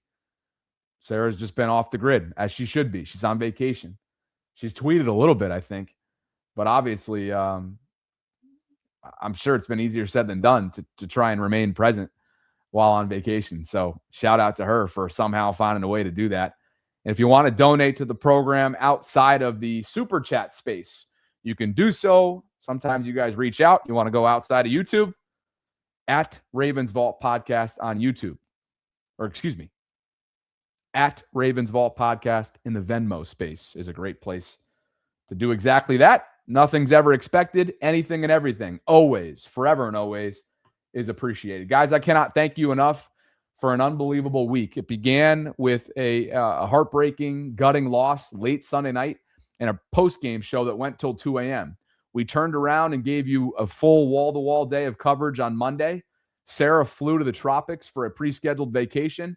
Sarah's just been off the grid, as she should be. She's on vacation. She's tweeted a little bit, I think. But obviously, I'm sure it's been easier said than done to try and remain present while on vacation. So shout out to her for somehow finding a way to do that. And if you want to donate to the program outside of the super chat space, you can do so. Sometimes you guys reach out. You want to go outside of YouTube, at Ravens Vault Podcast on YouTube. Or excuse me, at Ravens Vault Podcast in the Venmo space is a great place to do exactly that. Nothing's ever expected. Anything and everything, always, forever and always, is appreciated. Guys, I cannot thank you enough for an unbelievable week. It began with a heartbreaking, gutting loss late Sunday night and a post-game show that went till 2 a.m. We turned around and gave you a full wall-to-wall day of coverage on Monday. Sarah flew to the tropics for a pre-scheduled vacation,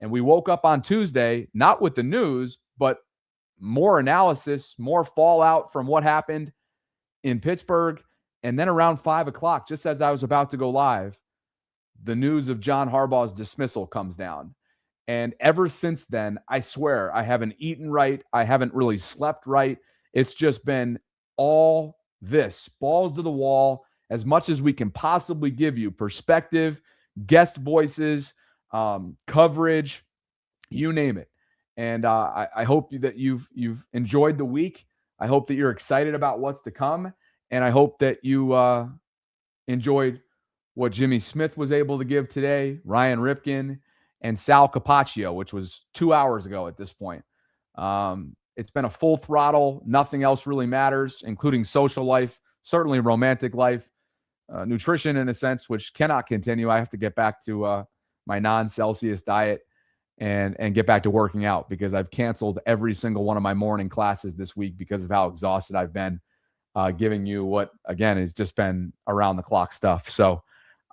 and we woke up on Tuesday, not with the news, but more analysis, more fallout from what happened in Pittsburgh. And then around 5 o'clock, just as I was about to go live, the news of John Harbaugh's dismissal comes down. And ever since then, I swear, I haven't eaten right. I haven't really slept right. It's just been all this, balls to the wall, as much as we can possibly give you perspective, guest voices, coverage, you name it. And I hope that you've enjoyed the week. I hope that you're excited about what's to come. And I hope that you enjoyed what Jimmy Smith was able to give today, Ryan Ripken, and Sal Capaccio, which was 2 hours ago at this point. It's been a full throttle. Nothing else really matters, including social life, certainly romantic life, nutrition in a sense, which cannot continue. I have to get back to my non-Celsius diet and get back to working out because I've canceled every single one of my morning classes this week because of how exhausted I've been, giving you what, again, has just been around the clock stuff. So,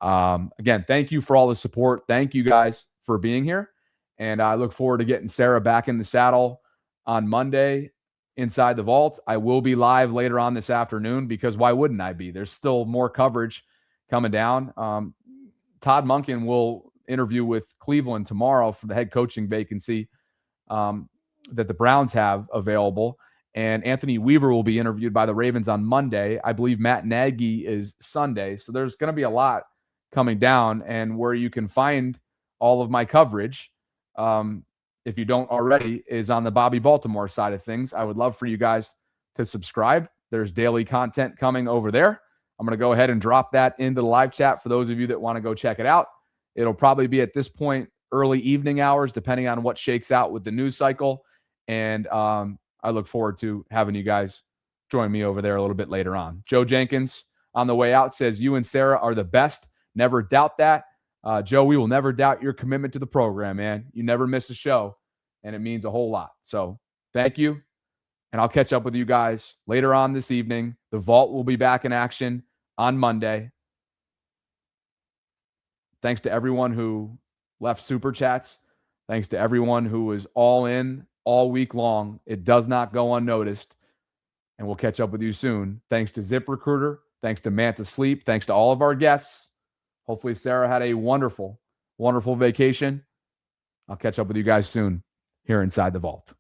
again, thank you for all the support. Thank you guys for being here. And I look forward to getting Sarah back in the saddle on Monday inside the vault. I will be live later on this afternoon because why wouldn't I be? There's still more coverage coming down. Todd Monken will interview with Cleveland tomorrow for the head coaching vacancy that the Browns have available. And Anthony Weaver will be interviewed by the Ravens on Monday. I believe Matt Nagy is Sunday. So there's going to be a lot coming down, and where you can find all of my coverage, if you don't already, is on the Bobby Baltimore side of things. I would love for you guys to subscribe. There's daily content coming over there. I'm going to go ahead and drop that into the live chat for those of you that want to go check it out. It'll probably be at this point early evening hours, depending on what shakes out with the news cycle. And I look forward to having you guys join me over there a little bit later on. Joe Jenkins on the way out says, you and Sarah are the best. Never doubt that. Joe, we will never doubt your commitment to the program, man. You never miss a show, and it means a whole lot. So thank you, and I'll catch up with you guys later on this evening. The Vault will be back in action on Monday. Thanks to everyone who left super chats. Thanks to everyone who was all in all week long. It does not go unnoticed. And we'll catch up with you soon. Thanks to ZipRecruiter. Thanks to Manta Sleep. Thanks to all of our guests. Hopefully Sarah had a wonderful, wonderful vacation. I'll catch up with you guys soon here inside the vault.